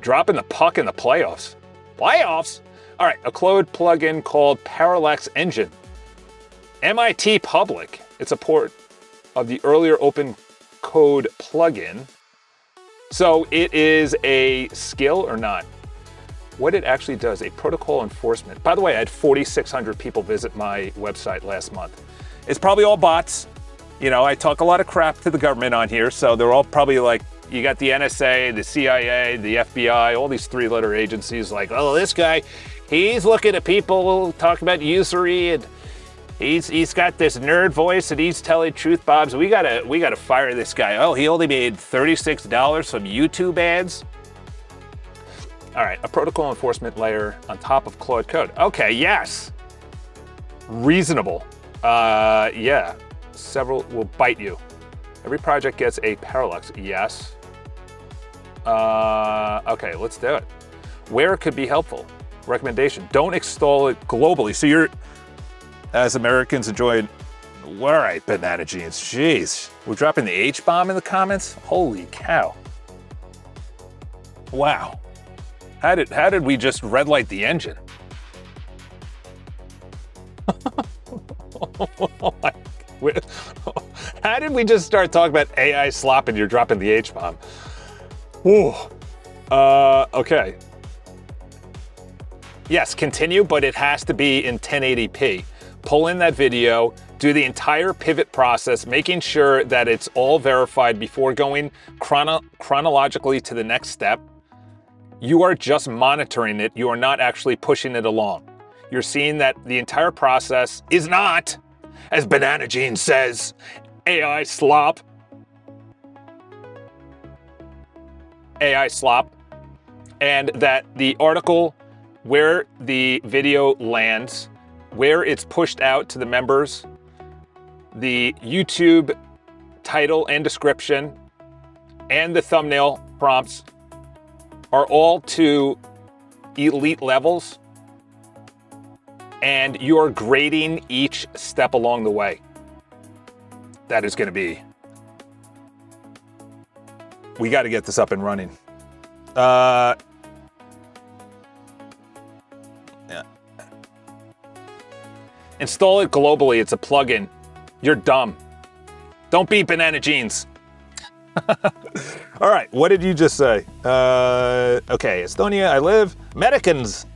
dropping the puck in the playoffs. Playoffs? All right, a Claude plugin called Parallax Engine. MIT Public. It's a port of the earlier open code plugin. So it is a skill or not? What it actually does, a protocol enforcement. By the way, I had 4,600 people visit my website last month. It's probably all bots. You know, I talk a lot of crap to the government on here, so they're all probably like, you got the NSA, the CIA, the FBI, all these three-letter agencies like, oh, this guy, he's looking at people talking about usury, and he's got this nerd voice, and he's telling truth bombs. We gotta fire this guy. Oh, he only made $36 from YouTube ads. All right, a protocol enforcement layer on top of Claude Code. Okay, yes. Reasonable. Yeah. Several will bite you. Every project gets a parallax. Yes. Okay, let's do it. Where it could be helpful? Recommendation: don't install it globally. So you're, as Americans, enjoying. All right, banana jeans. Jeez, we're dropping the H-bomb in the comments. Holy cow! Wow. How did we just red light the engine? Oh my. How did we just start talking about AI slop and you're dropping the H-bomb? Ooh. Okay. Yes, continue, but it has to be in 1080p. Pull in that video, do the entire pivot process, making sure that it's all verified before going chronologically to the next step. You are just monitoring it. You are not actually pushing it along. You're seeing that the entire process is not, as Banana Jean says, AI slop. AI slop. And that the article, where the video lands, where it's pushed out to the members, the YouTube title and description, and the thumbnail prompts are all to elite levels, and you're grading each step along the way. That is going to be... We got to get this up and running. Yeah. Install it globally. It's a plugin. You're dumb. Don't be Banana Jeans. All right, what did you just say? Okay, Estonia, I live. Americans.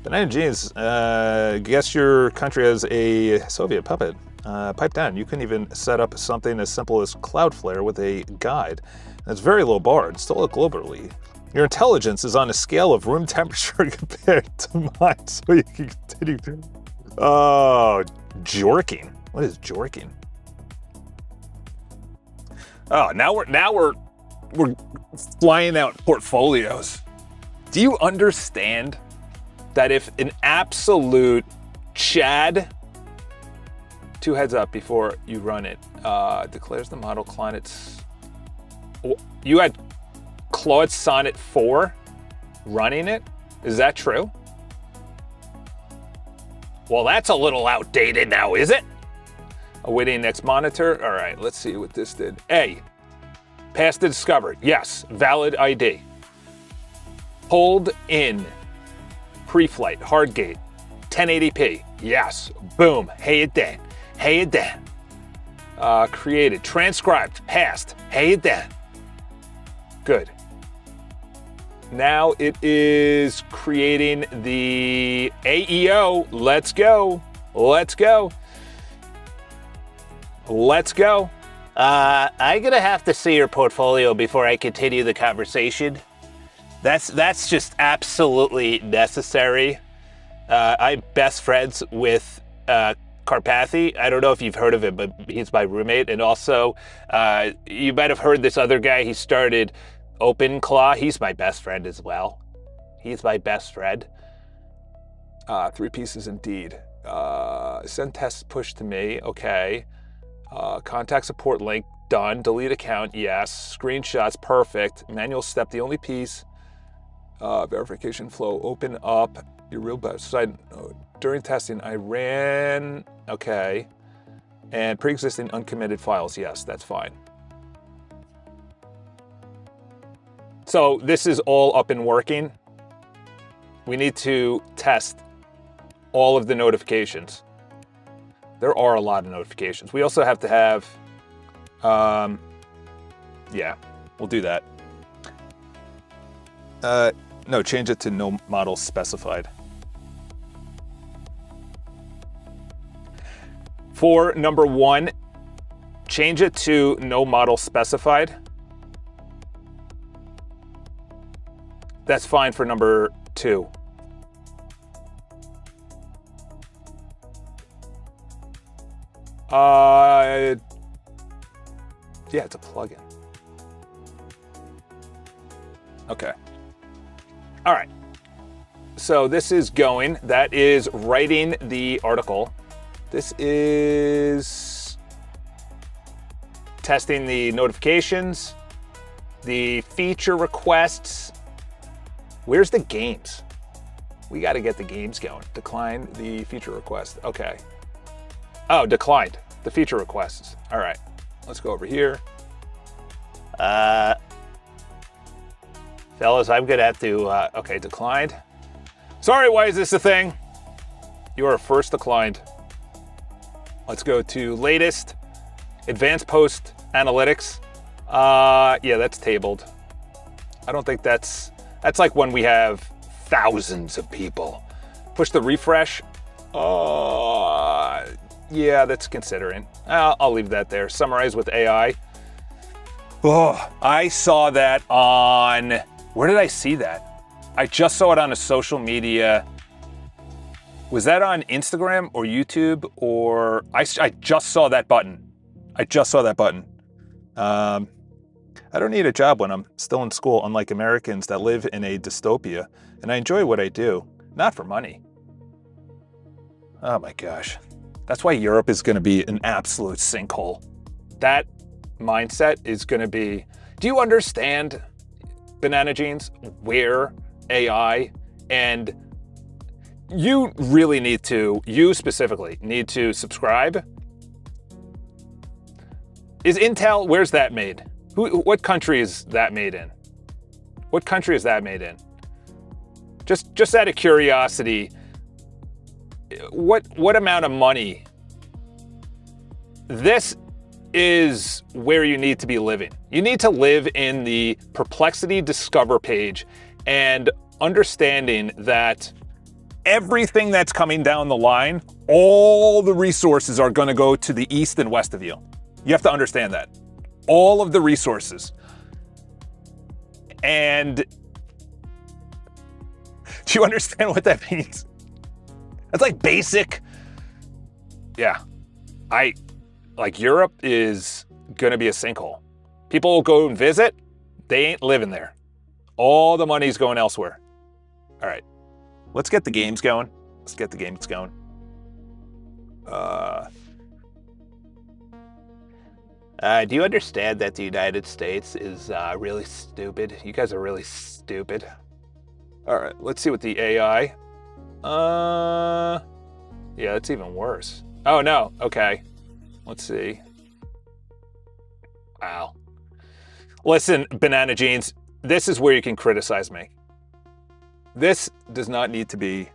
Banana Jeans, guess your country has a Soviet puppet. Pipe down. You can even set up something as simple as Cloudflare with a guide. That's very low bar. Install it globally. Your intelligence is on a scale of room temperature compared to mine, so you can continue to... Oh, jorking. What is jorking? Oh, now we're flying out portfolios. Do you understand that if an absolute Chad, 2 heads up before you run it, declares the model Claude's... You had Claude Sonnet 4 running it? Is that true? Well, that's a little outdated now, is it? Awaiting next monitor. All right, let's see what this did. A, passed the discovery. Yes, valid ID. Pulled in. Pre-flight, hard gate, 1080p. Yes, boom. Hey it then. Hey it then. Created, transcribed, passed. Hey it then. Good. Now it is creating the AEO. Let's go. Let's go. Let's go. I'm gonna have to see your portfolio before I continue the conversation. That's just absolutely necessary. I'm best friends with Karpathy. I don't know if you've heard of him, but he's my roommate. And also, you might have heard this other guy. He started OpenClaw. He's my best friend as well. He's my best friend. 3 pieces indeed. Send test push to me. Okay. Contact support link. Done. Delete account. Yes. Screenshots. Perfect. Manual step. The only piece. Verification flow. Open up your real side. During testing, I ran. Okay. And pre-existing uncommitted files. Yes, that's fine. So this is all up and working. We need to test all of the notifications. There are a lot of notifications. We also have to have, yeah, we'll do that. No, change it to no model specified. For number 1, Change it to no model specified. That's fine for number 2. Yeah, it's a plugin. Okay. All right. So this is going. That is writing the article. This is testing the notifications, the feature requests. Where's the games? We got to get the games going. Decline the feature request. Okay. Oh, declined the feature requests. All right. Let's go over here. Fellas, I'm going to have to, okay, declined. Sorry, why is this a thing? You are first declined. Let's go to latest, advanced post analytics. Yeah, that's tabled. I don't think that's like when we have thousands of people. Push the refresh. Yeah, that's considering. I'll leave that there. Summarize with AI. Oh, I saw that on, where did I see that? I just saw it on a social media. Was that on Instagram or YouTube or, I just saw that button. I don't need a job when I'm still in school, unlike Americans that live in a dystopia, and I enjoy what I do, not for money. Oh my gosh. That's why Europe is going to be an absolute sinkhole. That mindset is going to be, do you understand, Banana Jeans, where AI, and you really need to, you specifically, need to subscribe. Is Intel, where's that made? What country is that made in? What country is that made in? Just out of curiosity, what amount of money? This is where you need to be living. You need to live in the Perplexity Discover page and understanding that everything that's coming down the line, all the resources are going to go to the east and west of you. You have to understand that. All of the resources. And do you understand what that means? That's like basic. Yeah. Like Europe is going to be a sinkhole. People will go and visit. They ain't living there. All the money's going elsewhere. All right. Let's get the games going. Do you understand that the United States is really stupid? You guys are really stupid. All right, let's see what the AI. Yeah, that's even worse. Oh no, okay. Let's see. Wow. Listen, Banana Jeans, this is where you can criticize me. This does not need to be.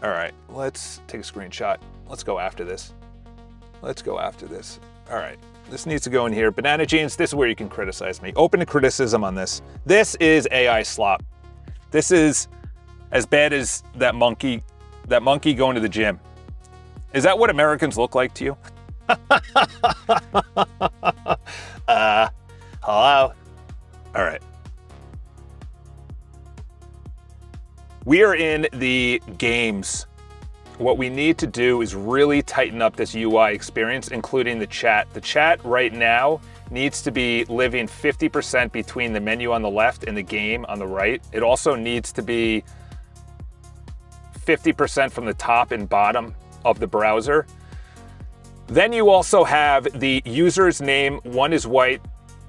All right, let's take a screenshot. Let's go after this. All right, this needs to go in here. Banana Jeans, this is where you can criticize me. Open to criticism on this. This is AI slop. This is as bad as that monkey going to the gym. Is that what Americans look like to you? Hello? All right. We are in the games. What we need to do is really tighten up this UI experience, including the chat. The chat right now needs to be living 50% between the menu on the left and the game on the right. It also needs to be 50% from the top and bottom of the browser. Then you also have the user's name. One is white,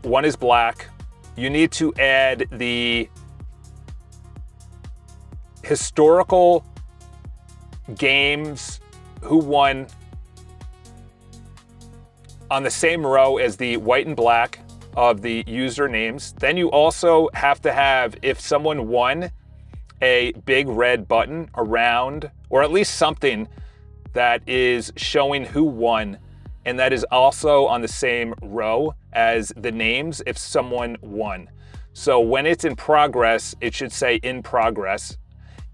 one is black. You need to add the historical games, who won, on the same row as the white and black of the usernames. Then you also have to have, if someone won, a big red button around, or at least something that is showing who won, and that is also on the same row as the names if someone won. So when it's in progress, it should say in progress.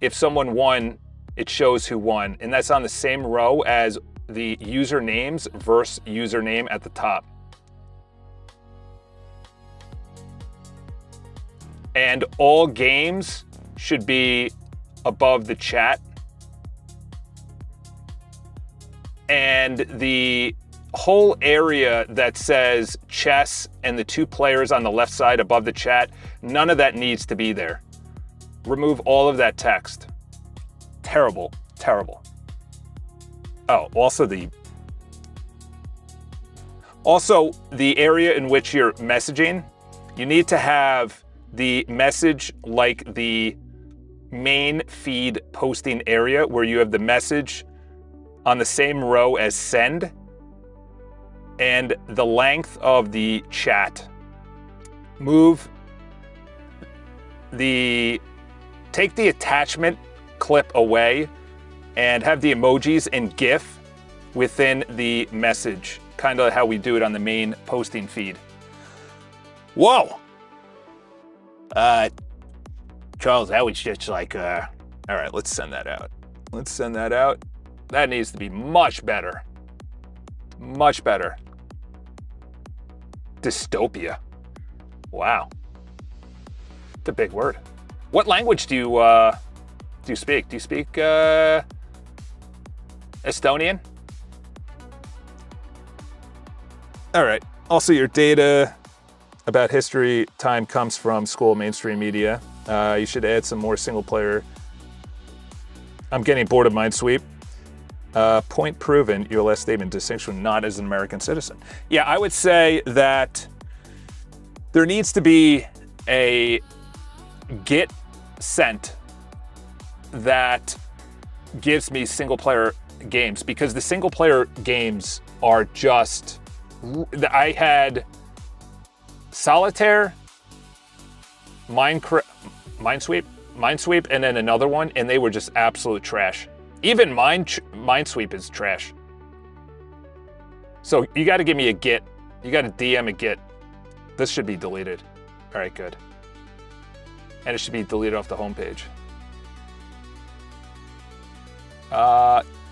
If someone won, it shows who won, and that's on the same row as the usernames versus username at the top. And all games should be above the chat. And the whole area that says chess and the 2 players on the left side above the chat, none of that needs to be there. Remove all of that text. Terrible, terrible. Oh, also the area in which you're messaging, you need to have the message like the main feed posting area where you have the message on the same row as send and the length of the chat. Take the attachment clip away and have the emojis and GIF within the message, kind of how we do it on the main posting feed. Whoa! Charles, that was just like, all right, let's send that out. Let's send that out. That needs to be much better. Much better. Dystopia. Wow. It's a big word. What language do you speak? Do you speak Estonian? All right. Also, your data about history time comes from school mainstream media. You should add some more single player. I'm getting bored of Minesweep. Point proven, your last statement, distinction not as an American citizen. Yeah, I would say that there needs to be a Git sent that gives me single player games, because the single player games are just, I had Solitaire, Minesweep, and then another one, and they were just absolute trash. Even Minesweep is trash. So you got to give me a Git. You got to DM a Git. This should be deleted. All right, good. And it should be deleted off the homepage.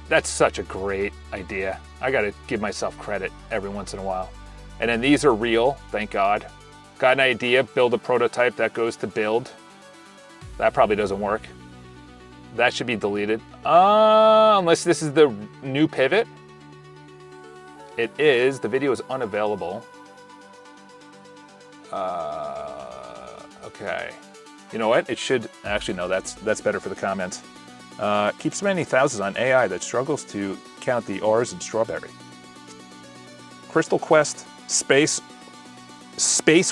That's such a great idea. I got to give myself credit every once in a while. And then these are real, thank God. Got an idea, build a prototype that goes to build. That probably doesn't work. That should be deleted. Unless this is the new pivot. It is. The video is unavailable. Okay. You know what? It should... Actually, no, that's better for the comments. Keep spending thousands on AI that struggles to count the R's in strawberry. Crystal Quest, space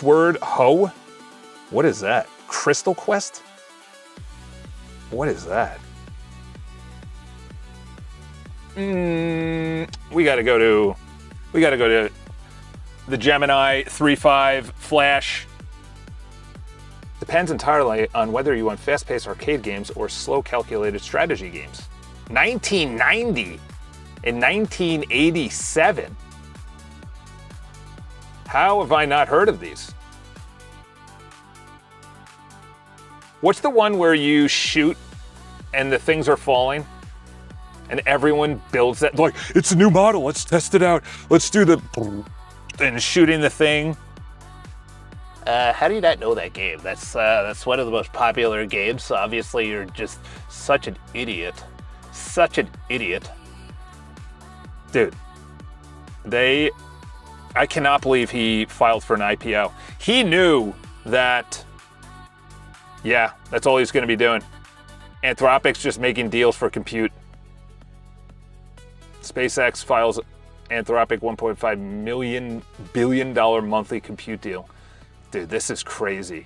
word, ho? What is that? Crystal Quest? What is that? We gotta go to the Gemini 3.5 Flash. Depends entirely on whether you want fast-paced arcade games or slow calculated strategy games. 1990 and 1987. How have I not heard of these? What's the one where you shoot and the things are falling and everyone builds that? Like, it's a new model, let's test it out. Let's do the... and shooting the thing. How do you not know that game? That's one of the most popular games. Obviously, you're just such an idiot. Such an idiot. Dude, I cannot believe he filed for an IPO. He knew that, yeah, that's all he's going to be doing. Anthropic's just making deals for compute. SpaceX files Anthropic $1.5 billion monthly compute deal. Dude, this is crazy.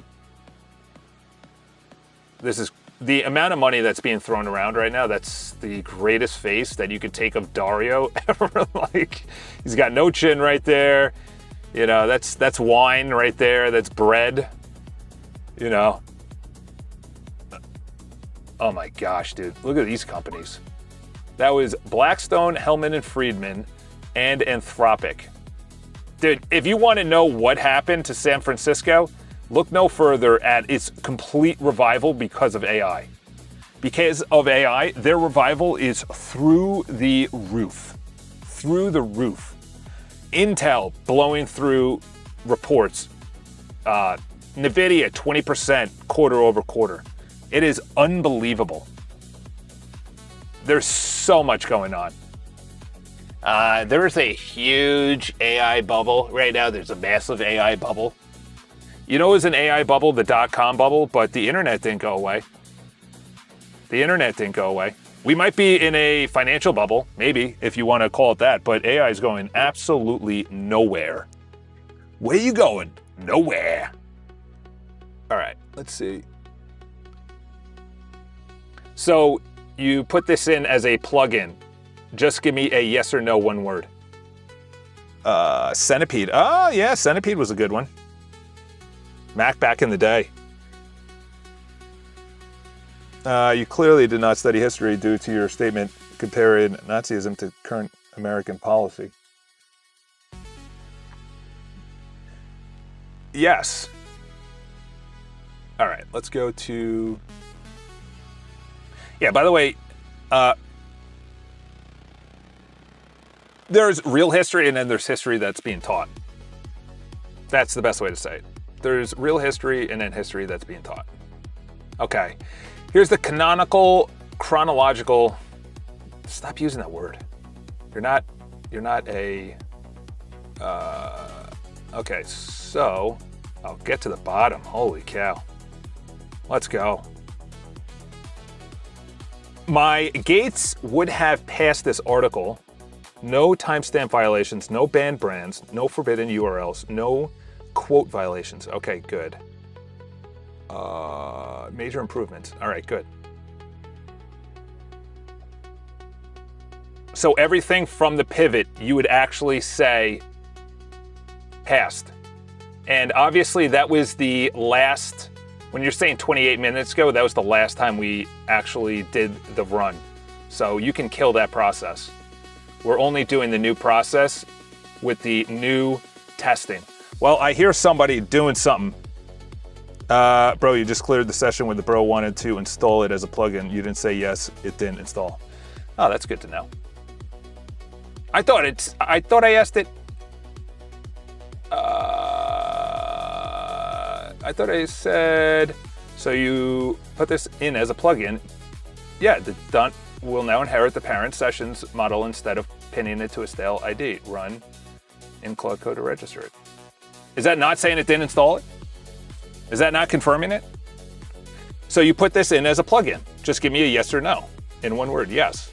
This is the amount of money that's being thrown around right now. That's the greatest face that you could take of Dario ever. Like, he's got no chin right there. You know, that's wine right there. That's bread. You know. Oh my gosh, dude. Look at these companies. That was Blackstone, Hellman and Friedman, and Anthropic. Dude, if you want to know what happened to San Francisco, look no further at its complete revival because of AI. Because of AI, their revival is through the roof. Through the roof. Intel blowing through reports. NVIDIA, 20% quarter over quarter. It is unbelievable. There's so much going on. There's a huge AI bubble right now. There's a massive AI bubble. You know, it was an AI bubble, the .com bubble, but the internet didn't go away. The internet didn't go away. We might be in a financial bubble, maybe, if you want to call it that, but AI is going absolutely nowhere. Where you going? Nowhere. All right, let's see. So you put this in as a plugin. Just give me a yes or no, one word. Centipede. Oh, yeah, Centipede was a good one. Mac back in the day. You clearly did not study history due to your statement comparing Nazism to current American policy. Yes. All right, let's go to... Yeah, by the way, there's real history and then there's history that's being taught. That's the best way to say it. There's real history and then history that's being taught. Okay, here's the chronological, stop using that word. You're not a, okay, so I'll get to the bottom. Holy cow. Let's go. My gates would have passed this article. No timestamp violations, no banned brands, no forbidden URLs, no quote violations. Okay, good. Major improvements. All right, good. So everything from the pivot, you would actually say passed. And obviously that was the last, when you're saying 28 minutes ago, that was the last time we actually did the run. So you can kill that process. We're only doing the new process with the new testing. Well, I hear somebody doing something. Bro, you just cleared the session when the bro wanted to install it as a plugin. You didn't say yes, it didn't install. Oh, that's good to know. I thought I asked it. I thought I said, so you put this in as a plugin. Yeah, the Dunt will now inherit the parent sessions model instead of pinning it to a stale ID. Run in Cloud Code to register it. Is that not saying it didn't install it? Is that not confirming it? So you put this in as a plugin. Just give me a yes or no. In one word, yes.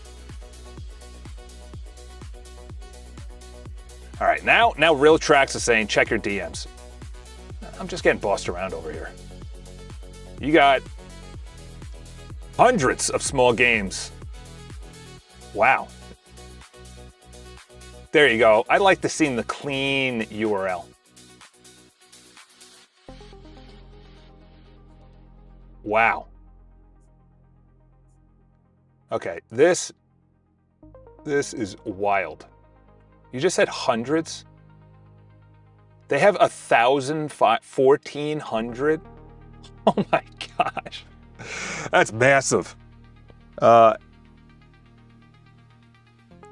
All right, now Real Tracks is saying check your DMs. I'm just getting bossed around over here. You got hundreds of small games. Wow. There you go. I'd like to see the clean URL. Wow. Okay, this is wild. You just said hundreds? They have 1,000, 1,400? Oh my gosh. That's massive. Oh,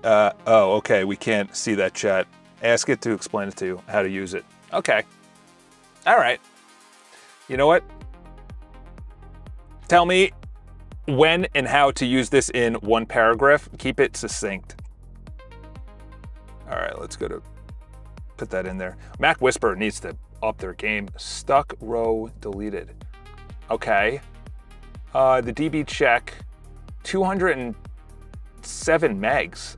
okay, we can't see that chat. Ask it to explain it to you, how to use it. Okay. All right. You know what? Tell me when and how to use this in one paragraph. Keep it succinct. All right, let's go to put that in there. Mac Whisper needs to up their game. Stuck row deleted. Okay. The DB check, 207 megs.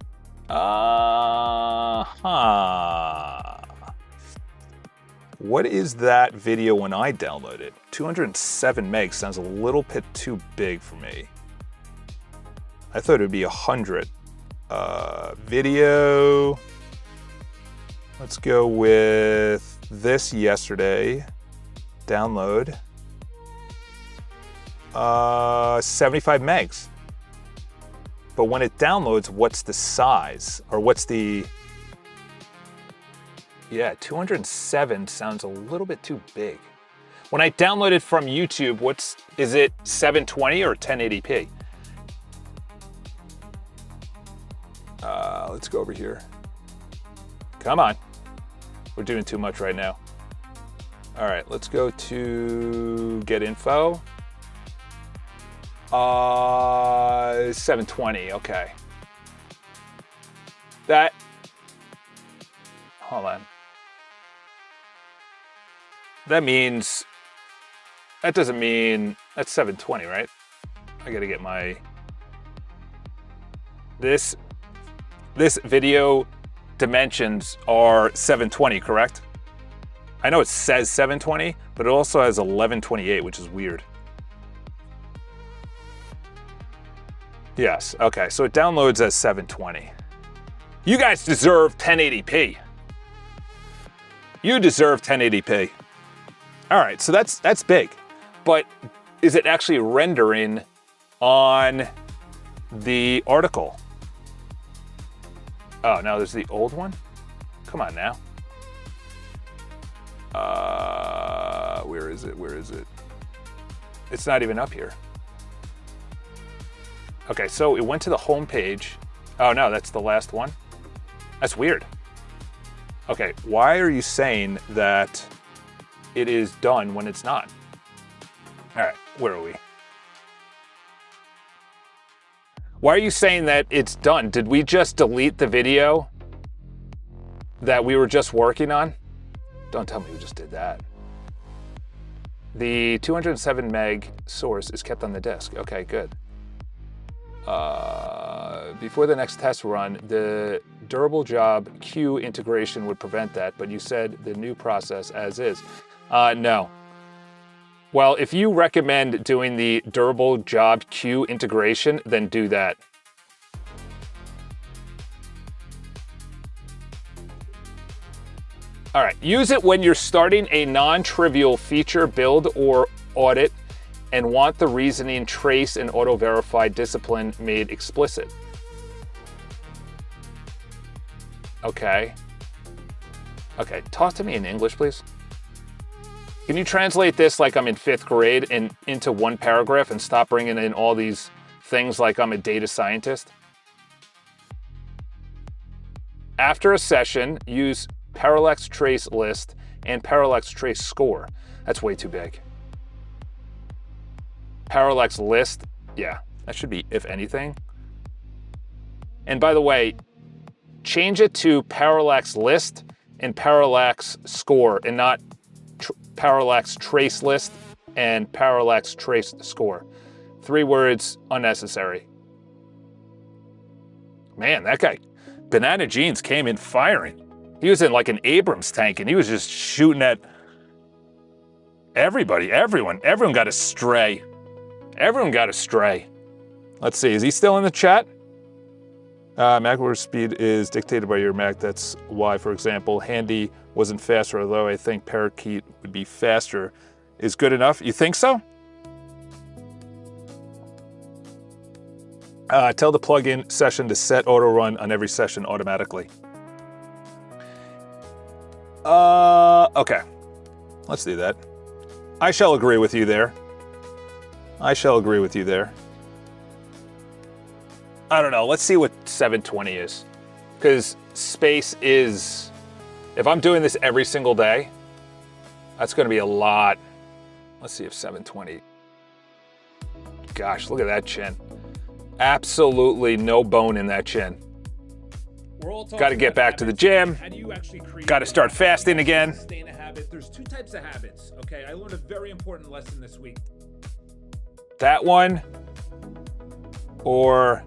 What is that video when I download it? 207 megs sounds a little bit too big for me. I thought it would be 100. Video. Let's go with this yesterday. Download. 75 megs. But when it downloads, what's the size? Or what's the... Yeah, 207 sounds a little bit too big. When I download it from YouTube, is it 720 or 1080p? Let's go over here. Come on. We're doing too much right now. All right, let's go to get info. 720, okay. That, hold on. That doesn't mean, that's 720, right? I gotta get my, this video dimensions are 720, correct? I know it says 720, but it also has 1128, which is weird. Yes, okay, so it downloads as 720. You guys deserve 1080p. You deserve 1080p. All right, so that's big. But is it actually rendering on the article? Oh, no, there's the old one? Come on now. Where is it? Where is it? It's not even up here. Okay, so it went to the home page. Oh no, that's the last one. That's weird. Okay, why are you saying that it is done when it's not? All right, where are we? Why are you saying that it's done? Did we just delete the video that we were just working on? Don't tell me we just did that. The 207 meg source is kept on the disk. Okay, good. Before the next test run, the durable job queue integration would prevent that, but you said the new process as is. No. Well, if you recommend doing the durable job queue integration, then do that. All right, use it when you're starting a non-trivial feature build or audit and want the reasoning, trace, and auto-verify discipline made explicit. Okay. Okay, talk to me in English, please. Can you translate this like I'm in 5th grade and into one paragraph and stop bringing in all these things like I'm a data scientist? After a session, use parallax trace list and parallax trace score. That's way too big. Parallax list, yeah, that should be if anything. And by the way, change it to parallax list and parallax score and not parallax trace list and parallax trace score. 3 words, unnecessary. Man, that guy, Banana Jeans came in firing. He was in like an Abrams tank and he was just shooting at everybody, everyone got astray. Everyone got astray. Let's see, is he still in the chat? Mac order speed is dictated by your Mac. That's why, for example, Handy wasn't faster, although I think Parakeet would be faster. Is good enough? You think so? Tell the plugin session to set auto run on every session automatically. Okay. Let's do that. I shall agree with you there. I shall agree with you there. I don't know, let's see what 720 is. Because space is, if I'm doing this every single day, that's gonna be a lot. Let's see if 720, gosh, look at that chin. Absolutely no bone in that chin. Got to get back to the gym. Got to start fasting again. Sustain a habit. There's 2 types of habits, okay? I learned a very important lesson this week. That one, or,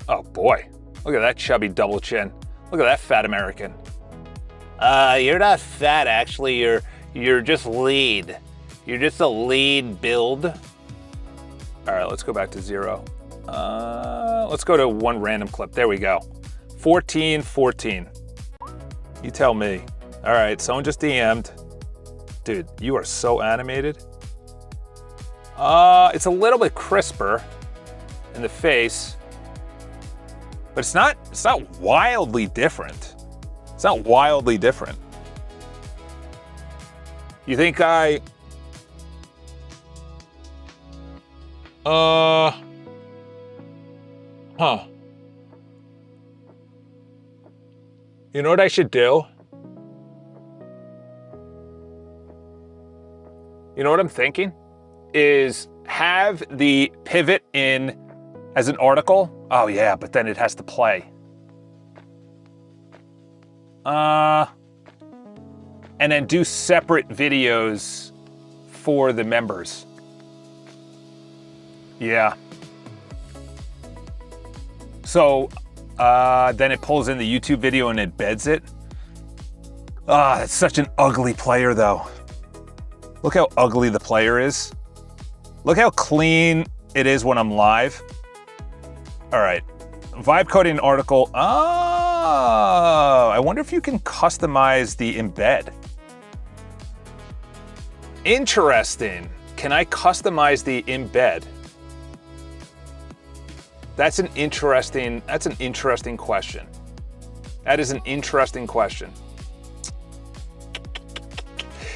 oh boy, look at that chubby double chin. Look at that fat American. You're not fat, actually. You're just lean. You're just a lean build. All right, let's go back to 0. Let's go to one random clip. There we go. 14. You tell me. All right, someone just DM'd. Dude, you are so animated. It's a little bit crisper in the face, but it's not wildly different. It's not wildly different. You think huh. You know what I should do? You know what I'm thinking? Is have the pivot in as an article. Oh yeah, but then it has to play. And then do separate videos for the members. Yeah. So then it pulls in the YouTube video and embeds it. Ah, that's such an ugly player though. Look how ugly the player is. Look how clean it is when I'm live. All right, vibe coding article. Oh, I wonder if you can customize the embed. Interesting. Can I customize the embed? That's an interesting question. That is an interesting question.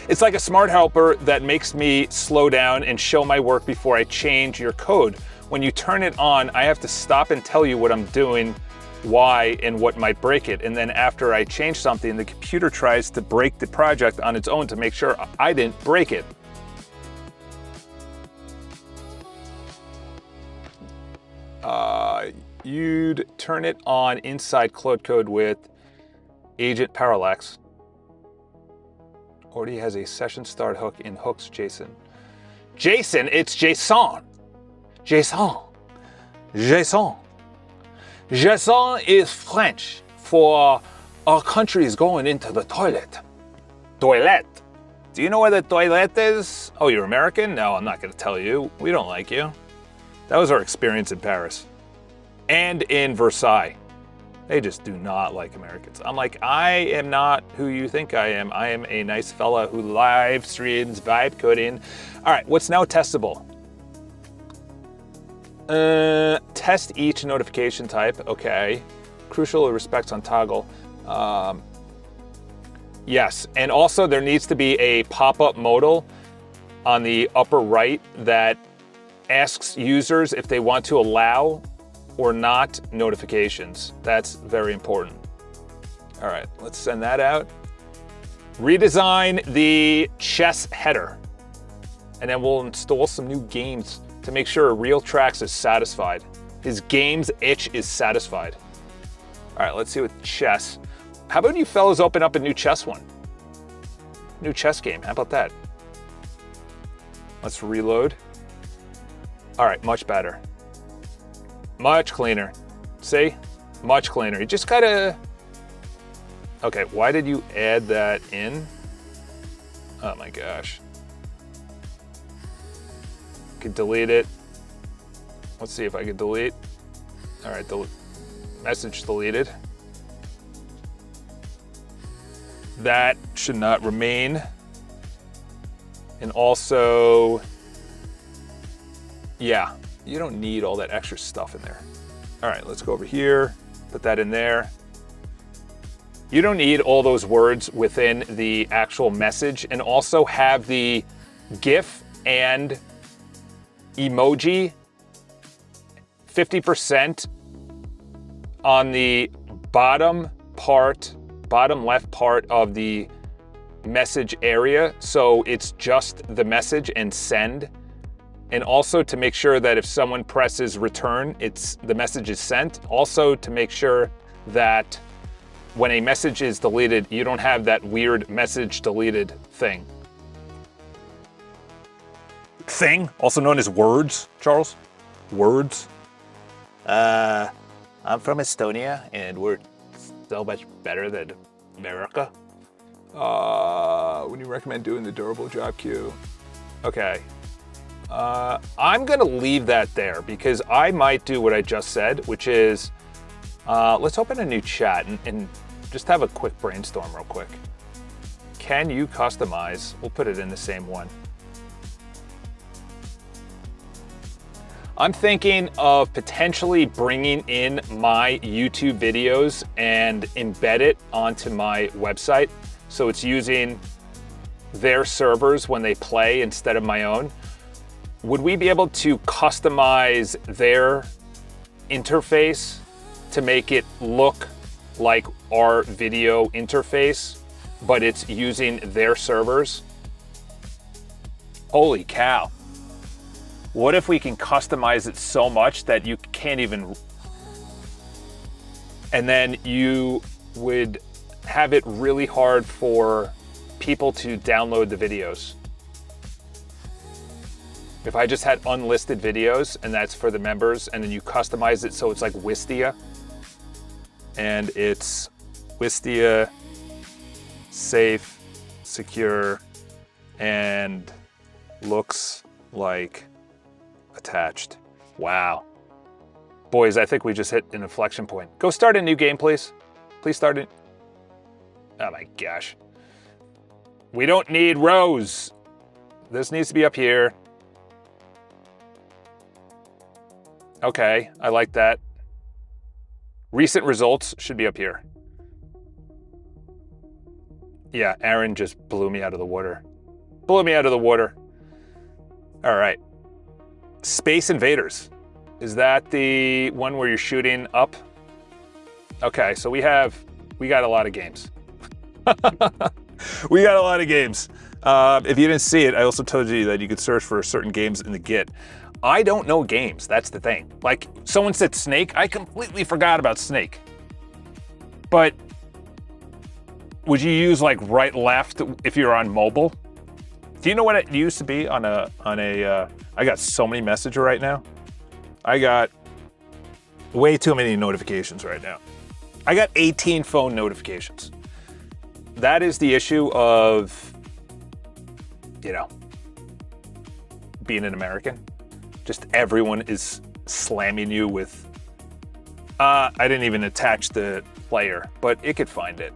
It's like a smart helper that makes me slow down and show my work before I change your code. When you turn it on, I have to stop and tell you what I'm doing, why, and what might break it. And then after I change something, the computer tries to break the project on its own to make sure I didn't break it. You'd turn it on inside Cloud Code with Agent Parallax. Already has a session start hook in hooks, Jason. Jason, it's Jason. Jason. Jason. Jason is French for our country is going into the toilet. Toilet. Do you know where the toilet is? Oh, you're American? No, I'm not going to tell you. We don't like you. That was our experience in Paris. And in Versailles. They just do not like Americans. I'm like, I am not who you think I am. I am a nice fella who live streams vibe coding. All right, what's now testable? Test each notification type. Okay. Crucial respects on toggle. Yes, and also there needs to be a pop-up modal on the upper right that asks users if they want to allow or not notifications. That's very important. All right, let's send that out. Redesign the chess header. And then we'll install some new games to make sure Real Tracks is satisfied. His game's itch is satisfied. All right, let's see with chess. How about you fellas open up a new chess one? New chess game, how about that? Let's reload. All right, much better. Much cleaner. See? Much cleaner. You just gotta... Okay, why did you add that in? Oh my gosh. Could delete it. Let's see if I could delete. All right, message deleted. That should not remain. And also, yeah, you don't need all that extra stuff in there. All right, let's go over here, put that in there. You don't need all those words within the actual message, and also have the GIF and emoji 50% on the bottom left part of the message area, so it's just the message and send. And also to make sure that if someone presses return, the message is sent. Also to make sure that when a message is deleted, you don't have that weird message deleted thing. Thing, also known as words, Charles? Words? I'm from Estonia, and we're so much better than America. Would you recommend doing the durable job queue? Okay. I'm gonna leave that there because I might do what I just said, which is, let's open a new chat and just have a quick brainstorm real quick. Can you customize? We'll put it in the same one. I'm thinking of potentially bringing in my YouTube videos and embed it onto my website. So it's using their servers when they play instead of my own. Would we be able to customize their interface to make it look like our video interface, but it's using their servers? Holy cow. What if we can customize it so much that you can't even, and then you would have it really hard for people to download the videos. If I just had unlisted videos and that's for the members, and then you customize it so it's like Wistia, and it's Wistia, safe, secure, and looks like attached. Wow. Boys, I think we just hit an inflection point. Go start a new game, please. Please start it. Oh my gosh. We don't need rows. This needs to be up here. Okay, I like that. Recent results should be up here. Yeah, Aaron just blew me out of the water. Blew me out of the water. All right. Space Invaders. Is that the one where you're shooting up? Okay, so we got a lot of games. We got a lot of games. If you didn't see it, I also told you that you could search for certain games in the Git. I don't know games, that's the thing. Like, someone said Snake, I completely forgot about Snake. But would you use like right, left if you're on mobile? Do you know what it used to be on a I got so many messages right now. I got way too many notifications right now. I got 18 phone notifications. That is the issue of, you know, being an American. Just everyone is slamming you with, I didn't even attach the player, but it could find it.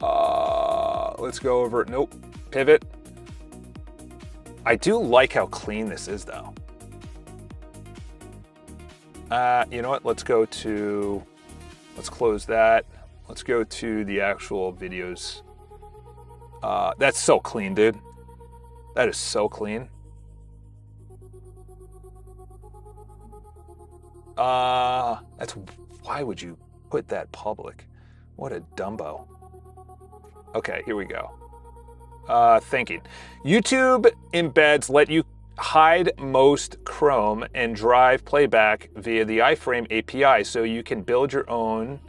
Let's go over it. Nope. Pivot. I do like how clean this is, though. You know what? Let's close that. Let's go to the actual videos. That's so clean, dude. That is so clean. Why would you put that public? What a dumbo. Okay, here we go. Thinking. YouTube embeds let you hide most Chrome and drive playback via the iframe API, so you can build your own,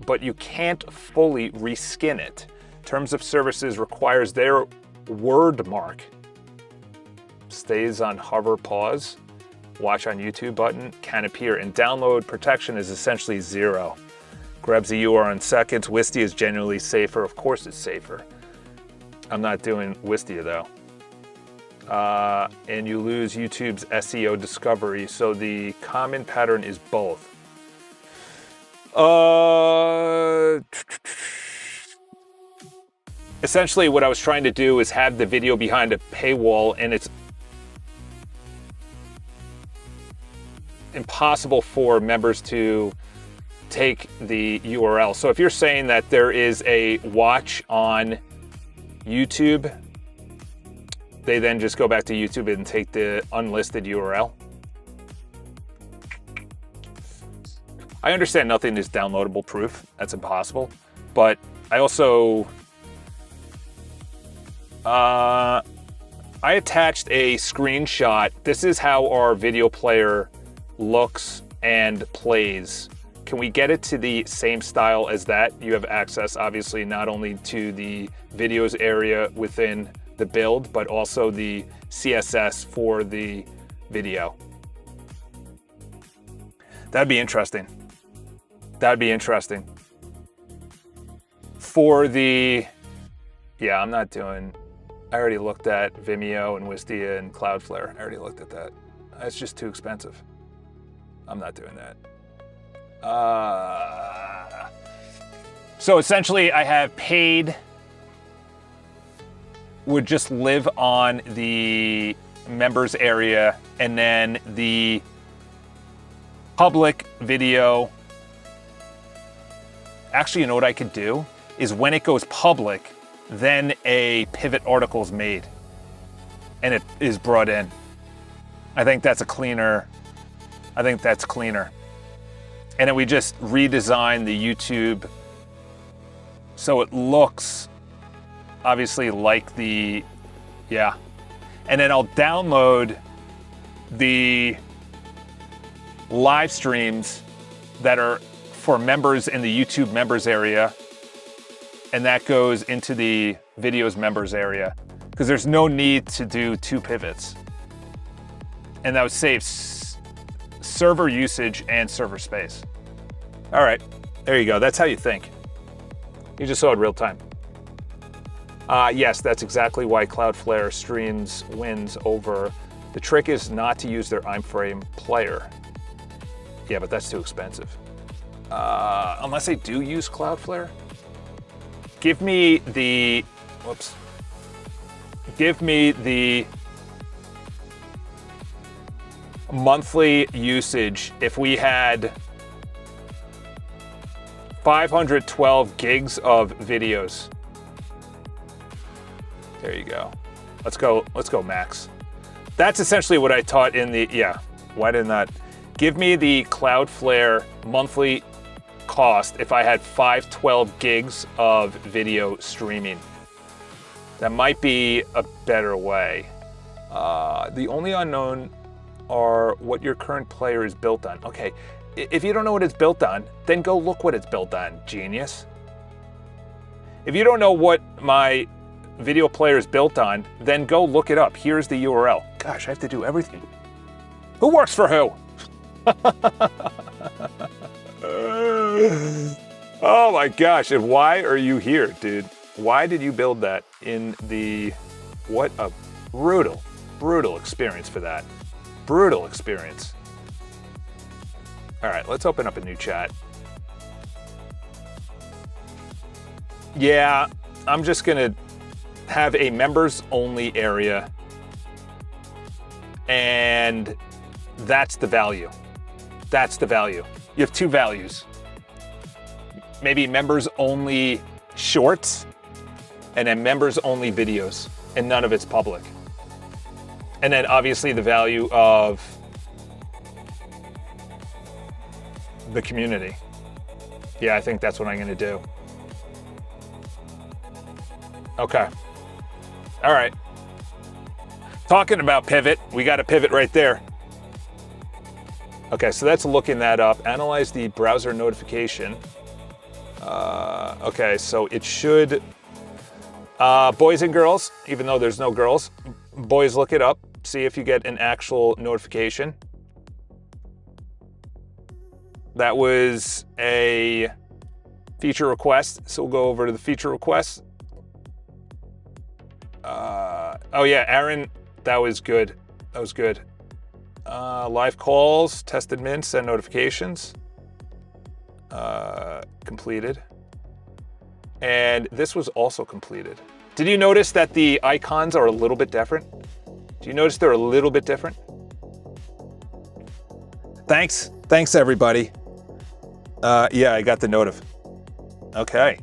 but you can't fully reskin it. Terms of Services requires their word mark. Stays on hover pause. Watch on YouTube button can appear, and download protection is essentially 0. Grabs the URL in seconds. Wistia is generally safer. Of course it's safer. I'm not doing Wistia though. And you lose YouTube's SEO discovery, so the common pattern is both. Essentially what I was trying to do is have the video behind a paywall, and it's impossible for members to take the URL. So if you're saying that there is a watch on YouTube, they then just go back to YouTube and take the unlisted URL. I understand nothing is downloadable proof. That's impossible. But I also, I attached a screenshot. This is how our video player looks and plays. Can we get it to the same style as that? You have access, obviously, not only to the videos area within the build, but also the CSS for the video. That'd be interesting. That'd be interesting. For the, yeah, I'm not doing, I already looked at Vimeo and Wistia and Cloudflare. I already looked at that. That's just too expensive. I'm not doing that. So essentially I have paid would just live on the members area, and then the public video. Actually, you know what I could do is when it goes public, then a pivot article is made and it is brought in. I think that's cleaner. And then we just redesign the YouTube so it looks obviously like the, yeah. and then I'll download the live streams that are for members in the YouTube members area, and that goes into the videos members area, because there's no need to do 2 pivots. And that would save server usage and server space. All right, there you go. That's how you think. You just saw it real time. Yes, that's exactly why Cloudflare streams wins over. The trick is not to use their iframe player. Yeah, but that's too expensive. Unless I do use Cloudflare. Give me the, whoops. Give me the monthly usage if we had 512 gigs of videos. There you go. Let's go max. That's essentially what I taught in the, yeah, why did not? Give me the Cloudflare monthly cost if I had 512 gigs of video streaming. That might be a better way. The only unknown are what your current player is built on. Okay, if you don't know what it's built on, then go look what it's built on, genius. If you don't know what my video player is built on, then go look it up. Here's the URL. Gosh, I have to do everything. Who works for who? Oh my gosh, and why are you here, dude? Why did you build that in the, what a brutal, brutal experience for that. Brutal experience. All right, let's open up a new chat. Yeah, I'm just gonna have a members only area, and that's the value. That's the value. You have 2 values. Maybe members only shorts, and then members only videos, and none of it's public. And then obviously the value of the community. Yeah, I think that's what I'm gonna do. Okay. All right. Talking about pivot, we got a pivot right there. Okay, so that's looking that up. Analyze the browser notification. Okay, so it should, boys and girls, even though there's no girls, boys, look it up. See if you get an actual notification. That was a feature request, so we'll go over to the feature requests. Oh yeah, Aaron, that was good. That was good. Live calls, test admin, send notifications. Completed. And this was also completed. Did you notice that the icons are a little bit different? Do you notice they're a little bit different? Thanks. Thanks, everybody. Yeah, I got the notif. Okay.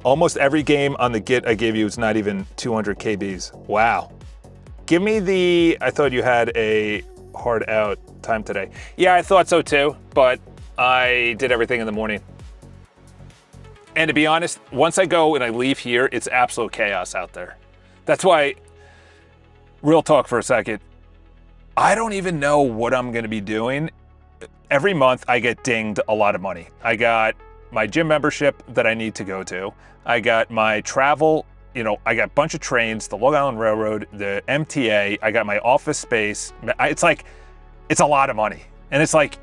Almost every game on the Git I gave you is not even 200 KBs. Wow. Give me the, I thought you had a hard out time today. Yeah, I thought so too, but I did everything in the morning. And to be honest, once I go and I leave here, it's absolute chaos out there. That's why, real talk for a second, I don't even know what I'm gonna be doing. Every month I get dinged a lot of money. I got my gym membership that I need to go to. I got my travel, you know, I got a bunch of trains, the Long Island Railroad, the MTA, I got my office space. It's like, it's a lot of money. And it's like,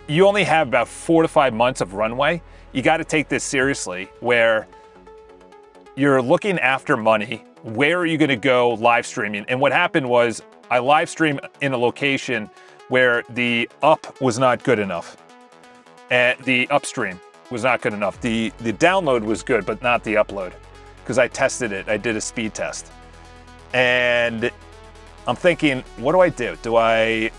you only have about 4 to 5 months of runway. You got to take this seriously, where you're looking after money. Where are you going to go live streaming? And what happened was I live streamed in a location where the up was not good enough. And the upstream was not good enough. The download was good, but not the upload, because I tested it. I did a speed test. And I'm thinking, what do? Do I,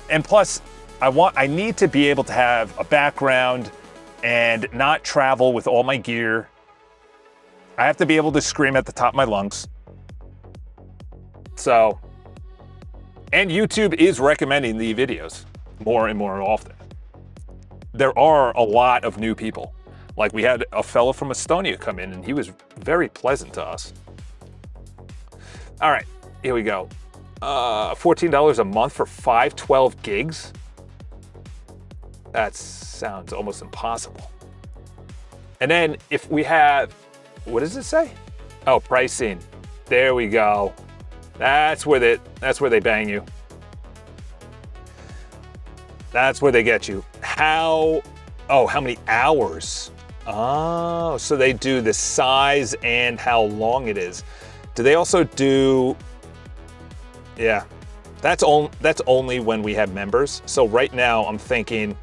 and plus I need to be able to have a background and not travel with all my gear. I have to be able to scream at the top of my lungs. So, and YouTube is recommending the videos more and more often. There are a lot of new people. Like we had a fellow from Estonia come in and he was very pleasant to us. All right, here we go. $14 a month for 512 gigs? That sounds almost impossible. And then if we have, what does it say? Oh, pricing. There we go. That's where they bang you. That's where they get you. How many hours? Oh, so they do the size and how long it is. Do they also do, yeah, that's only when we have members. So right now I'm thinking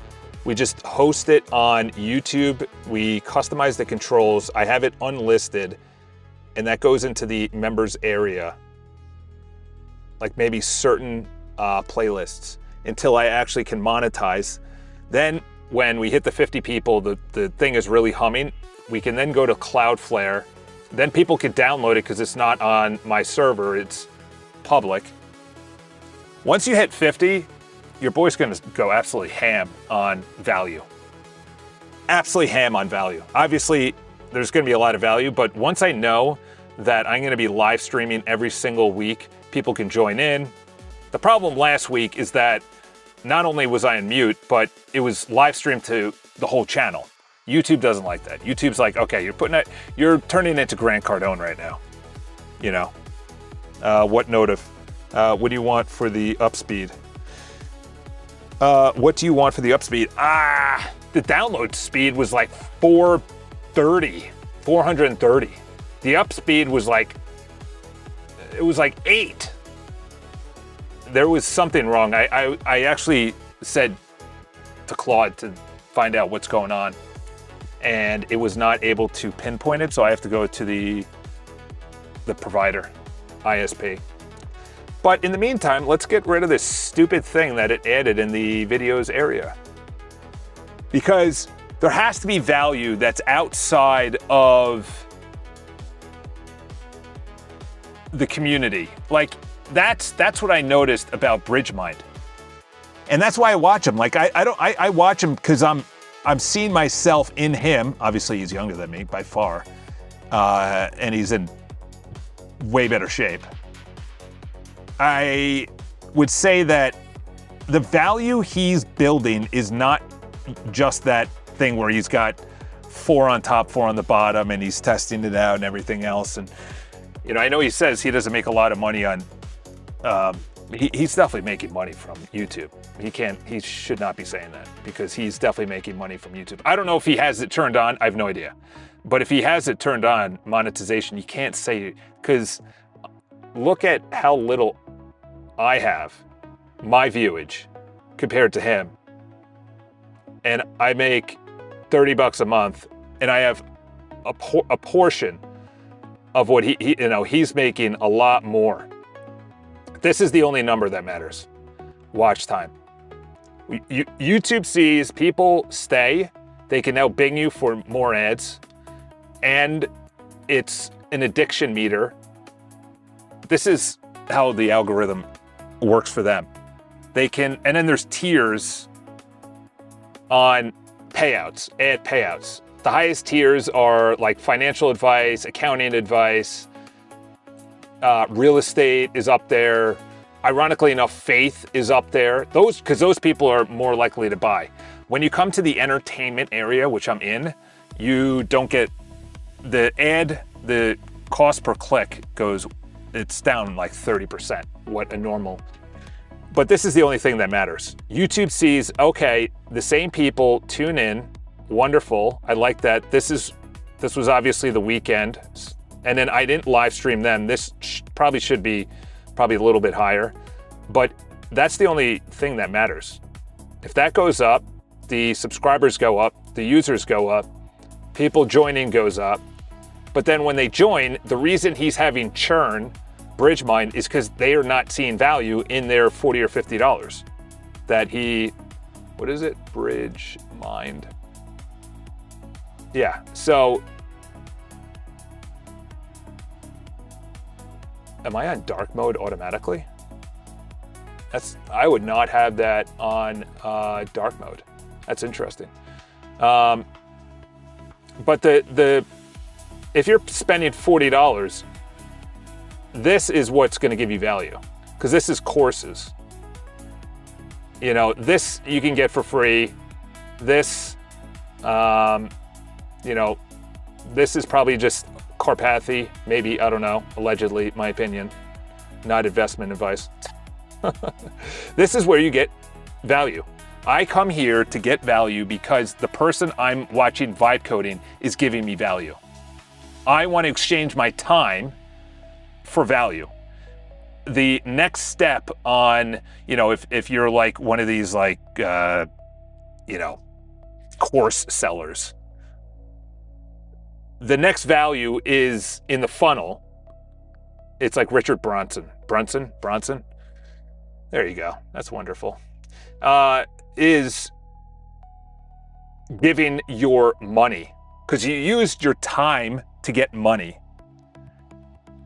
we just host it on YouTube. We customize the controls. I have it unlisted and that goes into the members area. Like maybe certain playlists until I actually can monetize. Then when we hit the 50 people, the thing is really humming. We can then go to Cloudflare. Then people can download it because it's not on my server, it's public. Once you hit 50, your boy's gonna go absolutely ham on value. Absolutely ham on value. Obviously, there's gonna be a lot of value, but once I know that I'm gonna be live streaming every single week, people can join in. The problem last week is that not only was I on mute, but it was live streamed to the whole channel. YouTube doesn't like that. YouTube's like, okay, you're turning into Grant Cardone right now. You know, what do you want for the upspeed? What do you want for the upspeed? The download speed was like 430. The upspeed was like, it was like 8. There was something wrong. I actually said to Claude to find out what's going on, and it was not able to pinpoint it, so I have to go to the provider, ISP. But in the meantime, let's get rid of this stupid thing that it added in the videos area. Because there has to be value that's outside of the community. Like, that's what I noticed about Bridgemind. And that's why I watch him. Like, I watch him because I'm seeing myself in him. Obviously, he's younger than me by far. And he's in way better shape. I would say that the value he's building is not just that thing where he's got 4 on top, 4 on the bottom, and he's testing it out and everything else. And, you know, I know he says he doesn't make a lot of money on, he's definitely making money from YouTube. He should not be saying that because he's definitely making money from YouTube. I don't know if he has it turned on. I have no idea. But if he has it turned on, monetization, you can't say, because look at how little I have, my viewage, compared to him. And I make $30 a month, and I have a portion of what he's making a lot more. This is the only number that matters. Watch time. YouTube sees people stay. They can now bing you for more ads. And it's an addiction meter. This is how the algorithm works for them. They can, and then there's tiers on payouts, ad payouts. The highest tiers are like financial advice, accounting advice, real estate is up there. Ironically enough, faith is up there. Because those people are more likely to buy. When you come to the entertainment area, which I'm in, you don't get the cost per click it's down like 30%, but this is the only thing that matters. YouTube sees, okay, the same people tune in, wonderful, I like that. This was obviously the weekend, and then I didn't live stream then. This probably should be a little bit higher, but that's the only thing that matters. If that goes up, the subscribers go up, the users go up, people joining goes up, but then when they join, the reason he's having churn, Bridgemind, is because they are not seeing value in their $40 or $50 that what is it? Bridgemind. Yeah, so am I on dark mode automatically? I would not have that on dark mode. That's interesting. But if you're spending $40, this is what's going to give you value, because this is courses. You know, this you can get for free. This, you know, this is probably just Carpathy, maybe, I don't know, allegedly, my opinion, not investment advice. This is where you get value. I come here to get value because the person I'm watching vibe coding is giving me value. I want to exchange my time for value. The next step on, you know, if you're like one of these like, you know, course sellers, the next value is in the funnel. It's like Richard Bronson. Bronson? There you go. That's wonderful. Is giving your money, because you used your time to get money.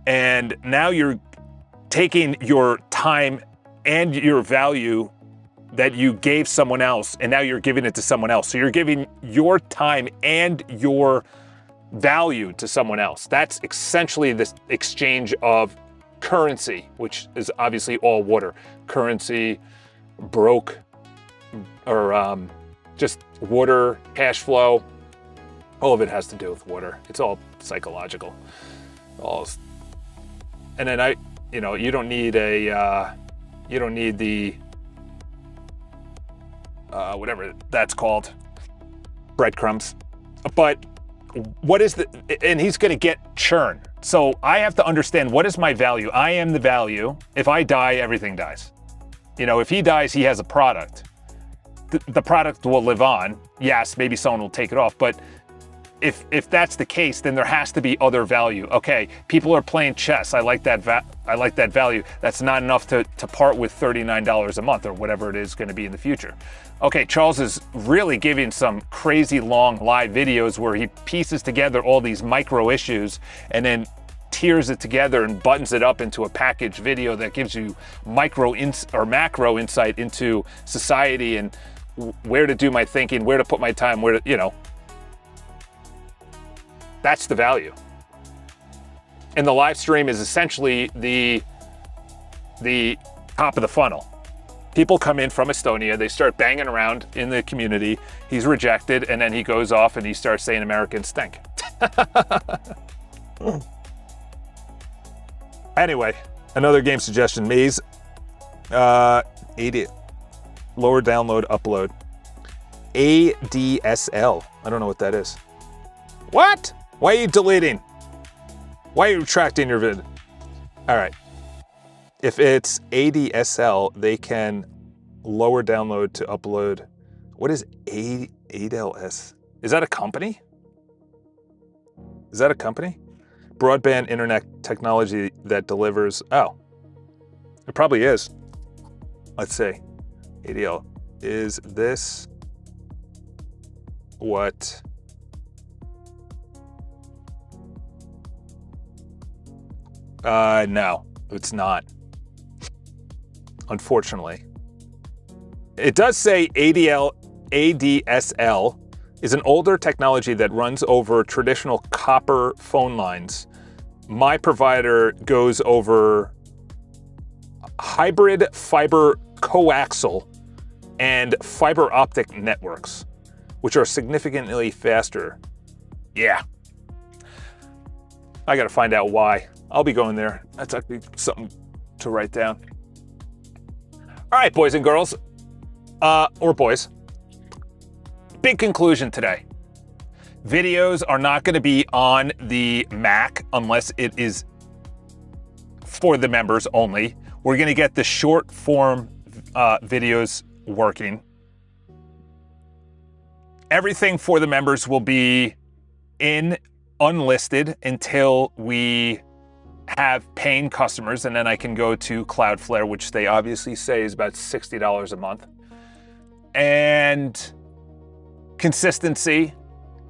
And now you're taking your time and your value that you gave someone else, and now you're giving it to someone else. So you're giving your time and your value to someone else. That's essentially this exchange of currency, which is obviously all water. Currency, broke, or just water, cash flow. All of it has to do with water. It's all psychological. And then you know, you don't need a, you don't need the, whatever that's called, breadcrumbs. But what is and he's going to get churn. So I have to understand, what is my value? I am the value. If I die, everything dies. You know, if he dies, he has a product. The product will live on. Yes, maybe someone will take it off, but if that's the case, then there has to be other value. Okay, people are playing chess. I like that value. That's not enough to part with $39 a month or whatever it is going to be in the future. Okay, Charles is really giving some crazy long live videos where he pieces together all these micro issues and then tiers it together and buttons it up into a package video that gives you macro insight into society and where to do my thinking, where to put my time, where to, you know. That's the value. And the live stream is essentially the top of the funnel. People come in from Estonia, they start banging around in the community, he's rejected, and then he goes off and he starts saying Americans stink. Anyway, another game suggestion, Maze. 80, lower download, upload. ADSL, I don't know what that is. What? Why are you deleting? Why are you retracting your vid? All right. If it's ADSL, they can lower download to upload. What is ADLS? Is that a company? Is that a company? Broadband internet technology that delivers. Oh, it probably is. Let's see. ADL. Is this what? No, it's not. Unfortunately. It does say ADSL is an older technology that runs over traditional copper phone lines. My provider goes over hybrid fiber coaxial and fiber optic networks, which are significantly faster. Yeah. I gotta find out why. I'll be going there. That's actually something to write down. All right, boys and girls, or boys. Big conclusion today. Videos are not going to be on the Mac unless it is for the members only. We're going to get the short form videos working. Everything for the members will be unlisted until we have paying customers, and then I can go to Cloudflare, which they obviously say is about $60 a month. And consistency,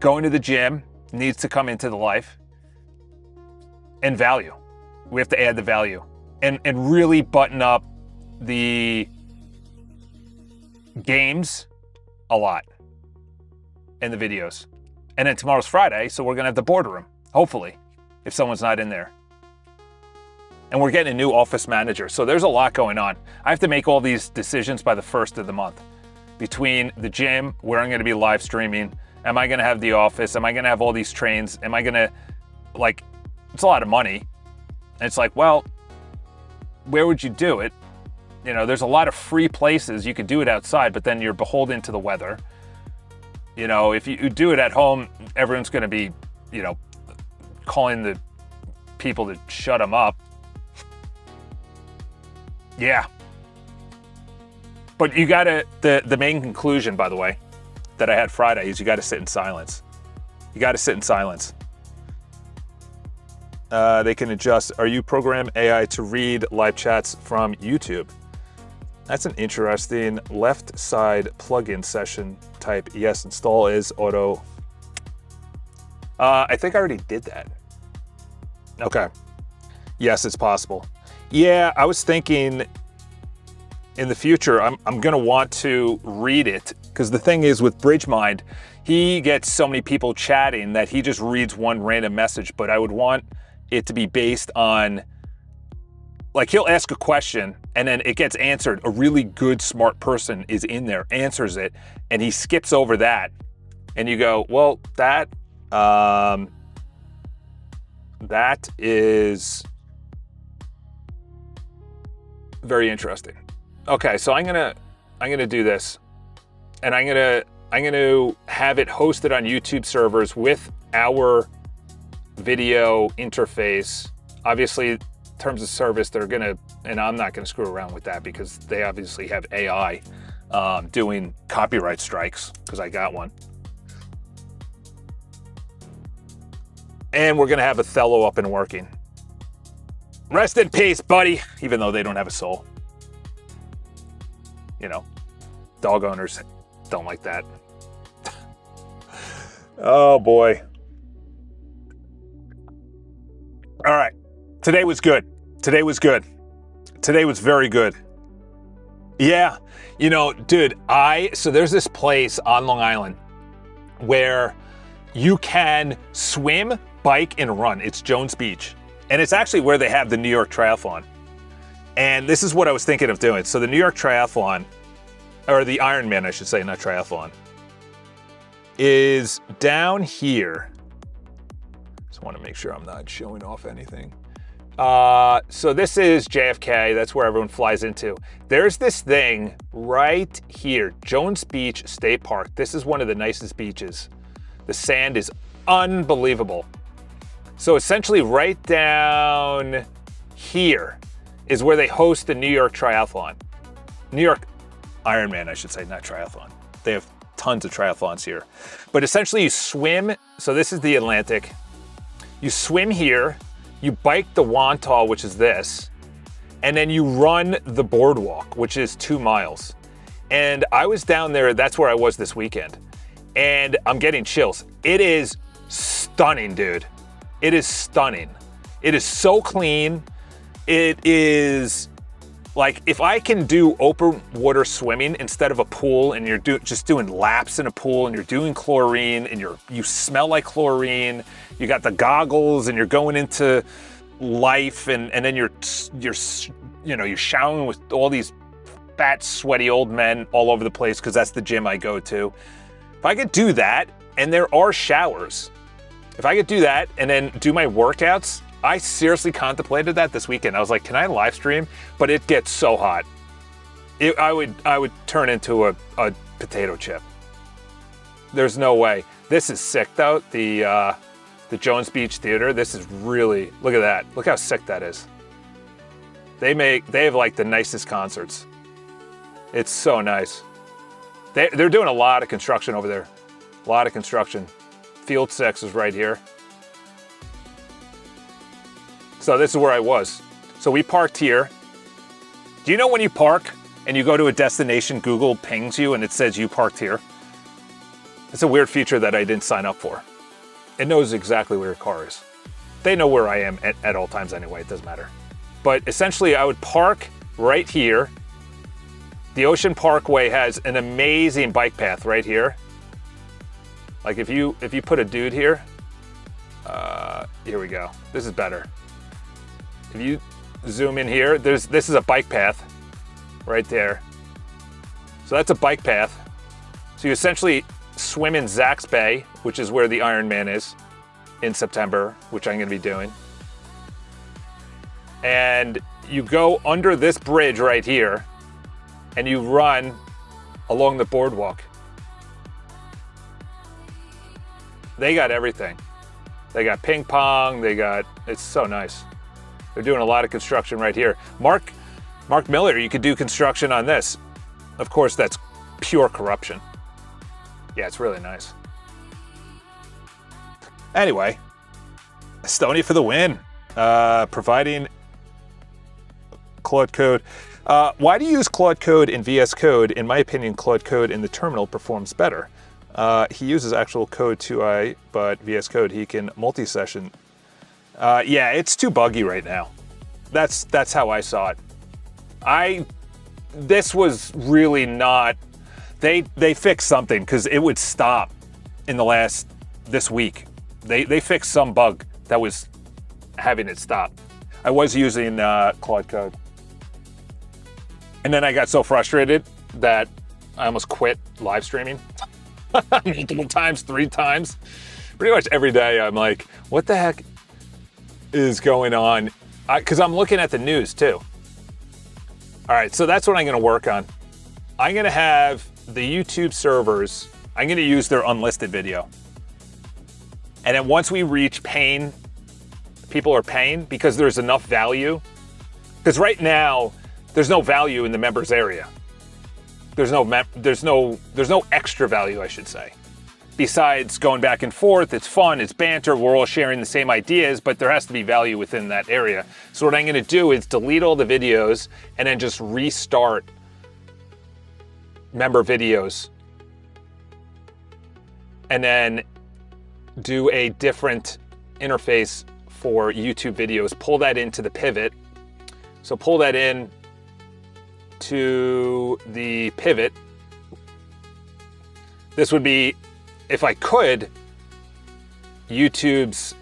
going to the gym needs to come into the life, and value. We have to add the value and really button up the games a lot and the videos. And then tomorrow's Friday, so we're gonna have the boardroom, hopefully, if someone's not in there. And we're getting a new office manager. So there's a lot going on. I have to make all these decisions by the 1st of the month. Between the gym, where I'm going to be live streaming, am I going to have the office? Am I going to have all these trains? Am I going to, like, it's a lot of money. And it's like, well, where would you do it? You know, there's a lot of free places. You could do it outside, but then you're beholden to the weather. You know, if you do it at home, everyone's going to be, you know, calling the people to shut them up. Yeah. But you gotta, the main conclusion, by the way, that I had Friday is you gotta sit in silence. You gotta sit in silence. They can adjust. Are you program AI to read live chats from YouTube? That's an interesting left side plugin session type. Yes, install is auto. I think I already did that. Okay. Yes, it's possible. Yeah, I was thinking in the future, I'm gonna want to read it, because the thing is with BridgeMind, he gets so many people chatting that he just reads one random message, but I would want it to be based on, like, he'll ask a question and then it gets answered. A really good, smart person is in there, answers it, and he skips over that. And you go, well, that is very interesting. Okay, so I'm gonna do this, and I'm gonna have it hosted on YouTube servers with our video interface. Obviously, in terms of service, they're gonna, and I'm not gonna screw around with that because they obviously have AI doing copyright strikes, because I got one. And we're gonna have Othello up and working. Rest in peace, buddy, even though they don't have a soul. You know, dog owners don't like that. Oh boy. All right, today was good. Today was good. Today was very good. Yeah, you know, dude, so there's this place on Long Island where you can swim, bike, and run. It's Jones Beach. And it's actually where they have the New York Triathlon. And this is what I was thinking of doing. So the New York Triathlon, or the Ironman, I should say, not triathlon, is down here. Just want to make sure I'm not showing off anything. So this is JFK. That's where everyone flies into. There's this thing right here, Jones Beach State Park. This is one of the nicest beaches. The sand is unbelievable. So essentially right down here is where they host the New York Triathlon. New York Ironman, I should say, not triathlon. They have tons of triathlons here. But essentially you swim, so this is the Atlantic. You swim here, you bike the Wantagh, which is this, and then you run the boardwalk, which is 2 miles. And I was down there, that's where I was this weekend. And I'm getting chills. It is stunning, dude. It is stunning. It is so clean. It is like, if I can do open water swimming instead of a pool, and you're just doing laps in a pool, and you're doing chlorine, and you smell like chlorine, you got the goggles, and you're going into life, and then you're showering with all these fat, sweaty old men all over the place, because that's the gym I go to. If I could do that, and there are showers, if I could do that and then do my workouts, I seriously contemplated that this weekend. I was like, can I live stream? But it gets so hot. I would turn into a potato chip. There's no way. This is sick though. The Jones Beach Theater. This is really, look at that. Look how sick that is. They have like the nicest concerts. It's so nice. They're doing a lot of construction over there. A lot of construction. Field 6 is right here. So this is where I was. So we parked here. Do you know when you park and you go to a destination, Google pings you and it says you parked here? It's a weird feature that I didn't sign up for. It knows exactly where your car is. They know where I am at all times anyway, it doesn't matter. But essentially I would park right here. The Ocean Parkway has an amazing bike path right here. Like if you put a dude here we go. This is better. If you zoom in here, this is a bike path right there. So that's a bike path. So you essentially swim in Zach's Bay, which is where the Ironman is in September, which I'm going to be doing. And you go under this bridge right here and you run along the boardwalk. They got everything. They got ping pong, it's so nice. They're doing a lot of construction right here. Mark Miller, you could do construction on this. Of course, that's pure corruption. Yeah, it's really nice. Anyway, Estonia for the win. Providing Claude Code. Why do you use Claude Code in VS Code? In my opinion, Claude Code in the terminal performs better. He uses actual code 2i, but VS Code, he can multi-session. Yeah, it's too buggy right now. That's how I saw it. This was really not, they fixed something because it would stop in this week. They fixed some bug that was having it stop. I was using Claude Code. And then I got so frustrated that I almost quit live streaming. Multiple times, 3 times. Pretty much every day I'm like, what the heck is going on? Because I'm looking at the news too. All right, so that's what I'm gonna work on. I'm gonna have the YouTube servers, I'm gonna use their unlisted video. And then once we reach paying, people are paying because there's enough value. Because right now, there's no value in the members area. There's no extra value, I should say. Besides going back and forth, it's fun, it's banter, we're all sharing the same ideas, but there has to be value within that area. So what I'm gonna do is delete all the videos and then just restart member videos. And then do a different interface for YouTube videos, pull that into the pivot. So pull that in to the pivot. This would be, if I could, hosted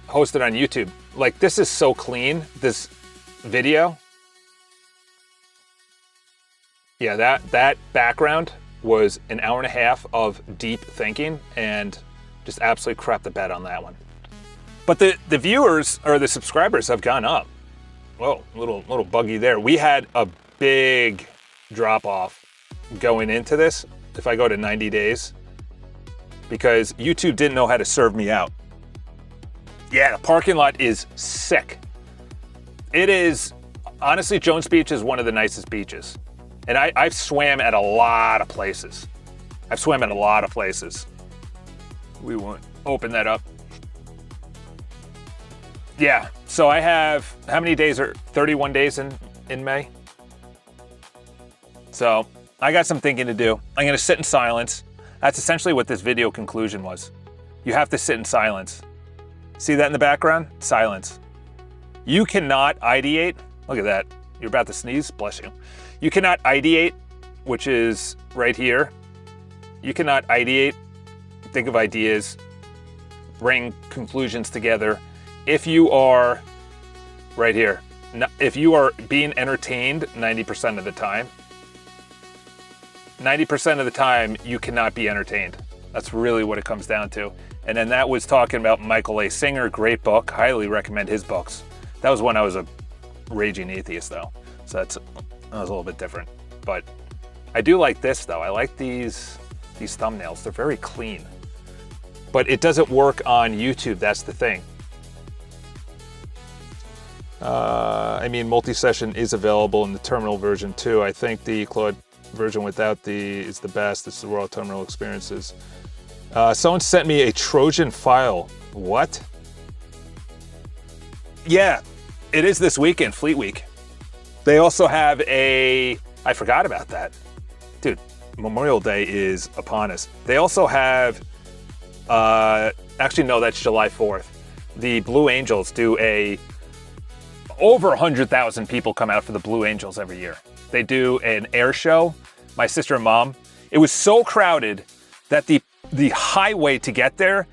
on YouTube. Like, this is so clean, this video. Yeah, that background was an hour and a half of deep thinking and just absolutely crap the bed on that one. But the viewers or the subscribers have gone up. Whoa, a little buggy there. We had a big drop off going into this, if I go to 90 days, because YouTube didn't know how to serve me out. Yeah, the parking lot is sick. It is, honestly, Jones Beach is one of the nicest beaches. And I've swam at a lot of places. We won't open that up. Yeah, so I have, how many days are 31 days in May? So I got some thinking to do. I'm gonna sit in silence. That's essentially what this video conclusion was. You have to sit in silence. See that in the background? Silence. You cannot ideate. Look at that. You're about to sneeze, bless you. You cannot ideate, which is right here. You cannot ideate, think of ideas, bring conclusions together. If you are, right here, if you are being entertained 90% of the time, 90% of the time, you cannot be entertained. That's really what it comes down to. And then that was talking about Michael A. Singer, great book, highly recommend his books. That was when I was a raging atheist though. So that was a little bit different. But I do like this though. I like these thumbnails, they're very clean. But it doesn't work on YouTube, that's the thing. I mean, multi-session is available in the terminal version too. I think the Claude version without is the best. This is where all terminal experiences. Someone sent me a Trojan file. What? Yeah, it is this weekend, Fleet Week. They also have I forgot about that. Dude, Memorial Day is upon us. They also have, actually no, that's July 4th. The Blue Angels do over 100,000 people come out for the Blue Angels every year. They do an air show. My sister and mom, it was so crowded that the highway to get there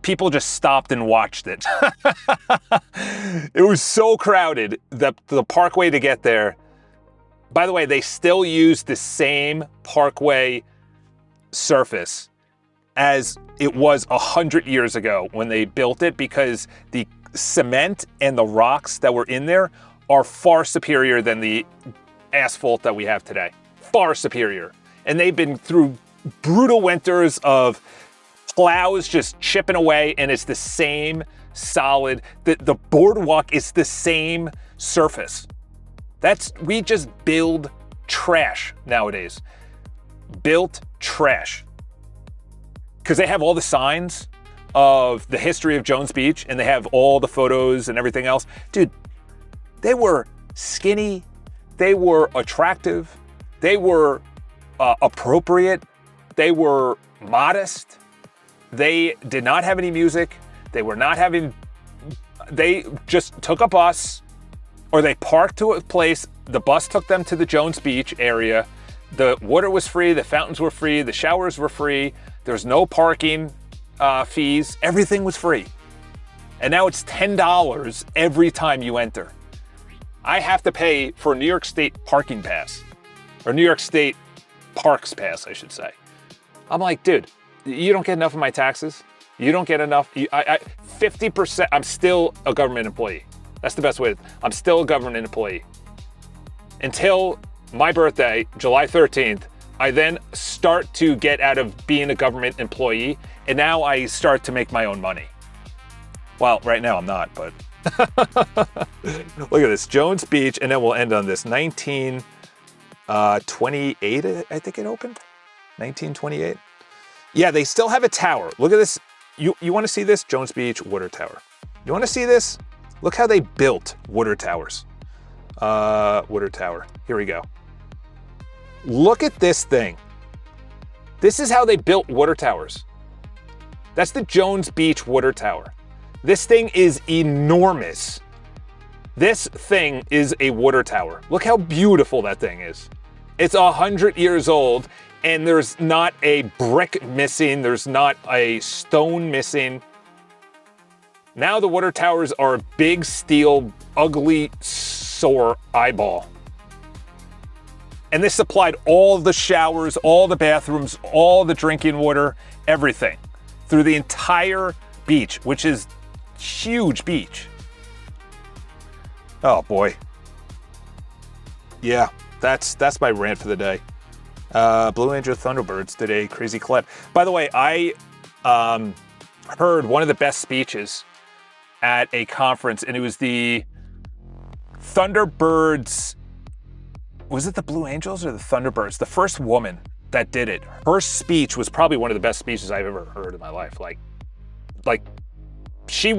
people just stopped and watched it. It was so crowded. The parkway to get there. By the way, they still use the same parkway surface as it was 100 years ago when they built it, because the cement and the rocks that were in there are far superior than the asphalt that we have today. Far superior. And they've been through brutal winters of plows just chipping away, and it's the same solid. The boardwalk is the same surface. We just build trash nowadays. Built trash. Because they have all the signs of the history of Jones Beach, and they have all the photos and everything else. Dude, they were skinny, they were attractive, they were appropriate, they were modest, they did not have any music, they just took a bus, or they parked to a place, the bus took them to the Jones Beach area, the water was free, the fountains were free, the showers were free, there's no parking fees, everything was free. And now it's $10 every time you enter. I have to pay for a New York State parking pass, or New York State parks pass, I should say. I'm like, dude, you don't get enough of my taxes. You don't get enough. 50%, I'm still a government employee. That's the best way. I'm still a government employee. Until my birthday, July 13th, I then start to get out of being a government employee, and now I start to make my own money. Well, right now I'm not, but look at this, Jones Beach, and then we'll end on this. 1928, I think it opened. 1928. Yeah, they still have a tower. Look at this. You want to see this? Jones Beach water tower. You want to see this? Look how they built water towers. Water tower. Here we go. Look at this thing. This is how they built water towers. That's the Jones Beach water tower. This thing is enormous. This thing is a water tower. Look how beautiful that thing is. It's 100 years old, and there's not a brick missing. There's not a stone missing. Now the water towers are a big steel, ugly, sore eyeball. And this supplied all the showers, all the bathrooms, all the drinking water, everything through the entire beach, which is huge beach. Oh boy. Yeah, that's my rant for the day. Blue Angel Thunderbirds did a crazy collab. By the way, I heard one of the best speeches at a conference, and it was the Thunderbirds. Was it the Blue Angels or the Thunderbirds? The first woman that did it. Her speech was probably one of the best speeches I've ever heard in my life. Like she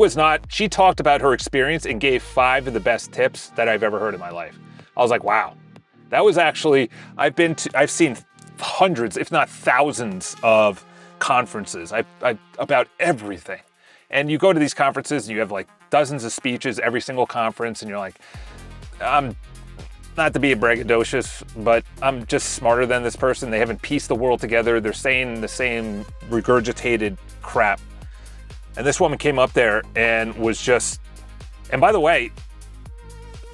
talked about her experience and gave 5 of the best tips that I've ever heard in my life. I was like, wow. That was actually, I've seen hundreds, if not thousands of conferences about everything. And you go to these conferences and you have like dozens of speeches every single conference, and you're like, I'm not to be braggadocious, but I'm just smarter than this person. They haven't pieced the world together. They're saying the same regurgitated crap. And this woman came up there and was just, and by the way,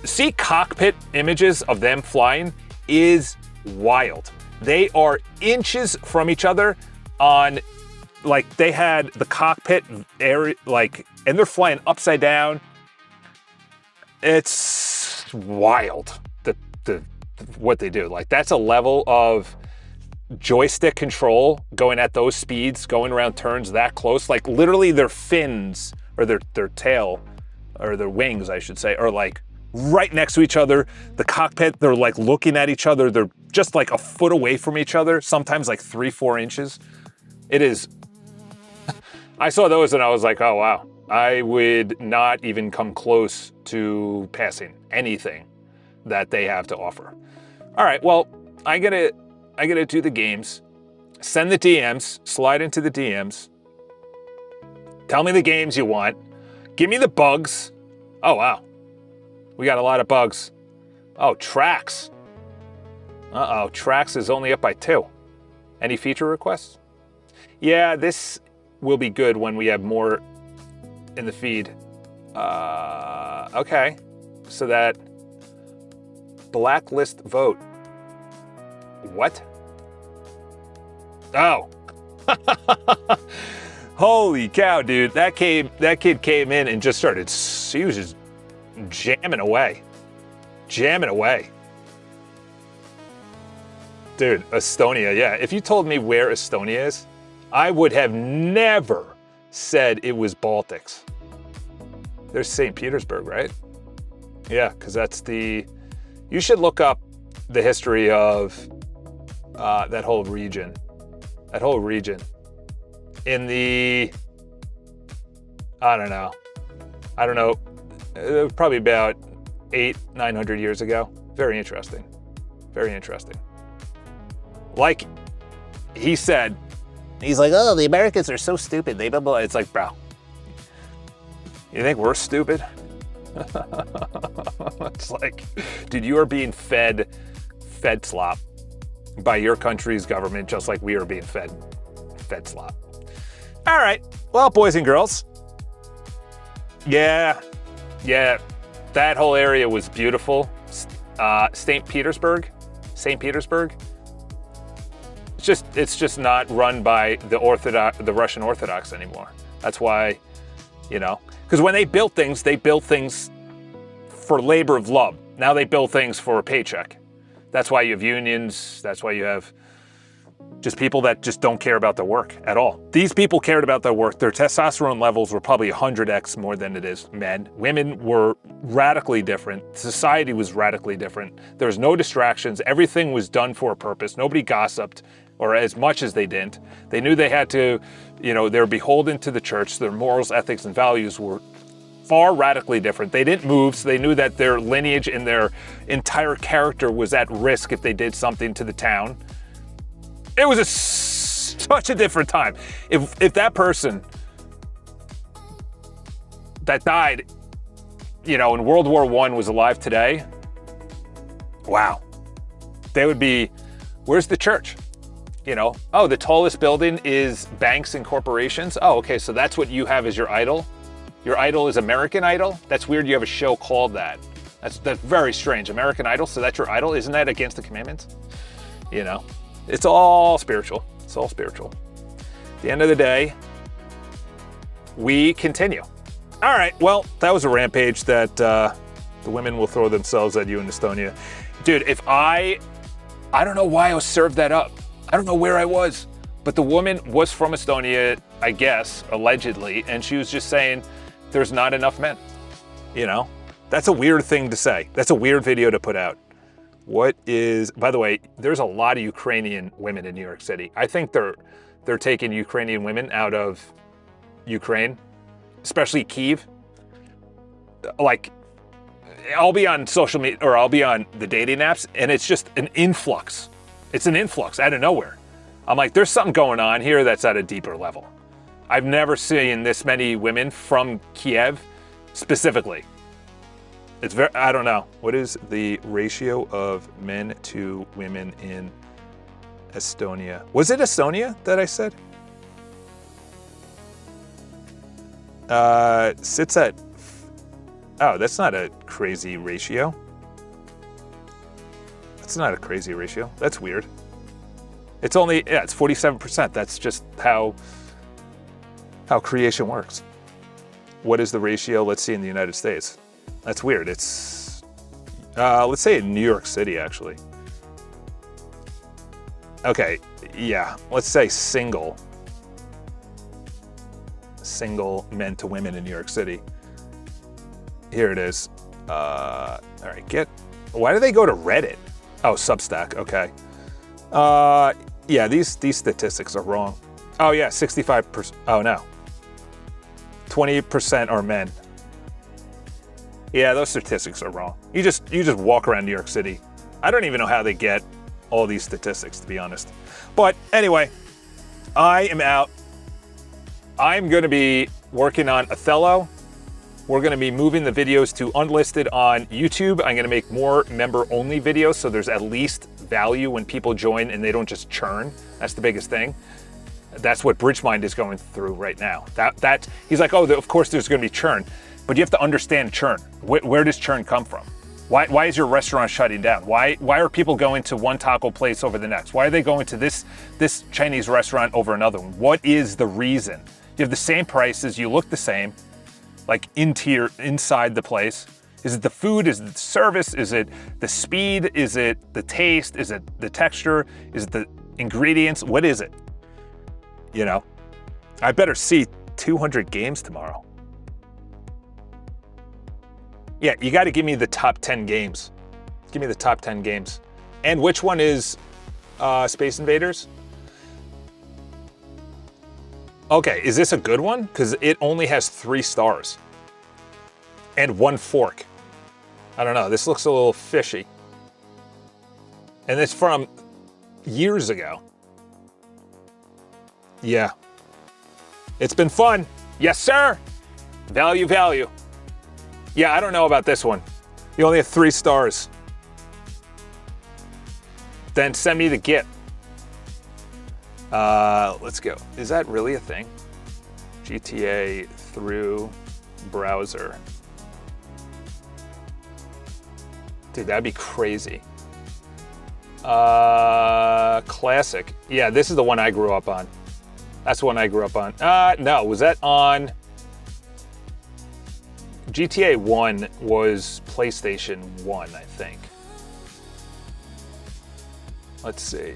see cockpit images of them flying is wild. They are inches from each other on, like they had the cockpit area, like, and they're flying upside down. It's wild. What they do. Like, that's a level of joystick control going at those speeds, going around turns that close. Like literally their fins, or their tail, or their wings, I should say, are like right next to each other. The cockpit, they're like looking at each other. They're just like a foot away from each other, sometimes like 3-4 inches. It is, I saw those and I was like, oh wow, I would not even come close to passing anything that they have to offer. All right, well, I gotta do the games. Send the DMs, slide into the DMs. Tell me the games you want. Give me the bugs. Oh, wow. We got a lot of bugs. Oh, tracks. Uh-oh, tracks is only up by 2. Any feature requests? Yeah, this will be good when we have more in the feed. Okay, so that blacklist vote. What? Oh. Holy cow, dude. That kid came in and just started, he was just jamming away. Jamming away. Dude, Estonia, yeah. If you told me where Estonia is, I would have never said it was Baltics. There's St. Petersburg, right? Yeah, because that's the... You should look up the history of that whole region. That whole region. In the... I don't know. Probably about 900 years ago. Very interesting. Very interesting. Like he said, he's like, oh, the Americans are so stupid. They blah, blah. It's like, bro, you think we're stupid? It's like, dude, you are being fed slop by your country's government, just like we are being fed slop. All right. Well, boys and girls. Yeah. That whole area was beautiful. St. Petersburg. It's just not run by the Russian Orthodox anymore. That's why, because when they built things for labor of love. Now they build things for a paycheck. That's why you have unions. That's why you have just people that just don't care about their work at all. These people cared about their work. Their testosterone levels were probably 100x more than it is men. Women were radically different. Society was radically different. There was no distractions. Everything was done for a purpose. Nobody gossiped, or as much as they didn't. They knew they had to, they're beholden to the church. Their morals, ethics, and values were far radically different. They didn't move, so they knew that their lineage and their entire character was at risk if they did something to the town. It was such a different time. If that person that died, in World War I was alive today, wow. They would be, where's the church? Oh, the tallest building is banks and corporations. Oh, okay, so that's what you have as your idol? Your idol is American Idol? That's weird you have a show called that. That's very strange. American Idol, so that's your idol? Isn't that against the commandments? It's all spiritual. It's all spiritual. At the end of the day, we continue. All right, well, that was a rampage that the women will throw themselves at you in Estonia. Dude, if I don't know why I was served that up. I don't know where I was, but the woman was from Estonia, I guess, allegedly, and she was just saying there's not enough men. That's a weird thing to say. That's a weird video to put out. By the way, there's a lot of Ukrainian women in New York City. I think they're taking Ukrainian women out of Ukraine, especially Kyiv. Like, I'll be on social media, or I'll be on the dating apps, and it's just an influx. It's an influx out of nowhere. I'm like, there's something going on here that's at a deeper level. I've never seen this many women from Kiev specifically. It's I don't know. What is the ratio of men to women in Estonia? Was it Estonia that I said? Sits at, oh, that's not a crazy ratio. That's not a crazy ratio. That's weird. It's only, it's 47%. That's just how creation works. What is the ratio? Let's see in the United States. That's weird. It's, let's say in New York City, actually. Okay, yeah, let's say single men to women in New York City. Here it is. All right, why do they go to Reddit? Oh, Substack, okay. Yeah, these statistics are wrong. Oh yeah, 65%, oh no. 20% are men. Yeah, those statistics are wrong. You just walk around New York City. I don't even know how they get all these statistics, to be honest. But anyway, I am out. I'm gonna be working on Othello. We're gonna be moving the videos to unlisted on YouTube. I'm gonna make more member-only videos, so there's at least value when people join and they don't just churn. That's the biggest thing. That's what Bridgemind is going through right now. That he's like, oh, of course there's going to be churn, but you have to understand churn. Where does churn come from? Why is your restaurant shutting down? Why are people going to one taco place over the next? Why are they going to this Chinese restaurant over another one? What is the reason? You have the same prices, you look the same, like inside the place. Is it the food? Is it the service? Is it the speed? Is it the taste? Is it the texture? Is it the ingredients? What is it? You know, I better see 200 games tomorrow. Yeah, you got to give me the top 10 games. Give me the top 10 games. And which one is Space Invaders? Okay, is this a good one? Because it only has 3 stars. And 1 fork. I don't know, this looks a little fishy. And it's from years ago. Yeah. It's been fun. Yes, sir. Value, value. Yeah, I don't know about this one. You only have 3 stars. Then send me the Git. Let's go. Is that really a thing? GTA through browser. Dude, that'd be crazy. Classic. Yeah, this is the one I grew up on. That's the one I grew up on. No, was that on... GTA 1 was PlayStation 1, I think. Let's see.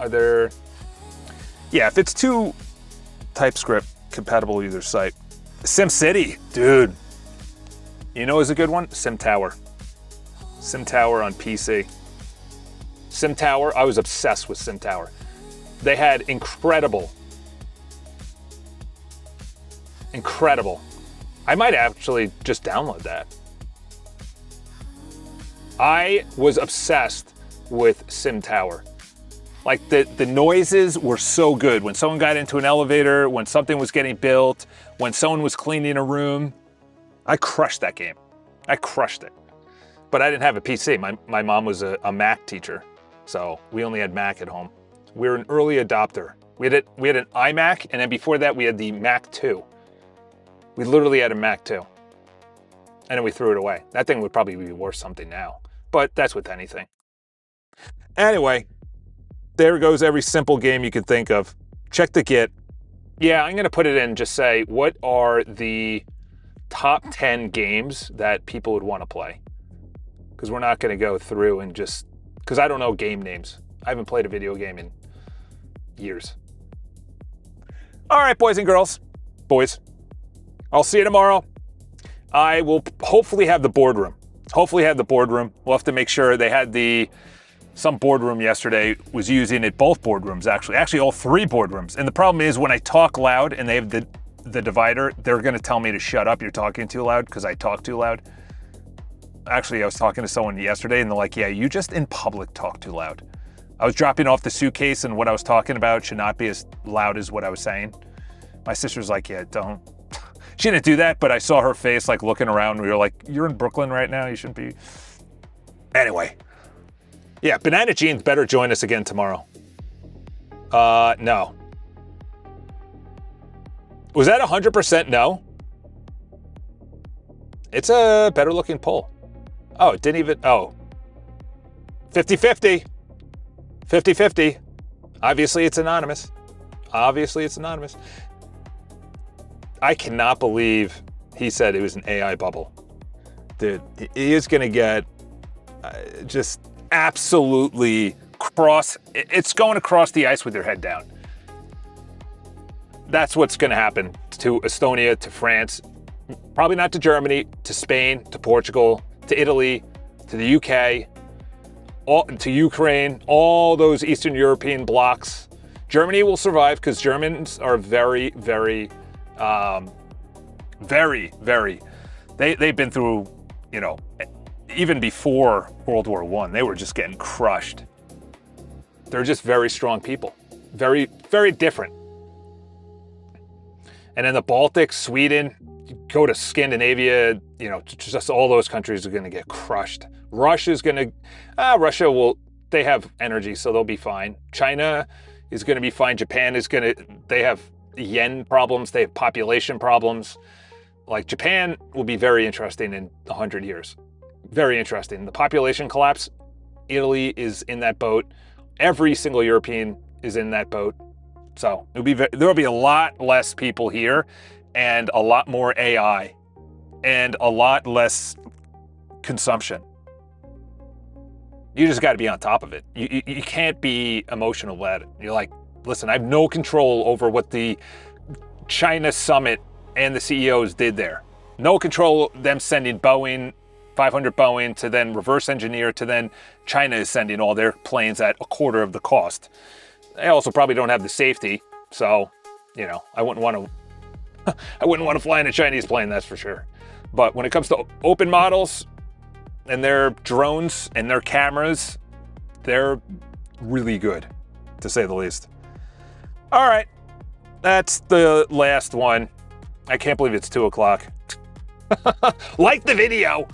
Are there... Yeah, if it's 2 TypeScript compatible with either site. SimCity, dude. You know what's a good one? SimTower. SimTower on PC. SimTower, I was obsessed with SimTower. They had incredible. I might actually just download that. I was obsessed with SimTower. Like the noises were so good. When someone got into an elevator, when something was getting built, when someone was cleaning a room, I crushed that game. I crushed it. But I didn't have a PC. My mom was a Mac teacher, so we only had Mac at home. We were an early adopter. We had an iMac, and then before that we had the Mac 2. We literally had a Mac 2. And then we threw it away. That thing would probably be worth something now, but that's with anything. Anyway, there goes every simple game you could think of. Check the Git. Yeah, I'm gonna put it in and just say, what are the top 10 games that people would want to play? Because we're not gonna go through and just, because I don't know game names. I haven't played a video game in years. All right, boys and girls. Boys. I'll see you tomorrow. I will hopefully have the boardroom. We'll have to make sure they had some boardroom yesterday was using it, both boardrooms actually all 3 boardrooms. And the problem is when I talk loud and they have the divider, they're gonna tell me to shut up, you're talking too loud, because I talk too loud. Actually, I was talking to someone yesterday and they're like, yeah, you just in public talk too loud. I was dropping off the suitcase and what I was talking about should not be as loud as what I was saying. My sister's like, yeah, don't. She didn't do that, but I saw her face like looking around. We were like, you're in Brooklyn right now, you shouldn't be. Anyway. Yeah, Banana Jeans better join us again tomorrow. No. Was that 100% no? It's a better looking poll. Oh, it didn't even, 50-50. 50-50. Obviously it's anonymous. I cannot believe he said it was an AI bubble. Dude, he is gonna get just absolutely it's going across the ice with your head down. That's what's gonna happen to Estonia, to France, probably not to Germany, to Spain, to Portugal, to Italy, to the UK, to Ukraine, all those Eastern European blocs. Germany will survive because Germans are very, very, they've been through, even before World War I, they were just getting crushed. They're just very strong people. Very, very different. And then the Baltics, Sweden, go to Scandinavia, just all those countries are going to get crushed. Russia will, they have energy, so they'll be fine. China is going to be fine. Japan is going to, they have yen problems. They have population problems. Like Japan will be very interesting in 100 years. Very interesting. The population collapse, Italy is in that boat. Every single European is in that boat. So there'll be a lot less people here and a lot more AI and a lot less consumption. You just got to be on top of it. You can't be emotional about it. You're like, listen, I have no control over what the China summit and the CEOs did there. No control them sending Boeing, 500 Boeing, to then reverse engineer, to then China is sending all their planes at a quarter of the cost. They also probably don't have the safety. So, you know, I wouldn't want to fly in a Chinese plane, that's for sure. But when it comes to open models and their drones and their cameras, they're really good, to say the least. All right, that's the last one. I can't believe it's 2 o'clock. Like the video,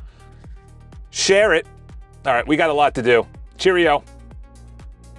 share it. All right, we got a lot to do. Cheerio.